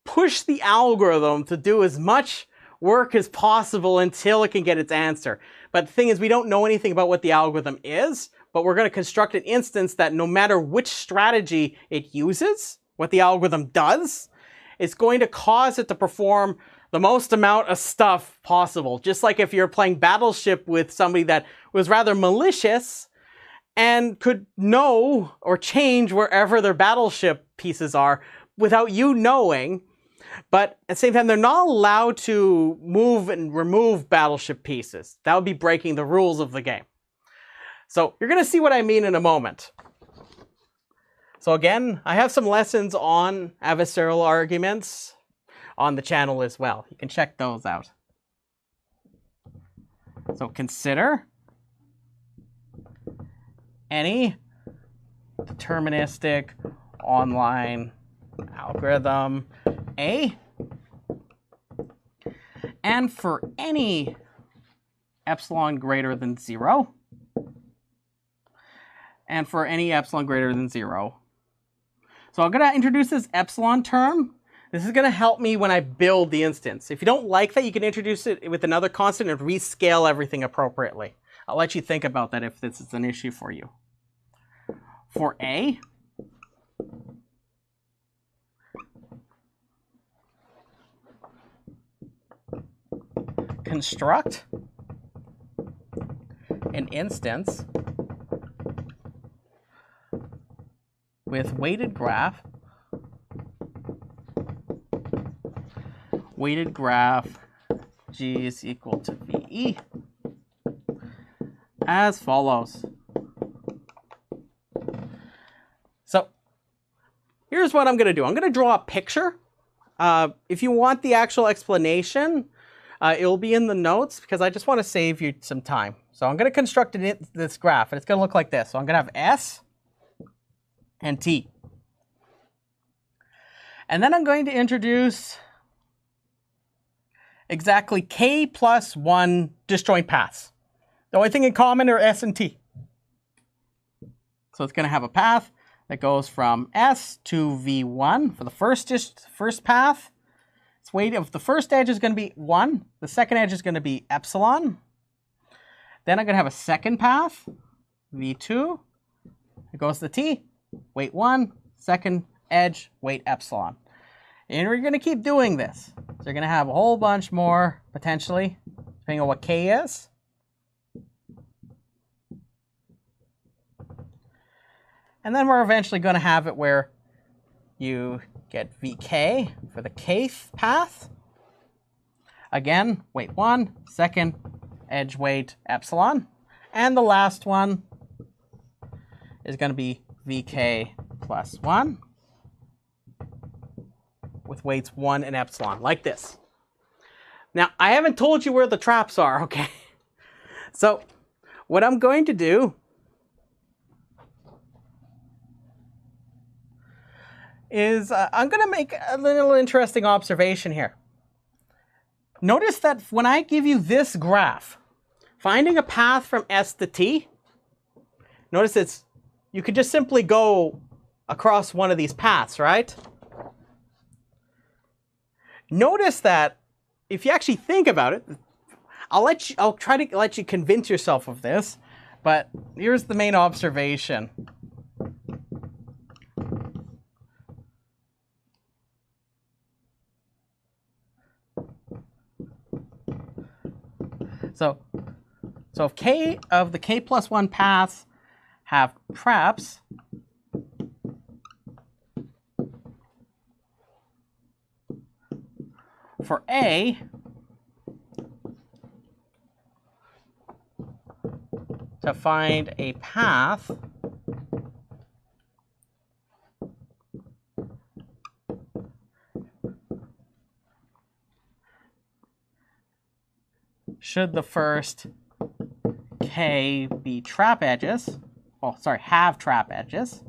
push the algorithm to do as much work as possible until it can get its answer. But the thing is, we don't know anything about what the algorithm is, but we're going to construct an instance that no matter which strategy it uses, what the algorithm does, it's going to cause it to perform the most amount of stuff possible. Just like if you're playing Battleship with somebody that was rather malicious and could know or change wherever their battleship pieces are without you knowing, but at the same time, they're not allowed to move and remove battleship pieces. That would be breaking the rules of the game. So you're going to see what I mean in a moment. So again, I have some lessons on adversarial arguments on the channel as well. You can check those out. So consider any deterministic online algorithm A, and for any epsilon greater than 0, and for any epsilon greater than 0. So I'm going to introduce this epsilon term. This is going to help me when I build the instance. If you don't like that, you can introduce it with another constant and rescale everything appropriately. I'll let you think about that if this is an issue for you. For A, construct an instance with weighted graph G is equal to VE as follows. So here's what I'm going to do. I'm going to draw a picture. If you want the actual explanation, it'll be in the notes because I just want to save you some time. So I'm going to construct this graph, and it's going to look like this. So I'm going to have S and T. And then I'm going to introduce exactly K plus 1 disjoint paths. The only thing in common are S and T. So it's going to have a path that goes from S to V1 for the first path. Its weight of the first edge is going to be 1. The second edge is going to be epsilon. Then I'm going to have a second path V2, it goes to T, weight 1, second edge, weight epsilon. And we're going to keep doing this. So you're going to have a whole bunch more, potentially, depending on what K is. And then we're eventually going to have it where you get VK for the kth path. Again, weight 1, second edge weight epsilon. And the last one is going to be VK plus 1 with weights 1 and epsilon, like this. Now, I haven't told you where the traps are, okay? So what I'm going to do is I'm going to make a little interesting observation here. Notice that when I give you this graph, finding a path from S to T, notice you could just simply go across one of these paths, right? Notice that if you actually think about it, I'll try to let you convince yourself of this, but here's the main observation. So if K of the K plus 1 paths have traps, for A, to find a path should the first K be trap edges, oh, sorry, have trap edges,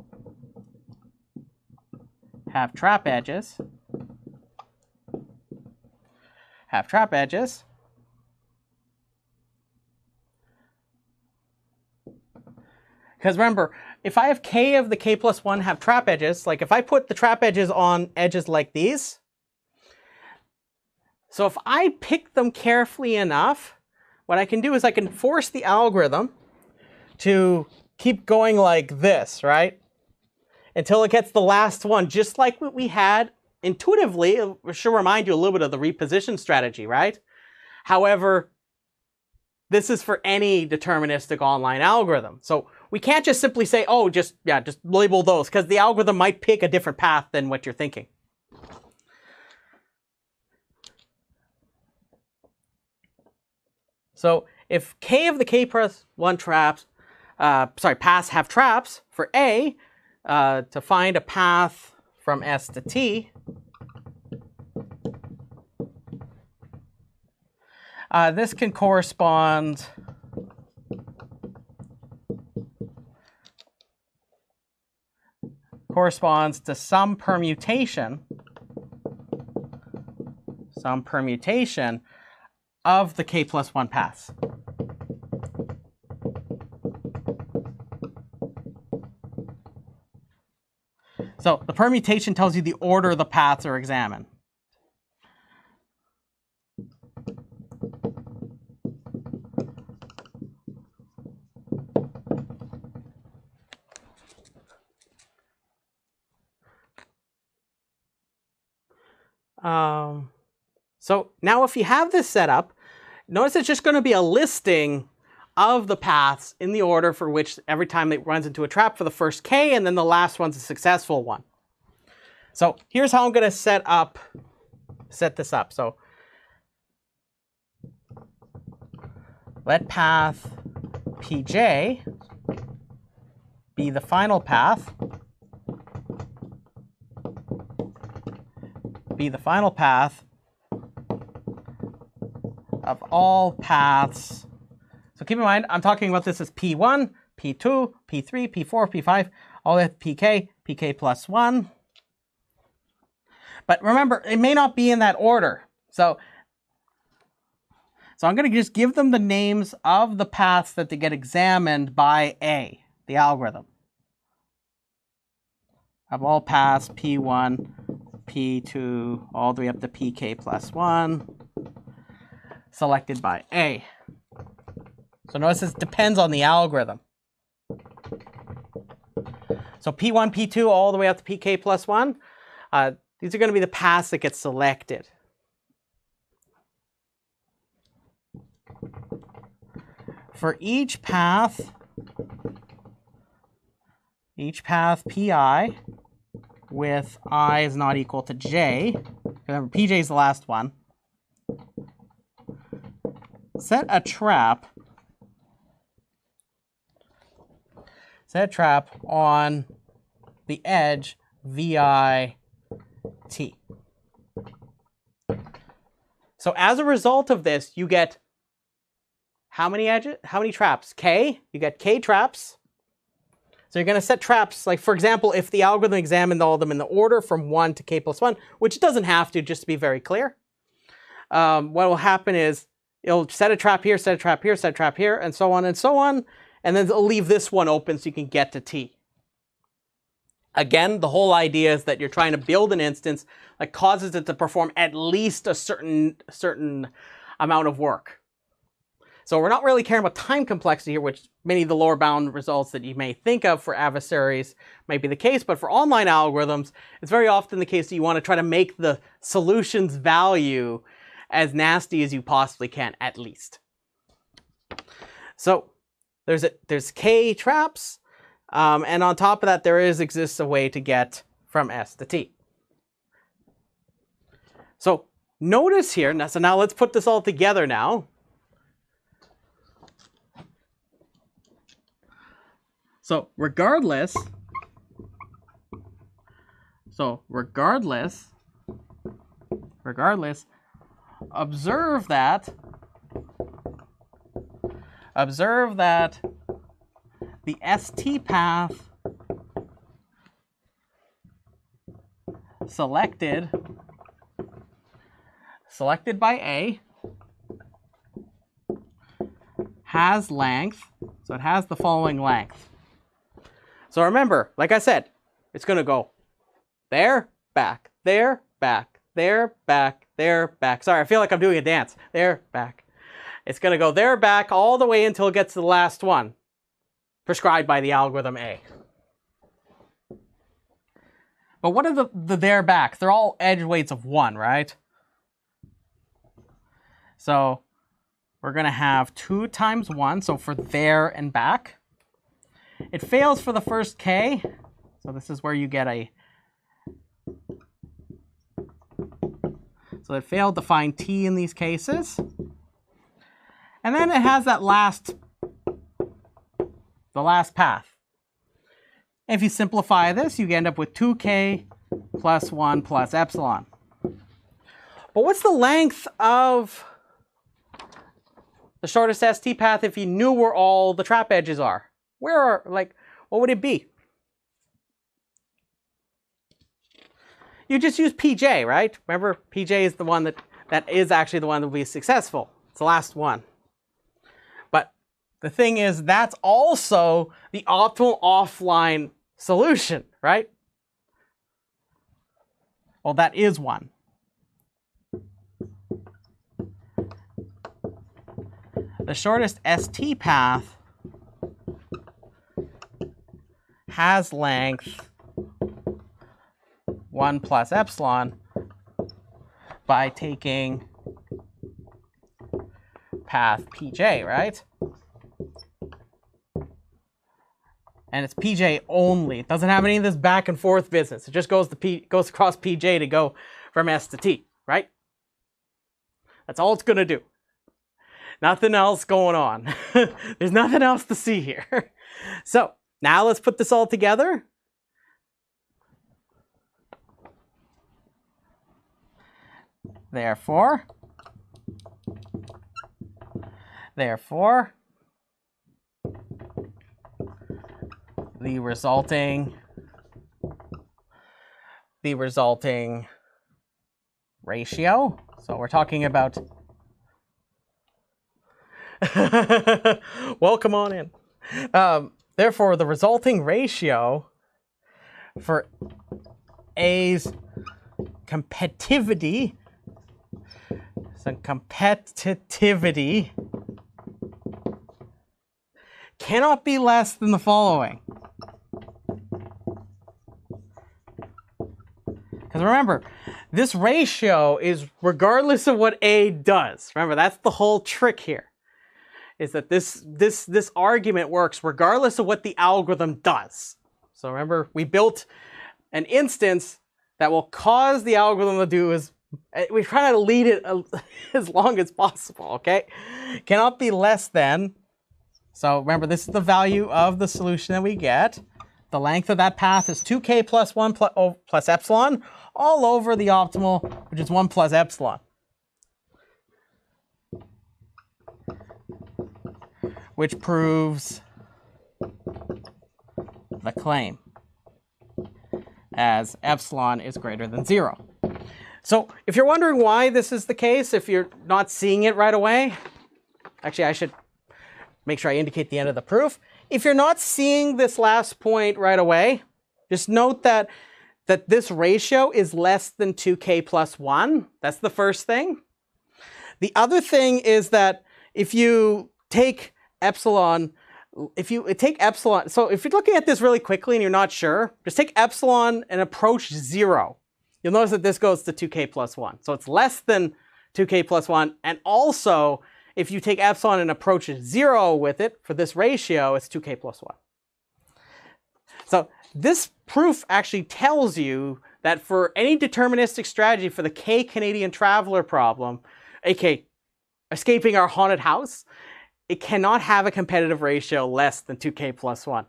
have trap edges, have trap edges, because remember, if I have K of the K plus 1 have trap edges, like if I put the trap edges on edges like these, so if I pick them carefully enough, what I can do is I can force the algorithm to keep going like this, right? Until it gets the last one, just like what we had intuitively. It should remind you a little bit of the reposition strategy, right? However, this is for any deterministic online algorithm. So we can't just simply say, oh, just label those, because the algorithm might pick a different path than what you're thinking. So if K of the K plus 1 paths have traps, for A, to find a path from S to T, this can corresponds to some permutation of the K plus 1 paths. So the permutation tells you the order the paths are examined. So now if you have this set up, notice it's just going to be a listing of the paths in the order for which every time it runs into a trap for the first K, and then the last one's a successful one. So here's how I'm going to set this up. So let path Pj be the final path, of all paths. So keep in mind, I'm talking about this as P1, P2, P3, P4, P5, all that PK, PK plus 1. But remember, it may not be in that order. So I'm going to just give them the names of the paths that they get examined by A, the algorithm. Of all paths, P1, P2, all the way up to PK plus 1, selected by A. So notice this depends on the algorithm. So P1, P2, all the way up to PK plus 1. These are going to be the paths that get selected. For each path Pi with I is not equal to j, remember Pj is the last one, set a trap on the edge vi t. So as a result of this, you get how many edges? How many traps? K. You get K traps. So you're going to set traps, like for example, if the algorithm examined all of them in the order from 1 to K plus 1, which it doesn't have to, just to be very clear. What will happen is it'll set a trap here, set a trap here, set a trap here, and so on and so on. And then it'll leave this one open so you can get to T. Again, the whole idea is that you're trying to build an instance that causes it to perform at least a certain amount of work. So we're not really caring about time complexity here, which many of the lower bound results that you may think of for adversaries might be the case. But for online algorithms, it's very often the case that you want to try to make the solution's value as nasty as you possibly can, at least. So there's K traps. And on top of that, there exists a way to get from S to T. So notice here, so now let's put this all together now. So regardless, observe that the ST path selected by A has length, so it has the following length. So remember, like I said, it's going to go there, back, there, back, there, back, there, back. Sorry, I feel like I'm doing a dance. There, back. It's going to go there, back, all the way until it gets to the last one, prescribed by the algorithm A. But what are the there, back? They're all edge weights of 1, right? So we're going to have 2 times 1, so for there and back. It fails for the first K, so this is where you get a... So it failed to find T in these cases. And then it has that the last path. If you simplify this, you end up with 2K plus 1 plus epsilon. But what's the length of the shortest ST path if you knew where all the trap edges are? What would it be? You just use PJ, right? Remember, PJ is the one that is actually the one that will be successful. It's the last one. But the thing is, that's also the optimal offline solution, right? Well, that is one. The shortest ST path has length 1 plus epsilon by taking path PJ, right? And it's PJ only. It doesn't have any of this back and forth business. It just goes across PJ to go from S to T, right? That's all it's going to do. Nothing else going on. There's nothing else to see here. So now let's put this all together. Therefore, the resulting ratio, so we're talking about welcome on in. Therefore, the resulting ratio for A's competitivity cannot be less than the following. Because remember, this ratio is regardless of what A does. Remember, that's the whole trick here. Is that this argument works regardless of what the algorithm does. So remember, we built an instance that will cause the algorithm to do is, we try to lead it as long as possible, okay? Cannot be less than. So remember, this is the value of the solution that we get. The length of that path is 2k plus 1 plus epsilon, all over the optimal, which is 1 plus epsilon. Which proves the claim, as epsilon is greater than 0. So if you're wondering why this is the case, if you're not seeing it right away, actually I should make sure I indicate the end of the proof. If you're not seeing this last point right away, just note that this ratio is less than 2k plus 1. That's the first thing. The other thing is that if you take epsilon, so if you're looking at this really quickly and you're not sure, just take epsilon and approach 0. You'll notice that this goes to 2k plus 1. So it's less than 2k plus 1. And also, if you take epsilon and approach 0 with it, for this ratio, it's 2k plus 1. So this proof actually tells you that for any deterministic strategy for the K Canadian traveler problem, aka escaping our haunted house, it cannot have a competitive ratio less than 2k plus 1.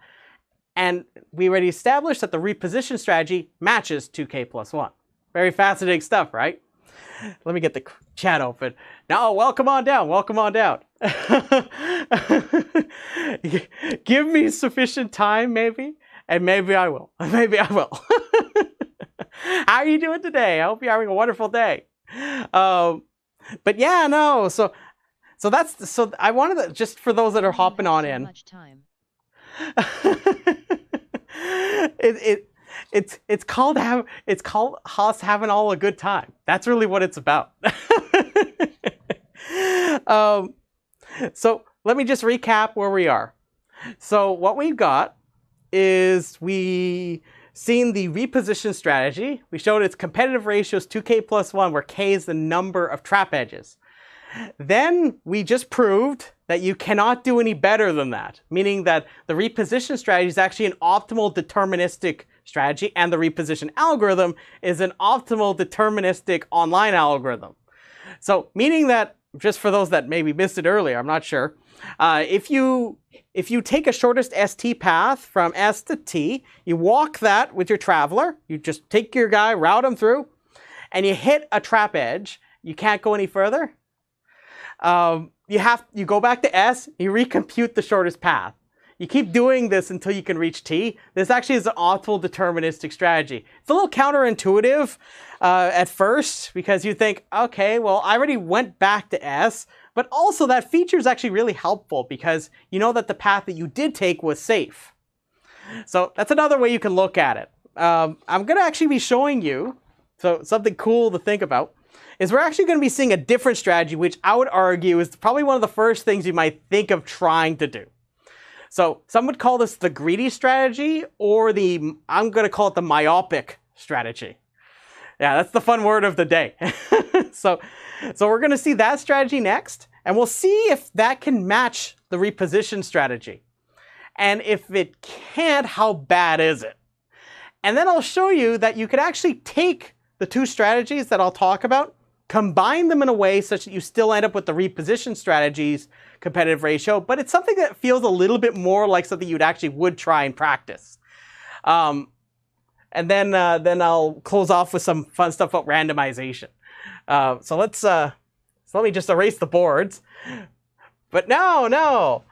And we already established that the reposition strategy matches 2k plus 1. Very fascinating stuff, right? Let me get the chat open. Now, welcome on down, welcome on down. Give me sufficient time, maybe, and maybe I will. Maybe I will. How are you doing today? I hope you're having a wonderful day. But yeah, no, so I wanted to, just for those that are hopping on in. Much time. It's called us having all a good time. That's really what it's about. So let me just recap where we are. So what we've got is we seen the reposition strategy. We showed its competitive ratio is 2k plus 1, where k is the number of trap edges. Then we just proved that you cannot do any better than that, meaning that the reposition strategy is actually an optimal deterministic strategy, and the reposition algorithm is an optimal deterministic online algorithm. So meaning that, just for those that maybe missed it earlier, I'm not sure, if you take a shortest ST path from S to T, you walk that with your traveler, you just take your guy, route him through, and you hit a trap edge, you can't go any further. You go back to S, you recompute the shortest path. You keep doing this until you can reach T. This actually is an optimal deterministic strategy. It's a little counterintuitive at first, because you think, okay, well, I already went back to S, but also that feature is actually really helpful because you know that the path that you did take was safe. So that's another way you can look at it. I'm going to actually be showing you, so something cool to think about, is we're actually going to be seeing a different strategy, which I would argue is probably one of the first things you might think of trying to do. So some would call this the greedy strategy, or I'm going to call it the myopic strategy. Yeah, that's the fun word of the day. So we're going to see that strategy next, and we'll see if that can match the reposition strategy. And if it can't, how bad is it? And then I'll show you that you could actually take the two strategies that I'll talk about, combine them in a way such that you still end up with the reposition strategy's competitive ratio, but it's something that feels a little bit more like something you'd actually would try and practice. And then I'll close off with some fun stuff about randomization. So let me just erase the boards. But no.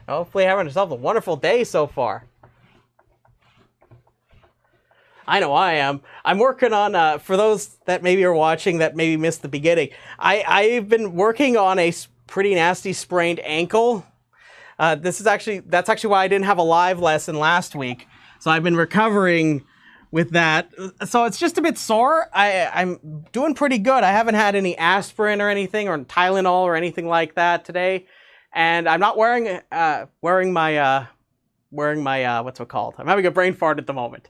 Hopefully having yourself a wonderful day so far. I know I am. I'm working on, for those that maybe are watching that maybe missed the beginning, I've been working on a pretty nasty sprained ankle. That's actually why I didn't have a live lesson last week. So I've been recovering with that. So it's just a bit sore. I'm doing pretty good. I haven't had any aspirin or anything, or Tylenol or anything like that today. And I'm not wearing my what's it called? I'm having a brain fart at the moment.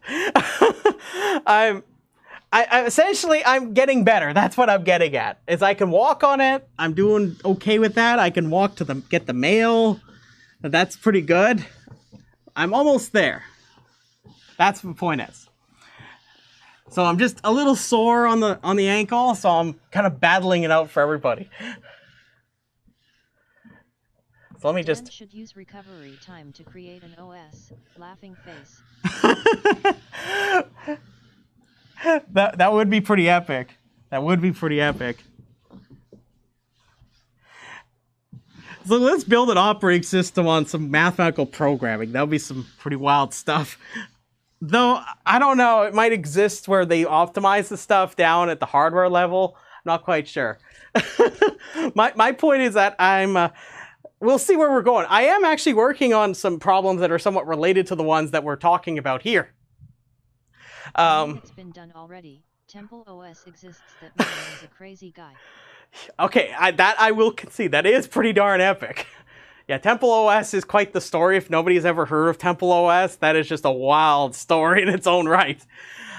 essentially, I'm getting better. That's what I'm getting at. Is I can walk on it. I'm doing okay with that. I can walk to get the mail. That's pretty good. I'm almost there. That's what the point is. So I'm just a little sore on the ankle, so I'm kind of battling it out for everybody. So let me just... Dan should use recovery time to create an OS. Laughing face. That would be pretty epic. That would be pretty epic. So let's build an operating system on some mathematical programming. That would be some pretty wild stuff. Though, I don't know, it might exist where they optimize the stuff down at the hardware level. I'm not quite sure. my point is that we'll see where we're going. I am actually working on some problems that are somewhat related to the ones that we're talking about here. It's been done already. Temple OS exists. That man is a crazy guy. Okay, I will concede. That is pretty darn epic. Yeah, Temple OS is quite the story. If nobody's ever heard of Temple OS, that is just a wild story in its own right.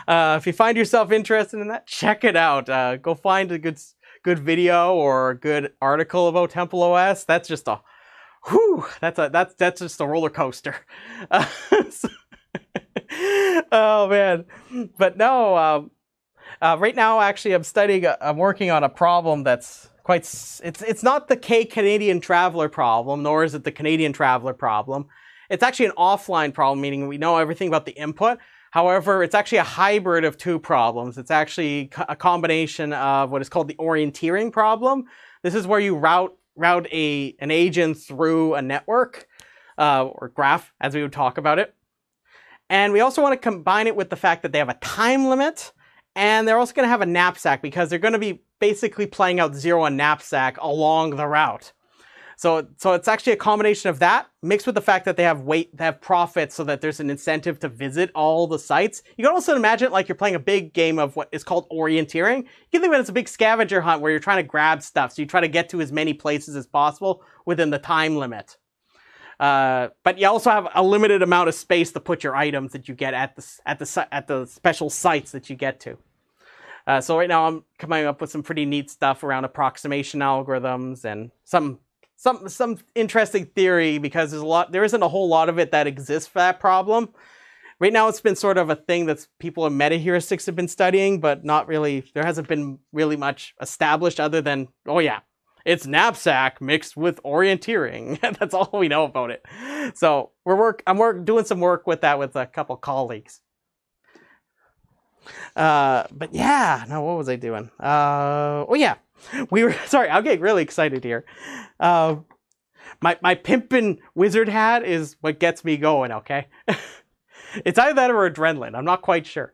If you find yourself interested in that, check it out. Go find a good video or a good article about Temple OS. That's just a whew. That's just a roller coaster. Oh man, but no. Right now, actually, I'm working on a problem that's quite, it's not the Canadian traveler problem, nor is it the Canadian traveler problem. It's actually an offline problem, meaning we know everything about the input. However, it's actually a hybrid of two problems. It's actually a combination of what is called the orienteering problem. This is where you route an agent through a network, or graph, as we would talk about it. And we also want to combine it with the fact that they have a time limit. And they're also going to have a knapsack because they're going to be basically playing out 0 and knapsack along the route. So it's actually a combination of that mixed with the fact that they have profits so that there's an incentive to visit all the sites. You can also imagine it like you're playing a big game of what is called orienteering. You can think of it as a big scavenger hunt where you're trying to grab stuff. So you try to get to as many places as possible within the time limit. But you also have a limited amount of space to put your items that you get at the special sites that you get to. So right now I'm coming up with some pretty neat stuff around approximation algorithms and some interesting theory because there isn't a whole lot of it that exists for that problem. Right now it's been sort of a thing that people in meta-heuristics have been studying, but not really. There hasn't been really much established other than, oh yeah, it's knapsack mixed with orienteering. That's all we know about it. So I'm doing some work with that with a couple colleagues. But yeah, no, what was I doing? Oh yeah, sorry, I'm getting really excited here. My pimpin' wizard hat is what gets me going, okay? It's either that or adrenaline. I'm not quite sure.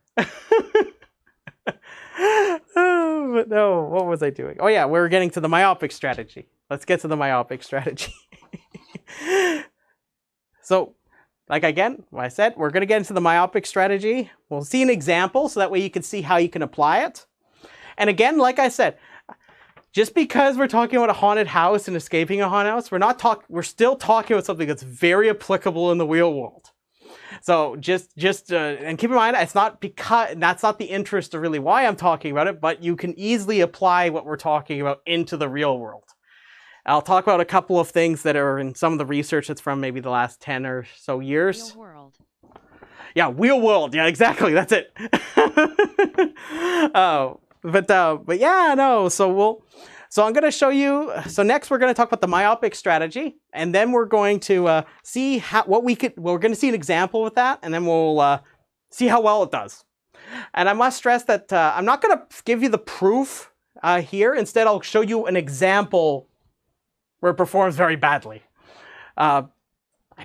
But no, what was I doing? Oh yeah, we're getting to the myopic strategy. Let's get to the myopic strategy. So, like again, what I said, we're going to get into the myopic strategy. We'll see an example so that way you can see how you can apply it. And again, like I said, just because we're talking about a haunted house and escaping a haunted house, we're still talking about something that's very applicable in the real world. So and keep in mind, that's not the interest of really why I'm talking about it, but you can easily apply what we're talking about into the real world. I'll talk about a couple of things that are in some of the research that's from maybe the last 10 or so years. Real world. Yeah, real world. Yeah, exactly. That's it. But yeah, no. So I'm going to show you. So next we're going to talk about the myopic strategy, and then we're going to see we're going to see an example with that, and then we'll see how well it does. And I must stress that I'm not going to give you the proof here. Instead, I'll show you an example where it performs very badly. I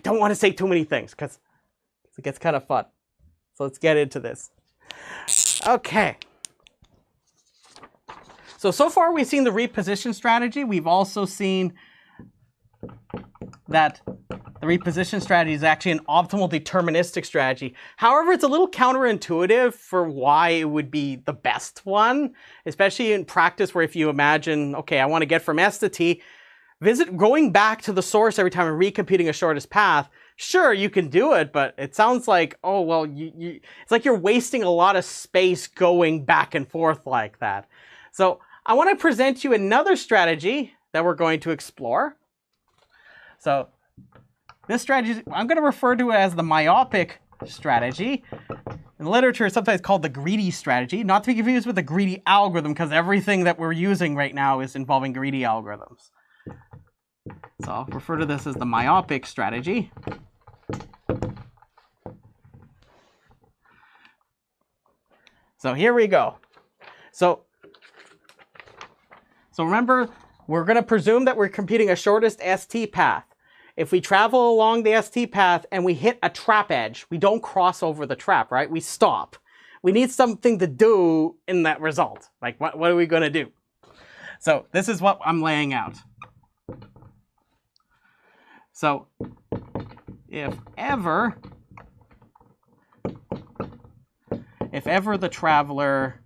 don't want to say too many things because it gets kind of fun. So let's get into this. Okay. So far we've seen the reposition strategy. We've also seen that the reposition strategy is actually an optimal deterministic strategy. However, it's a little counterintuitive for why it would be the best one, especially in practice where if you imagine, okay, I want to get from S to T, going back to the source every time and recomputing a shortest path, sure, you can do it, but it sounds like, oh, well, it's like you're wasting a lot of space going back and forth like that. So I want to present you another strategy that we're going to explore. So this strategy, I'm going to refer to it as the myopic strategy. In literature, it's sometimes called the greedy strategy, not to be confused with the greedy algorithm, because everything that we're using right now is involving greedy algorithms. So I'll refer to this as the myopic strategy. So here we go. So remember, we're going to presume that we're computing a shortest ST path. If we travel along the ST path and we hit a trap edge, we don't cross over the trap, right? We stop. We need something to do in that result. Like, what are we going to do? So this is what I'm laying out. So if ever the traveler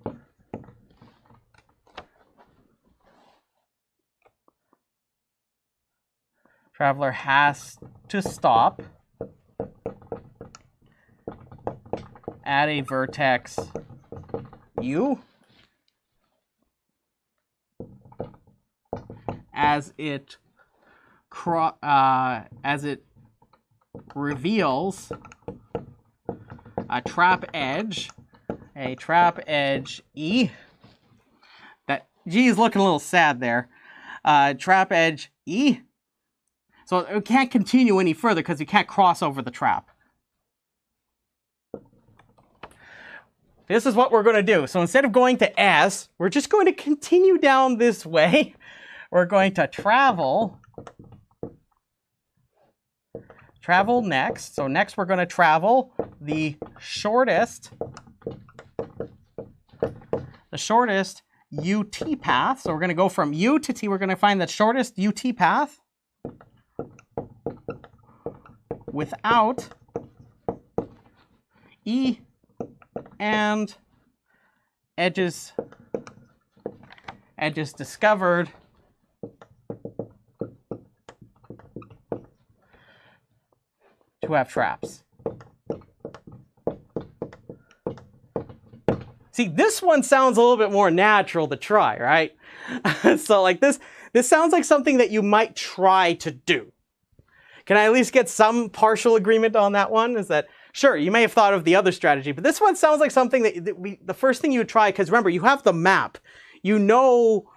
has to stop at a vertex U as it reveals a trap edge E. That G is looking a little sad there. Trap edge E. So it can't continue any further because you can't cross over the trap. This is what we're going to do. So instead of going to S, we're just going to continue down this way. We're going to travel next. So next we're going to travel the shortest UT path. So we're going to go from U to T. We're going to find the shortest UT path without E and edges discovered to have traps. See, this one sounds a little bit more natural to try, right? So like this sounds like something that you might try to do. Can I at least get some partial agreement on that one? Is that, sure, you may have thought of the other strategy, but this one sounds like something that the first thing you would try, because remember, you have the map. You know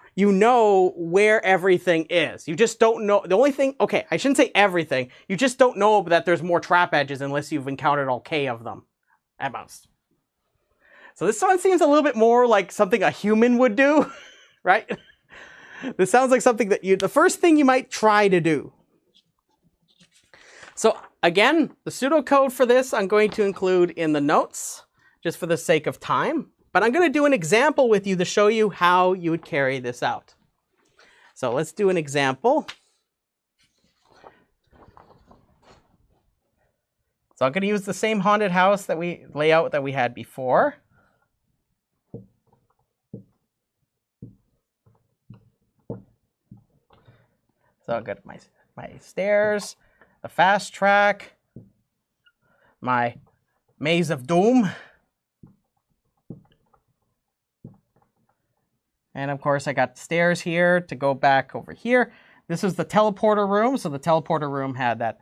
where everything is. You just don't know. The only thing, okay, I shouldn't say everything. You just don't know that there's more trap edges unless you've encountered all K of them at most. So this one seems a little bit more like something a human would do, right? This sounds like something that the first thing you might try to do. So again, the pseudocode for this I'm going to include in the notes, just for the sake of time. But I'm going to do an example with you to show you how you would carry this out. So let's do an example. So I'm going to use the same haunted house layout that we had before. So I've got my stairs, the fast track, my maze of doom, and of course I got stairs here to go back over here. This is the teleporter room, so the teleporter room had that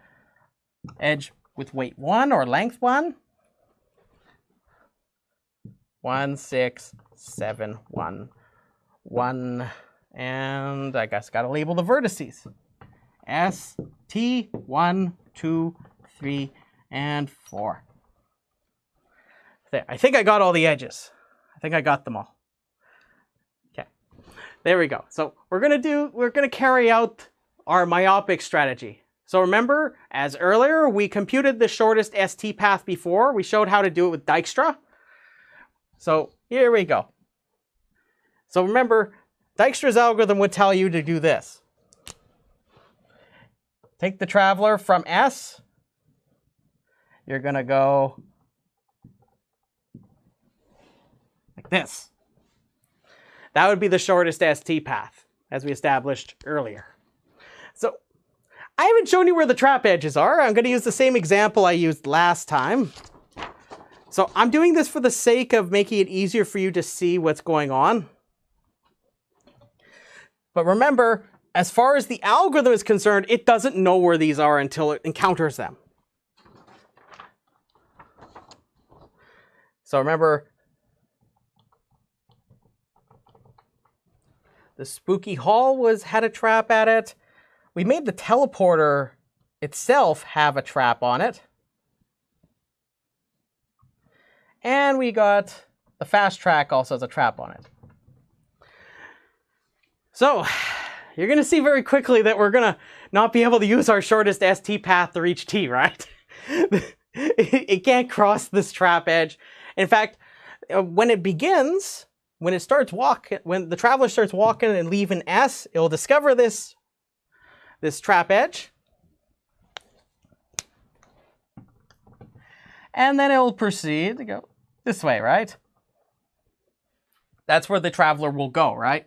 edge with weight 1 or length 1. 1, 6, 7, 1, 1. And I guess got to label the vertices. S, T, 1, 2, 3, and 4. There. I think I got all the edges. I think I got them all. Okay. There we go. So we're gonna carry out our myopic strategy. So remember, as earlier, we computed the shortest ST path before. We showed how to do it with Dijkstra. So here we go. So remember, Dijkstra's algorithm would tell you to do this. Take the traveler from S. You're going to go like this. That would be the shortest ST path, as we established earlier. So I haven't shown you where the trap edges are. I'm going to use the same example I used last time. So I'm doing this for the sake of making it easier for you to see what's going on. But remember, as far as the algorithm is concerned, it doesn't know where these are until it encounters them. So remember, the spooky hall had a trap at it. We made the teleporter itself have a trap on it. And we got the fast track also has a trap on it. So you're going to see very quickly that we're going to not be able to use our shortest ST path to reach T, right? It can't cross this trap edge. In fact, when it begins, when the traveler starts walking and leaving S, it will discover this trap edge. And then it will proceed to go this way, right? That's where the traveler will go, right?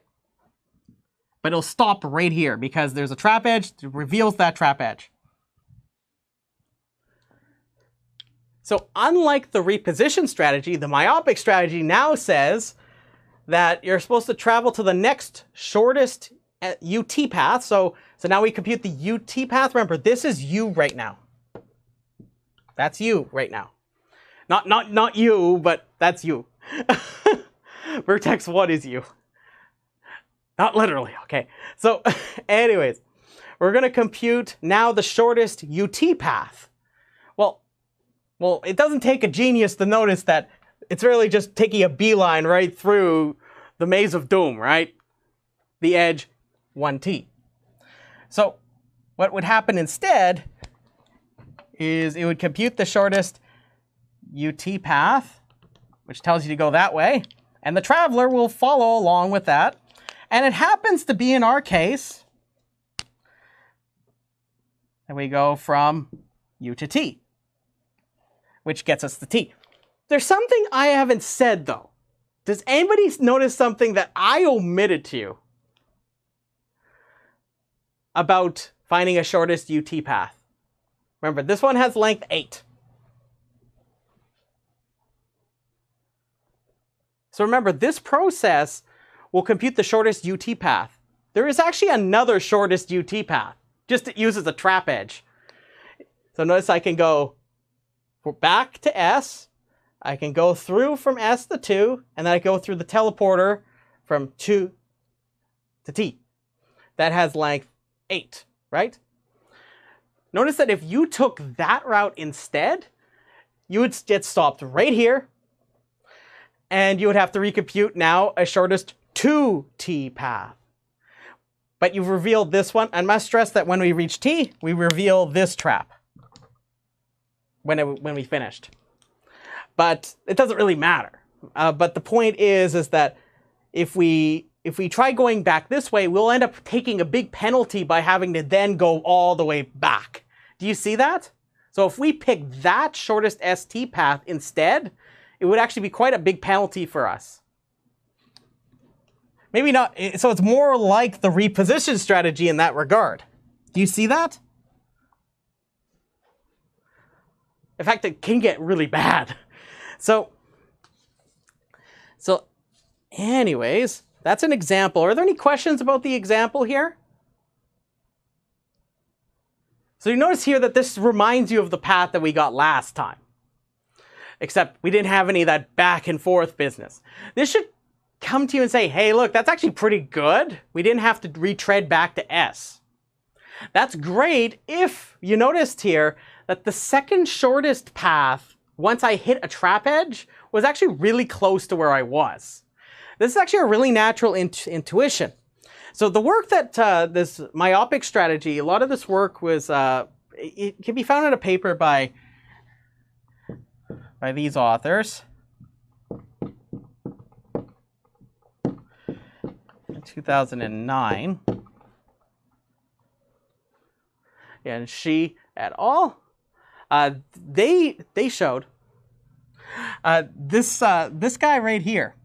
But it'll stop right here because there's a trap edge that reveals that trap edge. So unlike the reposition strategy, the myopic strategy now says that you're supposed to travel to the next shortest UT path. So now we compute the UT path. Remember, this is U right now. That's U right now. Not you, but that's you. Vertex 1 is you. Not literally, okay. So anyways, we're going to compute now the shortest UT path. Well, it doesn't take a genius to notice that it's really just taking a beeline right through the maze of doom, right? The edge 1T. So what would happen instead is it would compute the shortest UT path, which tells you to go that way, and the traveler will follow along with that. And it happens to be, in our case, that we go from U to T, which gets us to T. There's something I haven't said, though. Does anybody notice something that I omitted to you about finding a shortest UT path? Remember, this one has length 8. So remember, this process will compute the shortest UT path. There is actually another shortest UT path, just it uses a trap edge. So notice I can go back to S, I can go through from S to 2, and then I go through the teleporter from 2 to T. That has length 8, right? Notice that if you took that route instead, you would get stopped right here, and you would have to recompute now a shortest 2T path. But you've revealed this one. I must stress that when we reach T, we reveal this trap when we finished. But it doesn't really matter. But the point is that if we try going back this way, we'll end up taking a big penalty by having to then go all the way back. Do you see that? So if we pick that shortest ST path instead, it would actually be quite a big penalty for us. Maybe not, so it's more like the reposition strategy in that regard. Do you see that? In fact, it can get really bad. So anyways, that's an example. Are there any questions about the example here? So you notice here that this reminds you of the path that we got last time. Except we didn't have any of that back and forth business. This should come to you and say, hey, look, that's actually pretty good. We didn't have to retread back to S. That's great if you noticed here that the second shortest path, once I hit a trap edge, was actually really close to where I was. This is actually a really natural intuition. So the work that this myopic strategy, a lot of this work was, it can be found in a paper by these authors in 2009. And Shi et al. They showed this guy right here.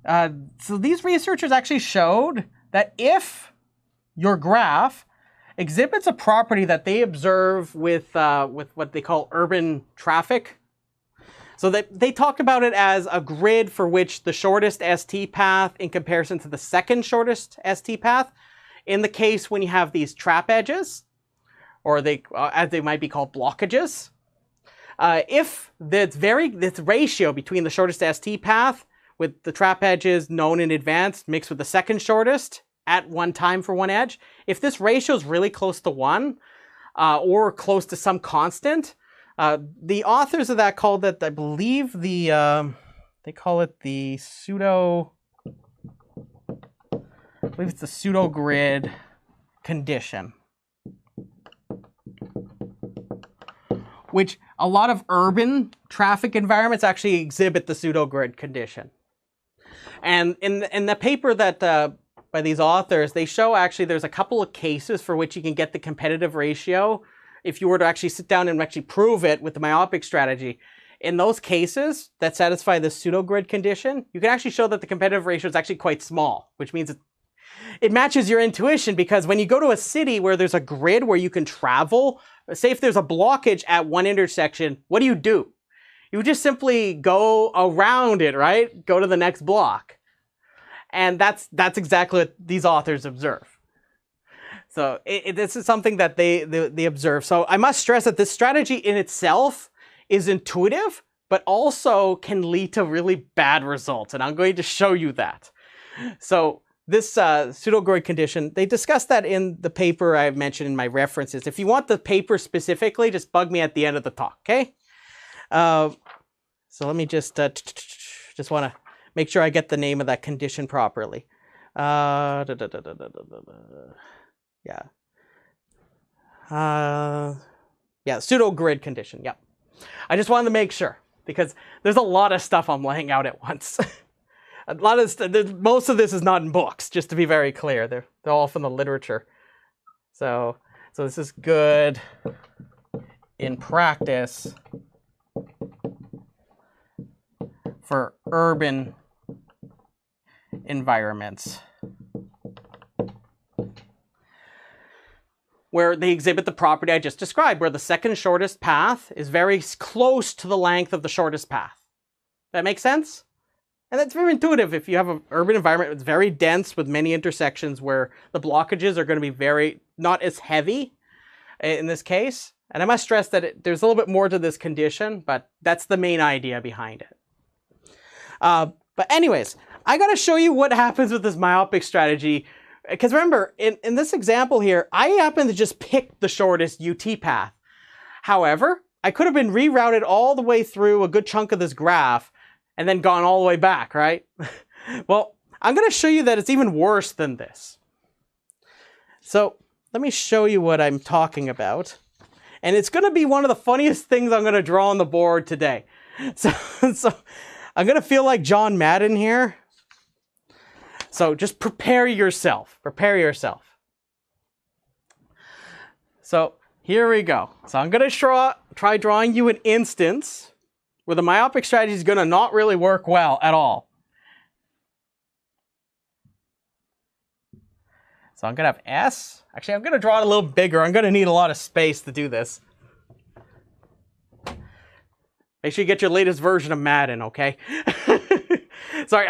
So these researchers actually showed that if your graph exhibits a property that they observe with what they call urban traffic. So they talk about it as a grid for which the shortest ST path in comparison to the second shortest ST path. In the case when you have these trap edges, or as they might be called blockages, if this ratio between the shortest ST path with the trap edges known in advance mixed with the second shortest at one time for one edge, if this ratio is really close to 1 or close to some constant, the authors of that called it, I believe, they call it the pseudo grid condition, which a lot of urban traffic environments actually exhibit the pseudo grid condition. And in the paper that by these authors, they show actually there's a couple of cases for which you can get the competitive ratio if you were to actually sit down and actually prove it with the myopic strategy. In those cases that satisfy the pseudo grid condition, you can actually show that the competitive ratio is actually quite small, which means it matches your intuition, because when you go to a city where there's a grid where you can travel, say if there's a blockage at one intersection, what do? You just simply go around it, right? Go to the next block. And that's exactly what these authors observe. So this is something that they observe. So I must stress that this strategy in itself is intuitive, but also can lead to really bad results. And I'm going to show you that. So this pseudo-grid condition, they discuss that in the paper I've mentioned in my references. If you want the paper specifically, just bug me at the end of the talk, okay? So let me just want to make sure I get the name of that condition properly. Yeah. Yeah, pseudo-grid condition, yep. I just wanted to make sure, because there's a lot of stuff I'm laying out at once. Most of this is not in books, just to be very clear. They're all from the literature. So this is good in practice for urban environments where they exhibit the property I just described, where the second shortest path is very close to the length of the shortest path. That makes sense? And that's very intuitive if you have an urban environment that's very dense with many intersections where the blockages are going to be not as heavy in this case. And I must stress that there's a little bit more to this condition, but that's the main idea behind it. But anyways, I got to show you what happens with this myopic strategy. Because remember, in this example here, I happen to just pick the shortest UT path. However, I could have been rerouted all the way through a good chunk of this graph and then gone all the way back, right? Well, I'm going to show you that it's even worse than this. So let me show you what I'm talking about. And it's going to be one of the funniest things I'm going to draw on the board today. So I'm going to feel like John Madden here. So just prepare yourself. Prepare yourself. So here we go. So I'm going to try drawing you an instance where the myopic strategy is going to not really work well at all. So I'm going to have S. Actually, I'm going to draw it a little bigger. I'm going to need a lot of space to do this. Make sure you get your latest version of Madden, okay? Sorry,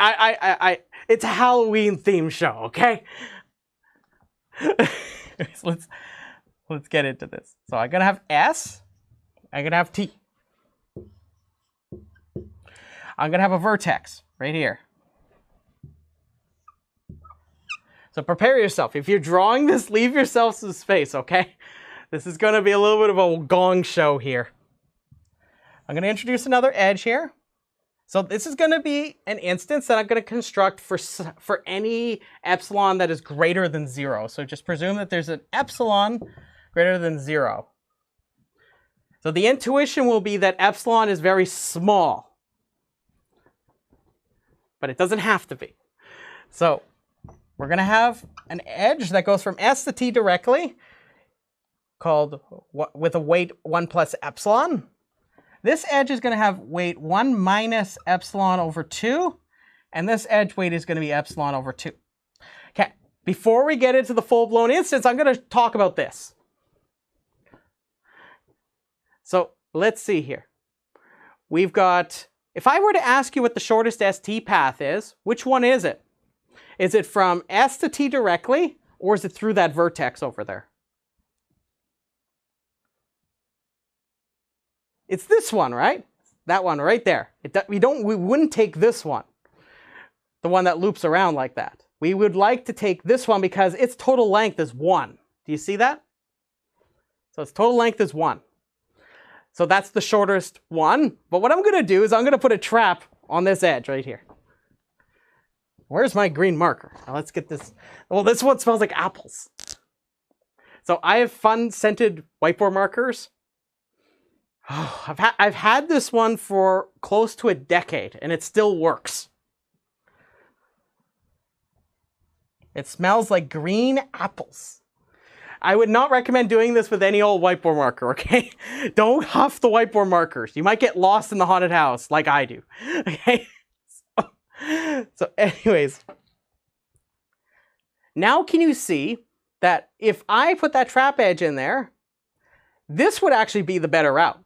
it's a Halloween themed show, okay? So let's get into this. So I'm going to have S. I'm going to have T. I'm going to have a vertex right here. So prepare yourself. If you're drawing this, leave yourself some space, okay? This is going to be a little bit of a gong show here. I'm going to introduce another edge here. So this is going to be an instance that I'm going to construct for any epsilon that is greater than 0. So just presume that there's an epsilon greater than 0. So the intuition will be that epsilon is very small. But it doesn't have to be. So we're going to have an edge that goes from S to T directly, called with a weight 1 plus epsilon. This edge is going to have weight 1 minus epsilon over 2, and this edge weight is going to be epsilon over 2. Okay, before we get into the full-blown instance, I'm going to talk about this. So let's see here. We've got, if I were to ask you what the shortest ST path is, which one is it? Is it from S to T directly, or is it through that vertex over there? It's this one, right? That one right there. We wouldn't take this one, the one that loops around like that. We would like to take this one because its total length is 1. Do you see that? So its total length is 1. So that's the shortest one. But what I'm going to do is I'm going to put a trap on this edge right here. Where's my green marker? Now let's get this. Well, this one smells like apples. So I have fun scented whiteboard markers. Oh, I've had this one for close to a decade and it still works. It smells like green apples. I would not recommend doing this with any old whiteboard marker, okay? Don't huff the whiteboard markers. You might get lost in the haunted house like I do, okay? So anyways, now can you see that if I put that trap edge in there, this would actually be the better route.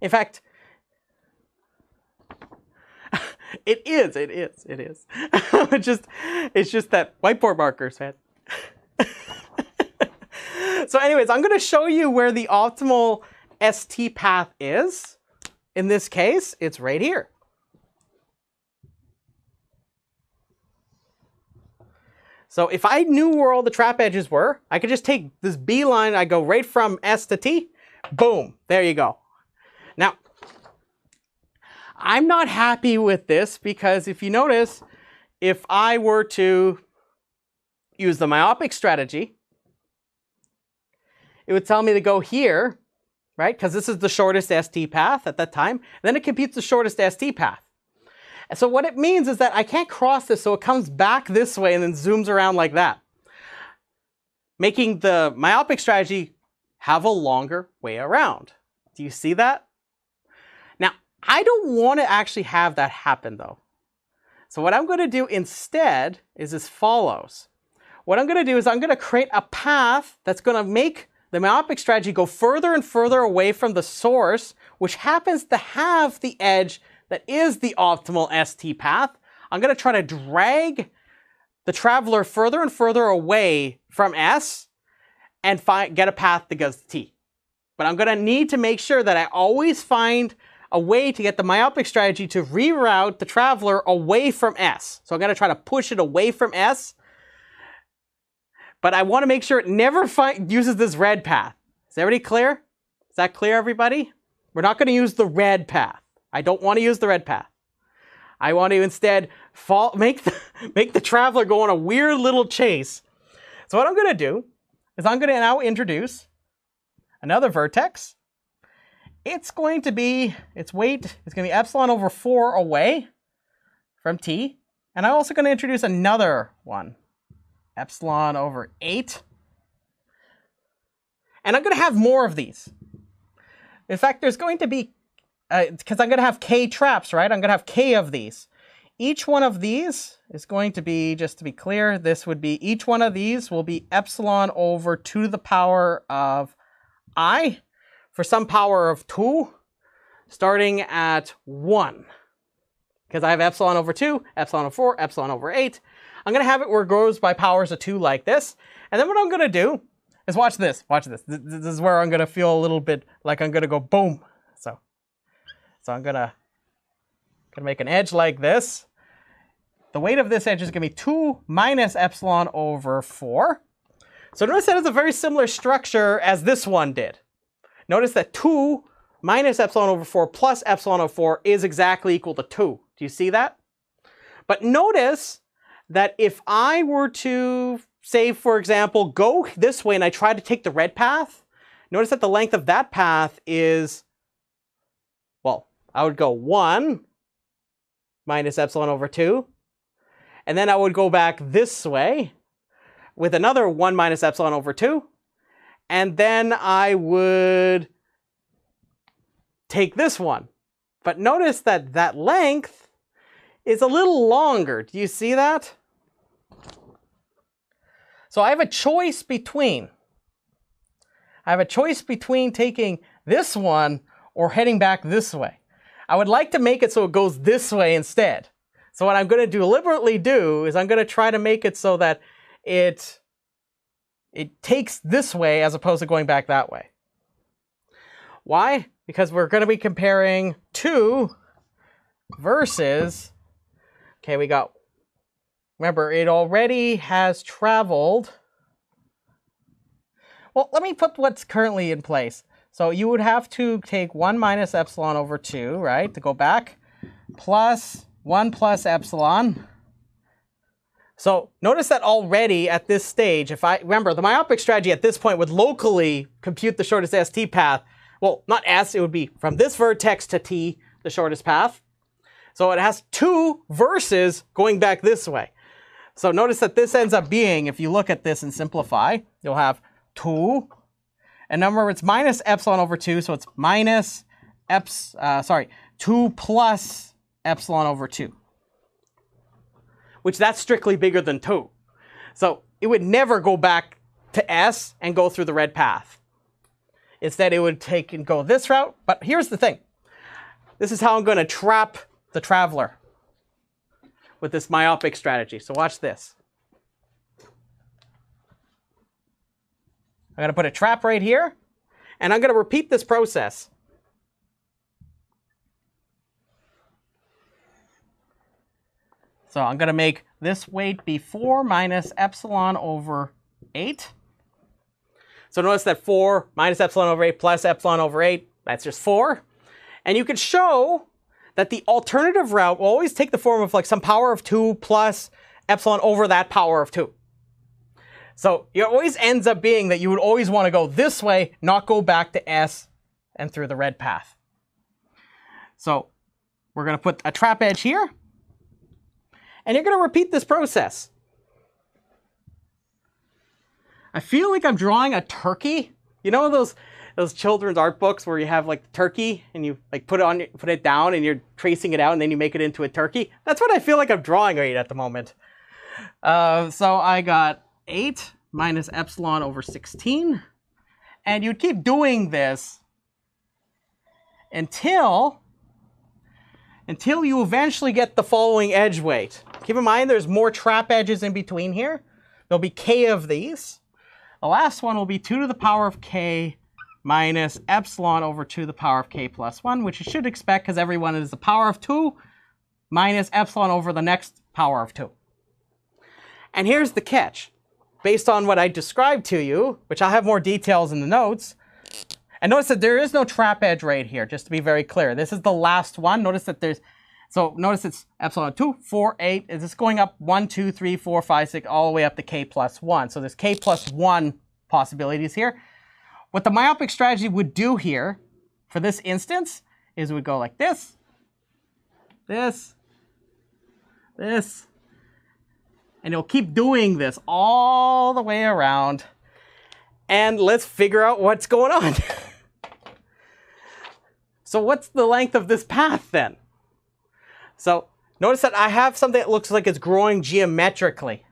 In fact, it is. It's just that whiteboard markers, man. So anyways, I'm going to show you where the optimal ST path is. In this case, it's right here. So if I knew where all the trap edges were, I could just take this B line, I go right from S to T, boom, there you go. Now, I'm not happy with this because if you notice, if I were to use the myopic strategy, it would tell me to go here, right? Because this is the shortest ST path at that time. Then it computes the shortest ST path. And so what it means is that I can't cross this, so it comes back this way and then zooms around like that, making the myopic strategy have a longer way around. Do you see that? Now, I don't want to actually have that happen though. So what I'm going to do instead is as follows. What I'm going to do is I'm going to create a path that's going to make the myopic strategy go further and further away from the source, which happens to have the edge that is the optimal ST path. I'm going to try to drag the traveler further and further away from S and get a path that goes to T. But I'm going to need to make sure that I always find a way to get the myopic strategy to reroute the traveler away from S. So I'm going to try to push it away from S. But I want to make sure it never uses this red path. Is everybody clear? Is that clear, everybody? We're not going to use the red path. I don't want to use the red path. I want to instead make the traveler go on a weird little chase. So what I'm going to do is I'm going to now introduce another vertex. It's going to be, its weight is going to be epsilon over 4 away from T. And I'm also going to introduce another one, epsilon over 8. And I'm going to have more of these. In fact, there's going to be, because I'm going to have K traps, right? I'm going to have K of these. Each one of these is going to be, just to be clear, this would be, each one of these will be epsilon over 2 to the power of I for some power of 2, starting at 1. Because I have epsilon over 2, epsilon over 4, epsilon over 8. I'm going to have it where it goes by powers of 2 like this. And then what I'm going to do is watch this. Watch this. This is where I'm going to feel a little bit like I'm going to go boom. So I'm going to make an edge like this. The weight of this edge is going to be 2 minus epsilon over 4. So notice that it's a very similar structure as this one did. Notice that 2 minus epsilon over 4 plus epsilon over 4 is exactly equal to 2. Do you see that? But notice that if I were to, say, for example, go this way and I try to take the red path, notice that the length of that path is, well, I would go 1 minus epsilon over 2. And then I would go back this way with another 1 minus epsilon over 2. And then I would take this one. But notice that that length is a little longer. Do you see that? So I have a choice between taking this one or heading back this way. I would like to make it so it goes this way instead. So what I'm going to deliberately do is I'm going to try to make it so that it takes this way as opposed to going back that way. Why? Because we're going to be comparing 2 versus, okay, we got, remember, it already has traveled. Well, let me put what's currently in place. So you would have to take 1 minus epsilon over 2, right, to go back, plus 1 plus epsilon. So notice that already at this stage, if I remember, the myopic strategy at this point would locally compute the shortest ST path. Well, not S, it would be from this vertex to T, the shortest path. So it has 2 verses going back this way. So notice that this ends up being, if you look at this and simplify, you'll have 2. And remember, it's minus epsilon over 2, so it's minus 2 plus epsilon over 2. Which that's strictly bigger than 2. So it would never go back to S and go through the red path. Instead, it would take and go this route. But here's the thing. This is how I'm going to trap the traveler with this myopic strategy. So watch this. I'm going to put a trap right here, and I'm going to repeat this process. So I'm going to make this weight be 4 minus epsilon over 8. So notice that 4 minus epsilon over 8 plus epsilon over 8, that's just 4. And you could show that the alternative route will always take the form of like some power of 2 plus epsilon over that power of 2. So it always ends up being that you would always want to go this way, not go back to S and through the red path. So we're going to put a trap edge here. And you're going to repeat this process. I feel like I'm drawing a turkey. You know those children's art books where you have like the turkey and you like put it down and you're tracing it out and then you make it into a turkey? That's what I feel like I'm drawing right at the moment. So I got 8 minus epsilon over 16. And you'd keep doing this until you eventually get the following edge weight. Keep in mind there's more trap edges in between here. There'll be k of these. The last one will be 2 to the power of k minus epsilon over 2 to the power of k plus 1, which you should expect because every one is the power of 2 minus epsilon over the next power of 2. And here's the catch. Based on what I described to you, which I'll have more details in the notes, and notice that there is no trap edge right here, just to be very clear. This is the last one. Notice that notice it's epsilon 2, 4, 8. Is this going up 1, 2, 3, 4, 5, 6, all the way up to k plus 1. So there's k plus 1 possibilities here. What the myopic strategy would do here, for this instance, is it would go like this, this, this, and it'll keep doing this all the way around. And let's figure out what's going on. So what's the length of this path then? So notice that I have something that looks like it's growing geometrically.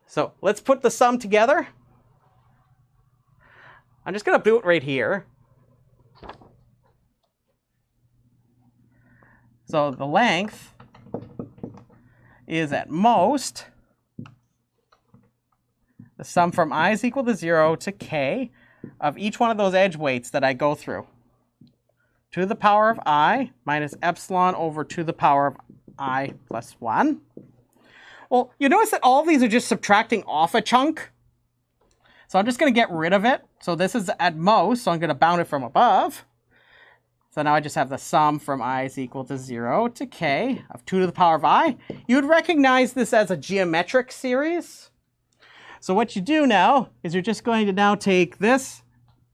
So let's put the sum together. I'm just going to do it right here. So the length is at most the sum from I is equal to 0 to k of each one of those edge weights that I go through. 2 to the power of I minus epsilon over 2 to the power of I plus 1. Well, you notice that all of these are just subtracting off a chunk. So I'm just going to get rid of it. So this is at most, so I'm going to bound it from above. So now I just have the sum from I is equal to 0 to k of 2 to the power of I. You would recognize this as a geometric series. So what you do now is you're just going to now take this,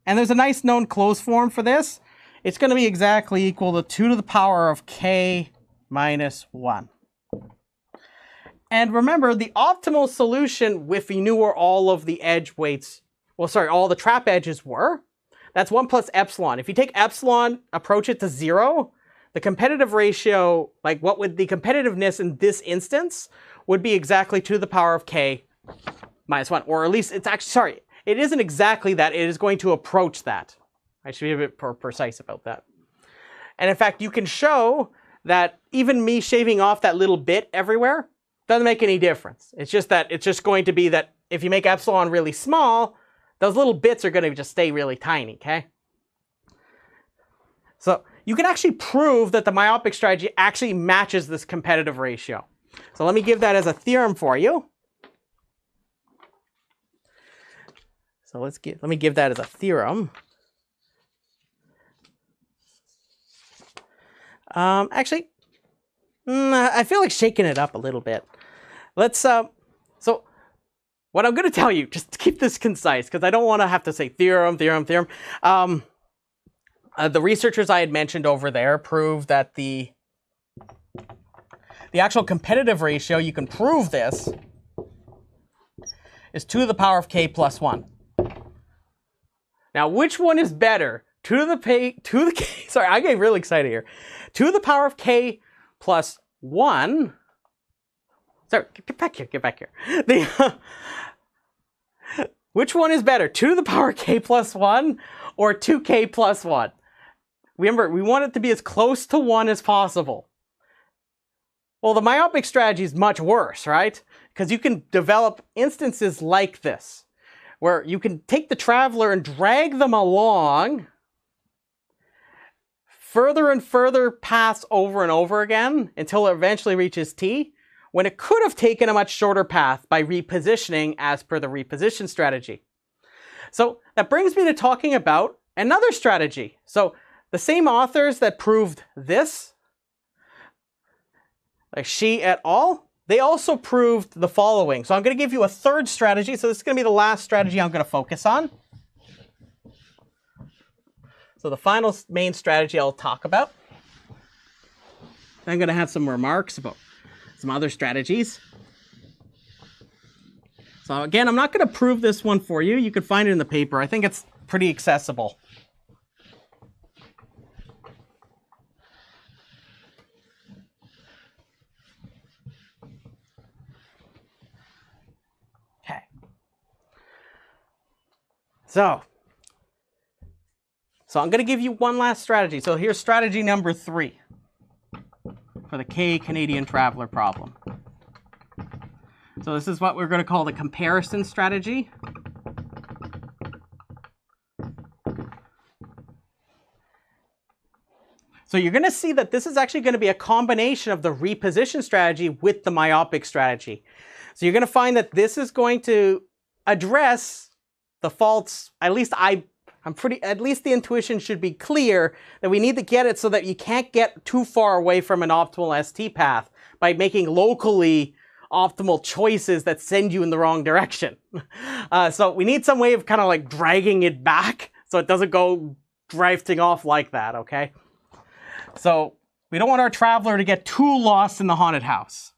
and there's a nice known closed form for this. It's going to be exactly equal to 2 to the power of k minus 1. And remember, the optimal solution, if you knew where all of the edge weights, all the trap edges were, that's 1 plus epsilon. If you take epsilon, approach it to 0, the competitive ratio, like what would the competitiveness in this instance would be exactly 2 to the power of k minus 1. Or at least it's actually, sorry, it isn't exactly that. It is going to approach that. I should be a bit more precise about that. And in fact, you can show that even me shaving off that little bit everywhere doesn't make any difference. It's just that it's just going to be that if you make epsilon really small, those little bits are going to just stay really tiny, okay? So you can actually prove that the myopic strategy actually matches this competitive ratio. So let me give that as a theorem for you. So let me give that as a theorem. Actually, I feel like shaking it up a little bit. Let's, so what I'm going to tell you, just to keep this concise, because I don't want to have to say theorem. The researchers I had mentioned over there proved that the actual competitive ratio, you can prove this, is 2 to the power of k plus 1. Now, which one is better? 2 to the k, sorry, I get really excited here. 2 to the power of k plus 1. Sorry, get back here. Which one is better? 2 to the power of k plus 1 or 2k plus 1? Remember, we want it to be as close to 1 as possible. Well, the myopic strategy is much worse, right? Because you can develop instances like this, where you can take the traveler and drag them along further and further paths over and over again until it eventually reaches T, when it could have taken a much shorter path by repositioning as per the reposition strategy. So that brings me to talking about another strategy. So the same authors that proved this, like Shi et al., they also proved the following. So I'm going to give you a third strategy. So this is going to be the last strategy I'm going to focus on. So the final main strategy I'll talk about. I'm going to have some remarks about some other strategies. So again, I'm not going to prove this one for you. You can find it in the paper. I think it's pretty accessible. Okay. So I'm going to give you one last strategy. So here's strategy number 3 for the K Canadian traveler problem. So this is what we're going to call the comparison strategy. So you're going to see that this is actually going to be a combination of the reposition strategy with the myopic strategy. So you're going to find that this is going to address the faults, at least the intuition should be clear that we need to get it so that you can't get too far away from an optimal ST path by making locally optimal choices that send you in the wrong direction. So we need some way of kind of like dragging it back so it doesn't go drifting off like that, okay? So we don't want our traveler to get too lost in the haunted house.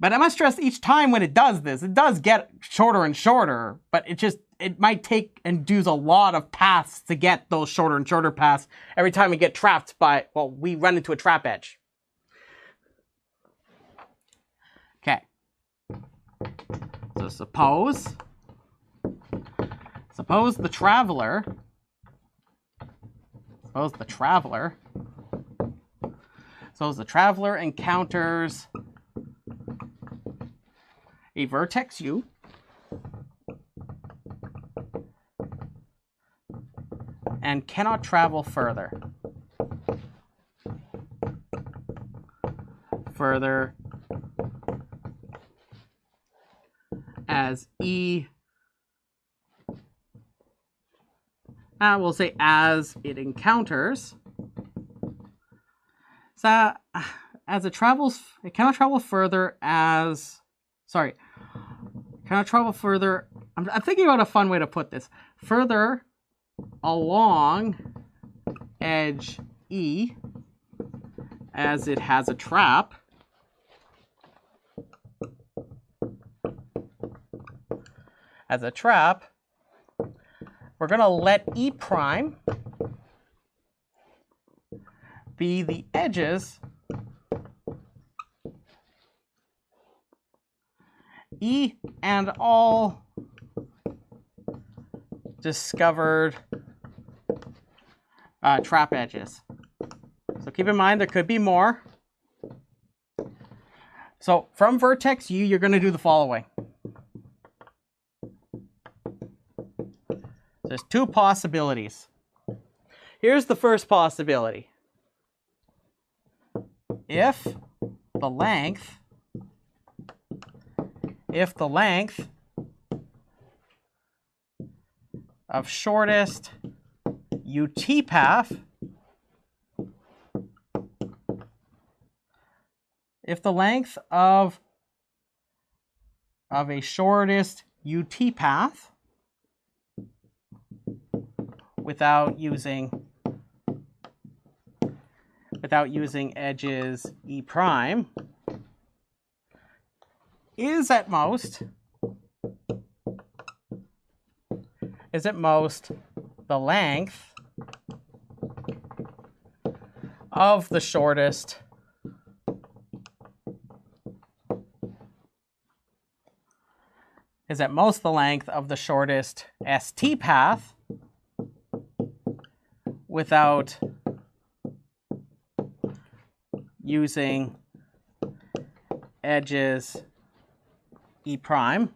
But I must stress, each time when it does this, it does get shorter and shorter, but it might take and do a lot of paths to get those shorter and shorter paths every time we get trapped by, well, we run into a trap edge. Okay. So suppose the traveler encounters a vertex U and cannot travel further as E, we'll say as it encounters. So as it travels, it cannot travel further as, cannot travel further, I'm thinking about a fun way to put this, further along edge E as it has a trap. As a trap, we're going to let E prime be the edges E and all discovered trap edges. So keep in mind there could be more. So from vertex U, you're going to do the following. There's two possibilities. Here's the first possibility. If the length of shortest UT path, if the length of a shortest UT path without using edges E prime is at most the length of the shortest ST path without using edges E prime.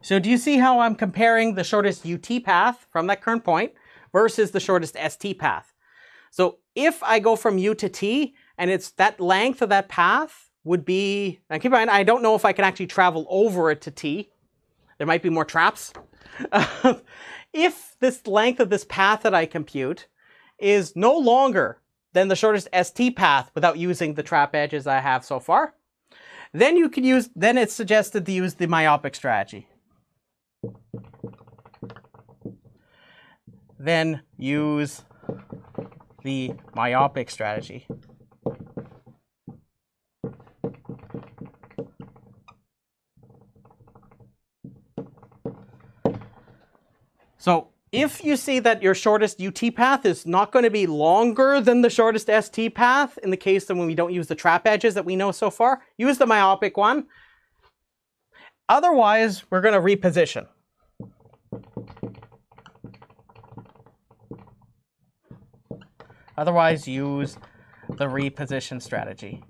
So do you see how I'm comparing the shortest UT path from that current point versus the shortest ST path? So if I go from U to T, and it's that length of that path would be, and keep in mind, I don't know if I can actually travel over it to T. There might be more traps. If this length of this path that I compute is no longer than the shortest ST path without using the trap edges I have so far, then it's suggested to use the myopic strategy. Then use the myopic strategy. So if you see that your shortest UT path is not going to be longer than the shortest ST path, in the case of when we don't use the trap edges that we know so far, use the myopic one. Otherwise, we're going to reposition. Otherwise, use the reposition strategy.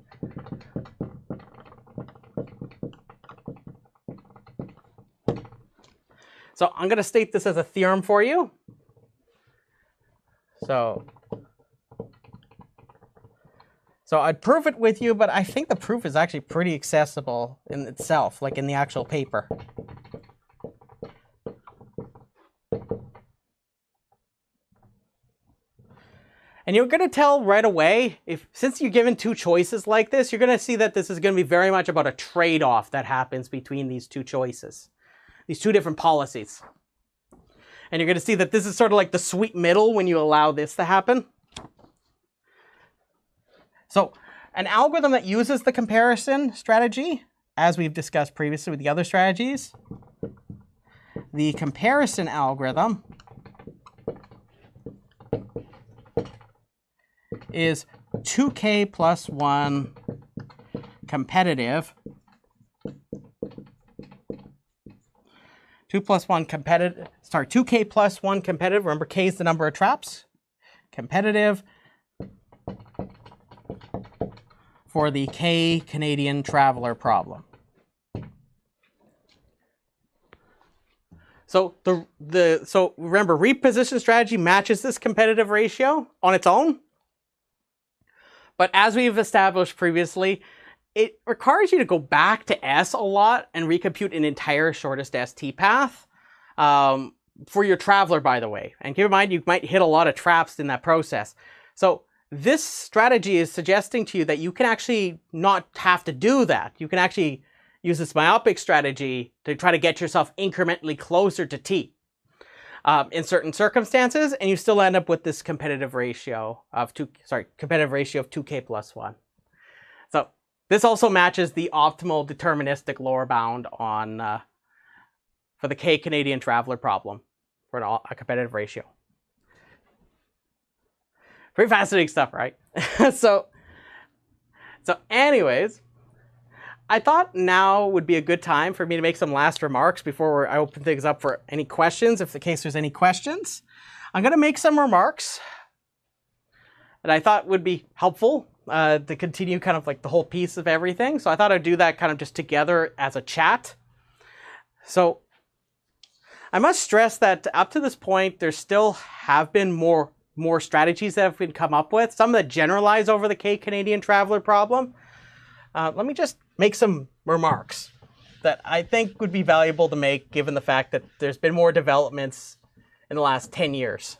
So I'm going to state this as a theorem for you. So I'd prove it with you, but I think the proof is actually pretty accessible in itself, like in the actual paper. And you're going to tell right away, since you're given two choices like this, you're going to see that this is going to be very much about a trade-off that happens between these two choices, these two different policies. And you're going to see that this is sort of like the sweet middle when you allow this to happen. So an algorithm that uses the comparison strategy, as we've discussed previously with the other strategies, the comparison algorithm is 2k plus 1 competitive. 2k plus 1 competitive. Remember, k is the number of traps. Competitive for the K Canadian traveler problem. So so remember, reposition strategy matches this competitive ratio on its own. But as we've established previously, it requires you to go back to S a lot and recompute an entire shortest ST path for your traveler, by the way. And keep in mind, you might hit a lot of traps in that process. So this strategy is suggesting to you that you can actually not have to do that. You can actually use this myopic strategy to try to get yourself incrementally closer to T in certain circumstances, and you still end up with this competitive ratio of 2k plus 1. So this also matches the optimal deterministic lower bound on for the K Canadian traveler problem for a competitive ratio. Pretty fascinating stuff, right? So anyways, I thought now would be a good time for me to make some last remarks before I open things up for any questions, if in case there's any questions. I'm going to make some remarks that I thought would be helpful to continue kind of like the whole piece of everything. So I thought I'd do that kind of just together as a chat. So I must stress that up to this point, there still have been more strategies that have been come up with, some that generalize over the Canadian traveler problem. Let me just make some remarks that I think would be valuable to make given the fact that there's been more developments in the last 10 years.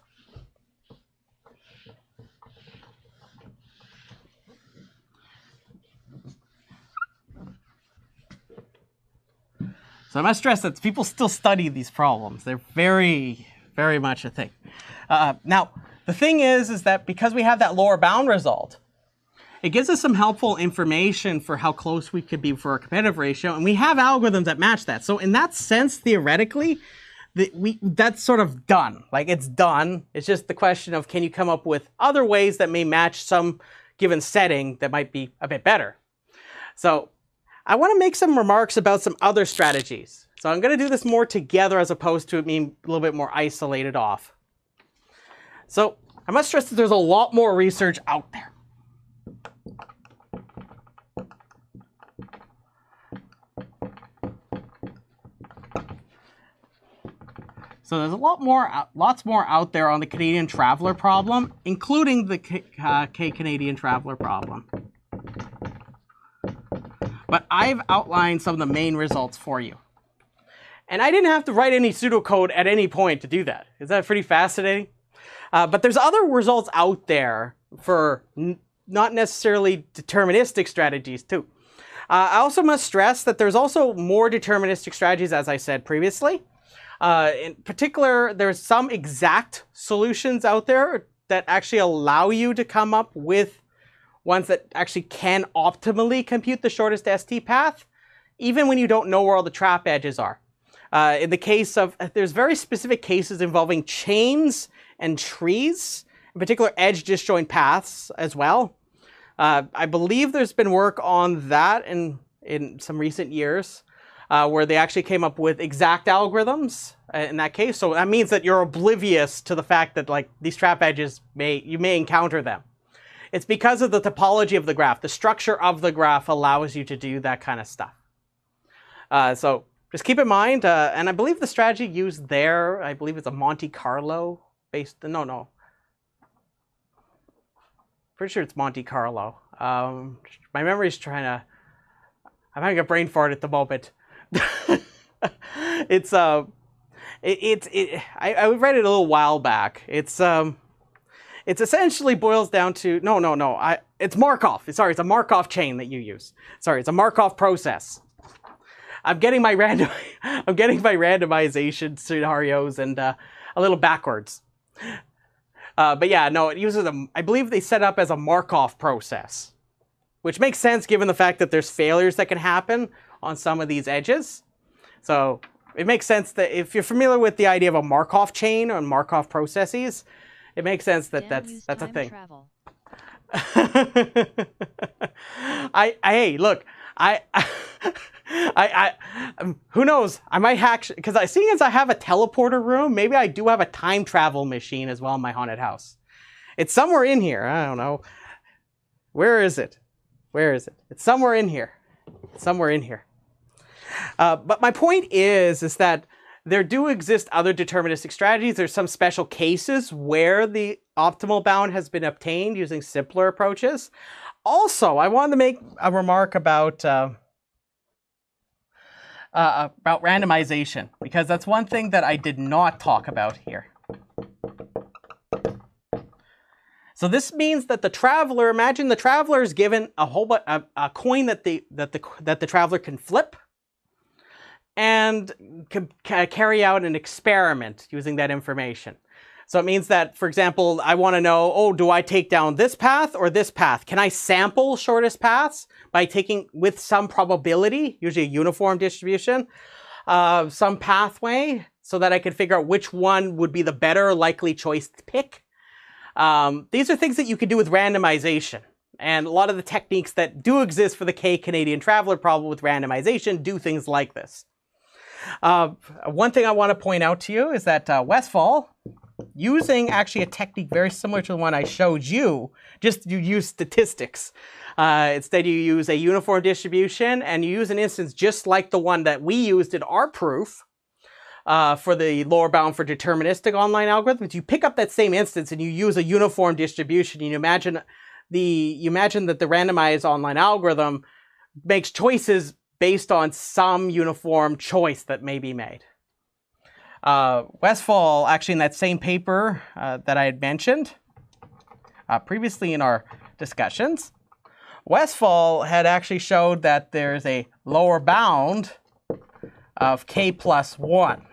So I must stress that people still study these problems. They're very, very much a thing. Now, the thing is that because we have that lower bound result, it gives us some helpful information for how close we could be for a competitive ratio, and we have algorithms that match that. So in that sense, theoretically, that's sort of done. Like, it's done. It's just the question of, can you come up with other ways that may match some given setting that might be a bit better? So I want to make some remarks about some other strategies. So I'm going to do this more together as opposed to it being a little bit more isolated off. So I must stress that there's a lot more research out there. So there's lots more out there on the Canadian traveler problem, including the Canadian traveler problem. But I've outlined some of the main results for you. And I didn't have to write any pseudocode at any point to do that. Is that pretty fascinating? But there's other results out there for not necessarily deterministic strategies too. I also must stress that there's also more deterministic strategies, as I said previously. In particular, there's some exact solutions out there that actually allow you to come up with ones that actually can optimally compute the shortest ST path, even when you don't know where all the trap edges are. In the case of, there's very specific cases involving chains and trees, in particular edge disjoint paths as well. I believe there's been work on that in some recent years, where they actually came up with exact algorithms in that case. So that means that you're oblivious to the fact that like these trap edges you may encounter them. It's because of the topology of the graph. The structure of the graph allows you to do that kind of stuff. So just keep in mind, and I believe the strategy used there, I believe it's a Monte Carlo based, no. Pretty sure it's Monte Carlo. My memory's I'm having a brain fart at the moment. I read it a little while back. It's essentially boils down to, it's Markov. Sorry, it's a Markov chain that you use. Sorry, it's a Markov process. I'm getting my randomization scenarios and a little backwards. But yeah, no, it uses I believe they set up as a Markov process, which makes sense given the fact that there's failures that can happen on some of these edges. So it makes sense that if you're familiar with the idea of a Markov chain or Markov processes, it makes sense that that's a thing. Hey, look, who knows? I might hack, because seeing as I have a teleporter room, maybe I do have a time travel machine as well in my haunted house. It's somewhere in here. I don't know. Where is it? It's somewhere in here. But my point is that there do exist other deterministic strategies. There's some special cases where the optimal bound has been obtained using simpler approaches. Also, I wanted to make a remark about randomization, because that's one thing that I did not talk about here. So this means that the traveler, imagine the traveler is given a coin that the traveler can flip and can carry out an experiment using that information. So it means that, for example, I want to know, do I take down this path or this path? Can I sample shortest paths by taking, with some probability, usually a uniform distribution, some pathway, so that I can figure out which one would be the better likely choice to pick? These are things that you can do with randomization. And a lot of the techniques that do exist for the Canadian traveler problem with randomization do things like this. One thing I want to point out to you is that Westphal, using actually a technique very similar to the one I showed you, just you use statistics. Instead you use a uniform distribution and you use an instance just like the one that we used in our proof for the lower bound for deterministic online algorithms. You pick up that same instance and you use a uniform distribution, and you imagine that the randomized online algorithm makes choices based on some uniform choice that may be made. Westphal, actually in that same paper that I had mentioned previously in our discussions, Westphal had actually showed that there's a lower bound of k plus 1.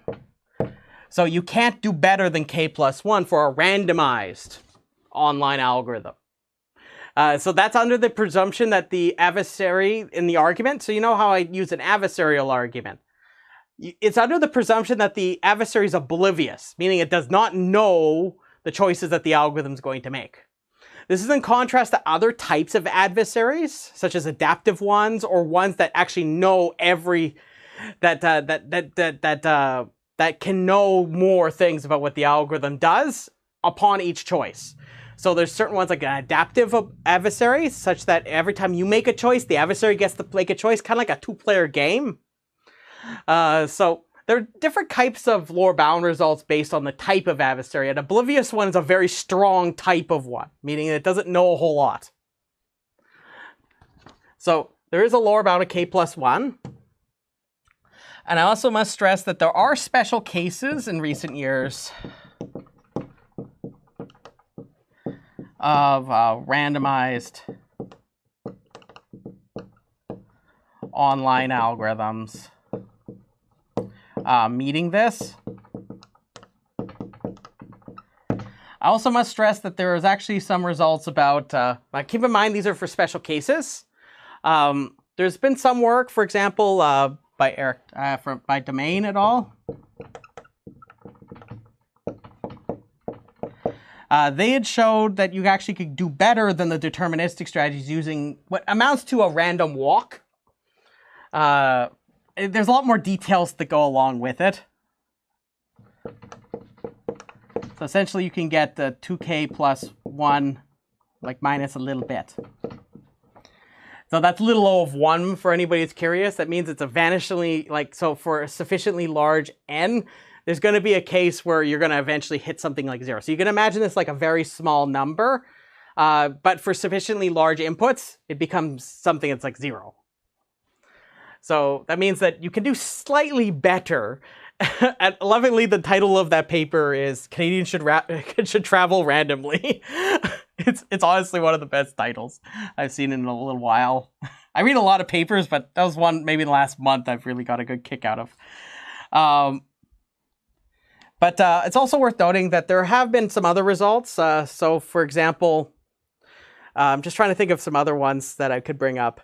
So you can't do better than k plus 1 for a randomized online algorithm. So that's under the presumption that the adversary in the argument, so you know how I use an adversarial argument. It's under the presumption that the adversary is oblivious, meaning it does not know the choices that the algorithm is going to make. This is in contrast to other types of adversaries, such as adaptive ones or ones that actually know that can know more things about what the algorithm does upon each choice. So there's certain ones like an adaptive adversary, such that every time you make a choice, the adversary gets to make a choice, kind of like a two-player game. So there are different types of lower bound results based on the type of adversary. An oblivious one is a very strong type of one, meaning it doesn't know a whole lot. So there is a lower bound of k plus 1. And I also must stress that there are special cases in recent years of randomized online algorithms meeting this. I also must stress that there is actually some results about, keep in mind these are for special cases. There's been some work, for example, by Domain et al. They had showed that you actually could do better than the deterministic strategies using what amounts to a random walk. There's a lot more details that go along with it. So essentially you can get the 2k plus 1, like minus a little bit. So that's little o of 1 for anybody that's curious. That means it's a vanishingly, so for a sufficiently large n, there's going to be a case where you're going to eventually hit something like 0. So you can imagine this like a very small number, but for sufficiently large inputs, it becomes something that's like 0. So that means that you can do slightly better. And lovingly, the title of that paper is Canadians should travel randomly. It's honestly one of the best titles I've seen in a little while. I read a lot of papers, but that was one maybe in the last month I've really got a good kick out of. But it's also worth noting that there have been some other results. So for example, I'm just trying to think of some other ones that I could bring up.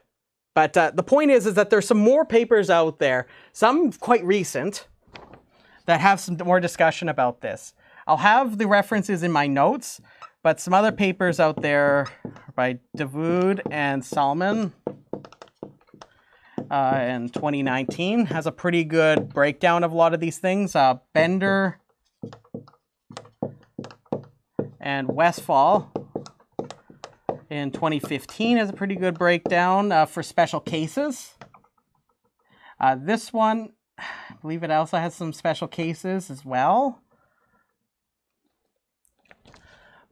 But the point is that there's some more papers out there, some quite recent, that have some more discussion about this. I'll have the references in my notes, but some other papers out there by Davoud and Salman in 2019 has a pretty good breakdown of a lot of these things. Bender and Westphal in 2015 has a pretty good breakdown for special cases. This one, I believe it also has some special cases as well.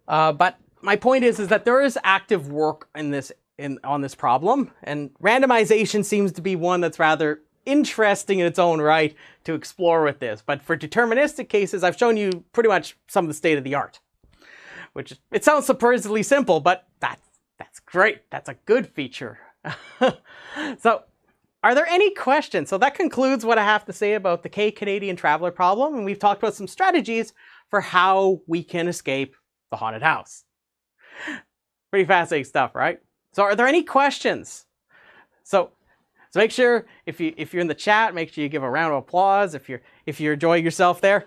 But my point is that there is active work on this problem, and randomization seems to be one that's rather interesting in its own right to explore with this. But for deterministic cases, I've shown you pretty much some of the state of the art, which it sounds surprisingly simple, but that's great. That's a good feature. So are there any questions? So that concludes what I have to say about the Canadian traveler problem, and we've talked about some strategies for how we can escape the haunted house. Pretty fascinating stuff, right? So are there any questions? So make sure if you're in the chat, make sure you give a round of applause if you're enjoying yourself there.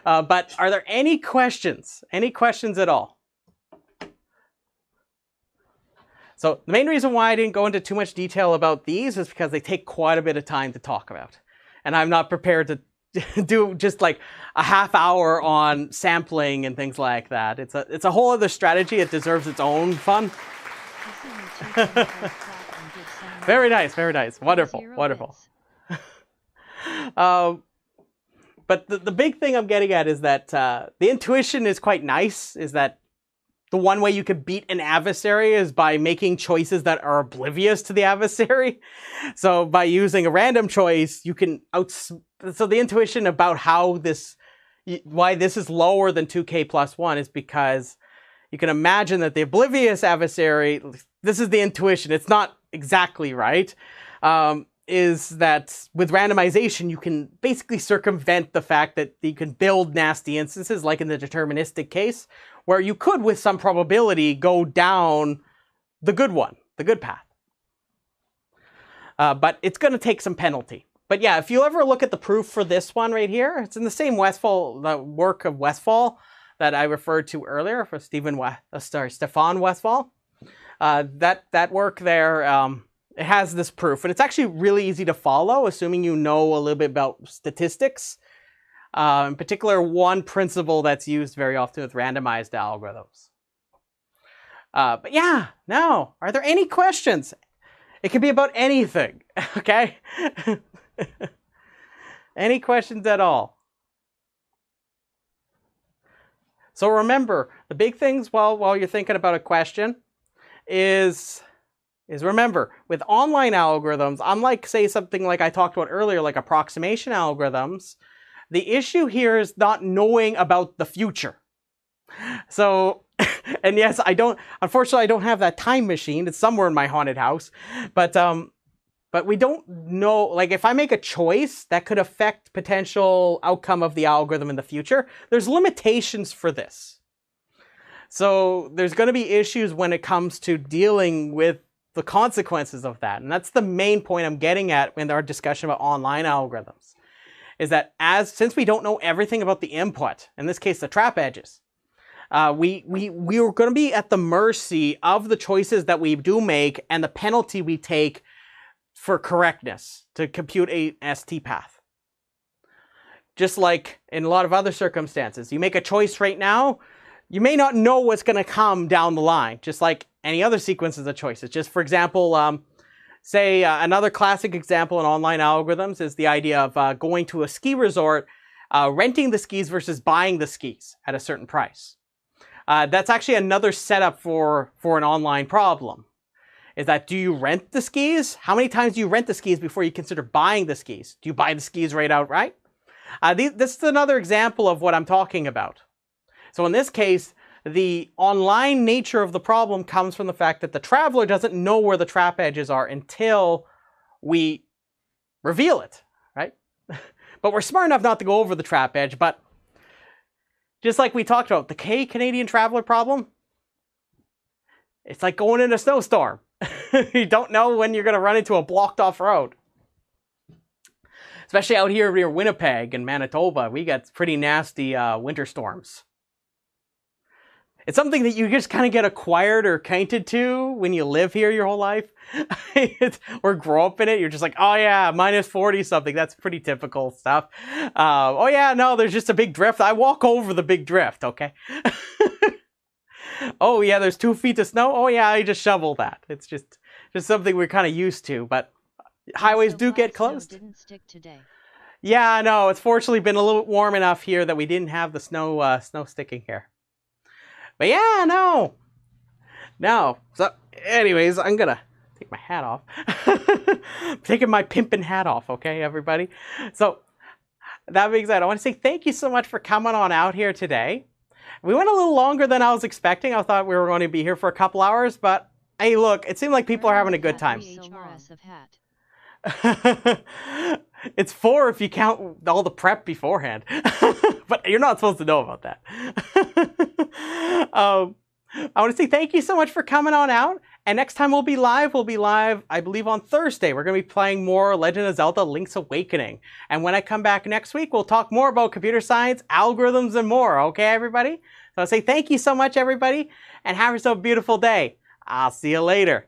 But are there any questions? Any questions at all? So the main reason why I didn't go into too much detail about these is because they take quite a bit of time to talk about. And I'm not prepared to do just like a half hour on sampling and things like that. It's a whole other strategy. It deserves its own fun. Very nice, very nice. Wonderful, wonderful. But the big thing I'm getting at is that the intuition is quite nice, is that the one way you can beat an adversary is by making choices that are oblivious to the adversary. So by using a random choice, you can so the intuition about why this is lower than 2k plus 1 is because you can imagine that the oblivious adversary, this is the intuition, it's not exactly right, is that with randomization, you can basically circumvent the fact that you can build nasty instances, like in the deterministic case, where you could, with some probability, go down the good one, the good path. But it's going to take some penalty. But yeah, if you ever look at the proof for this one right here, it's in the same the work of Westphal that I referred to earlier for Stefan Westphal. That work there, it has this proof, and it's actually really easy to follow, assuming you know a little bit about statistics. In particular, one principle that's used very often with randomized algorithms. But yeah, now, are there any questions? It can be about anything, okay? Any questions at all? So remember, the big things while you're thinking about a question is remember, with online algorithms, unlike, say, something like I talked about earlier, like approximation algorithms, the issue here is not knowing about the future. So, and yes, unfortunately, I don't have that time machine. It's somewhere in my haunted house. But we don't know, like if I make a choice that could affect potential outcome of the algorithm in the future, there's limitations for this. So there's going to be issues when it comes to dealing with the consequences of that. And that's the main point I'm getting at in our discussion about online algorithms. Is that since we don't know everything about the input, in this case the trap edges, we are going to be at the mercy of the choices that we do make and the penalty we take for correctness to compute a ST path. Just like in a lot of other circumstances, you make a choice right now, you may not know what's going to come down the line, just like any other sequences of choices. Just for example, say another classic example in online algorithms is the idea of going to a ski resort, renting the skis versus buying the skis at a certain price. That's actually another setup for an online problem. Is that, do you rent the skis? How many times do you rent the skis before you consider buying the skis? Do you buy the skis right outright? This is another example of what I'm talking about. So in this case, the online nature of the problem comes from the fact that the traveler doesn't know where the trap edges are until we reveal it, right? But we're smart enough not to go over the trap edge. But just like we talked about, the Canadian traveler problem, it's like going in a snowstorm. You don't know when you're going to run into a blocked off road. Especially out here near Winnipeg and Manitoba, we get pretty nasty winter storms. It's something that you just kind of get acquired or acquainted to when you live here your whole life. Or grow up in it. You're just like, oh yeah, minus 40 something. That's pretty typical stuff. Oh yeah, no, there's just a big drift. I walk over the big drift, okay? Oh yeah, there's 2 feet of snow. Oh yeah, I just shovel that. It's just something we're kind of used to, but highways do get closed. Didn't stick today. Yeah, I know. It's fortunately been a little warm enough here that we didn't have the snow sticking here. But yeah, no. So anyways, I'm gonna take my hat off. Taking my pimpin' hat off, okay, everybody? So that being said, I want to say thank you so much for coming on out here today. We went a little longer than I was expecting. I thought we were going to be here for a couple hours, but hey, look, it seemed like people are having a good time. It's 4 if you count all the prep beforehand. But you're not supposed to know about that. I want to say thank you so much for coming on out. And next time we'll be live, I believe, on Thursday. We're going to be playing more Legend of Zelda Link's Awakening. And when I come back next week, we'll talk more about computer science, algorithms, and more. Okay, everybody? So I say thank you so much, everybody, and have yourself a beautiful day. I'll see you later.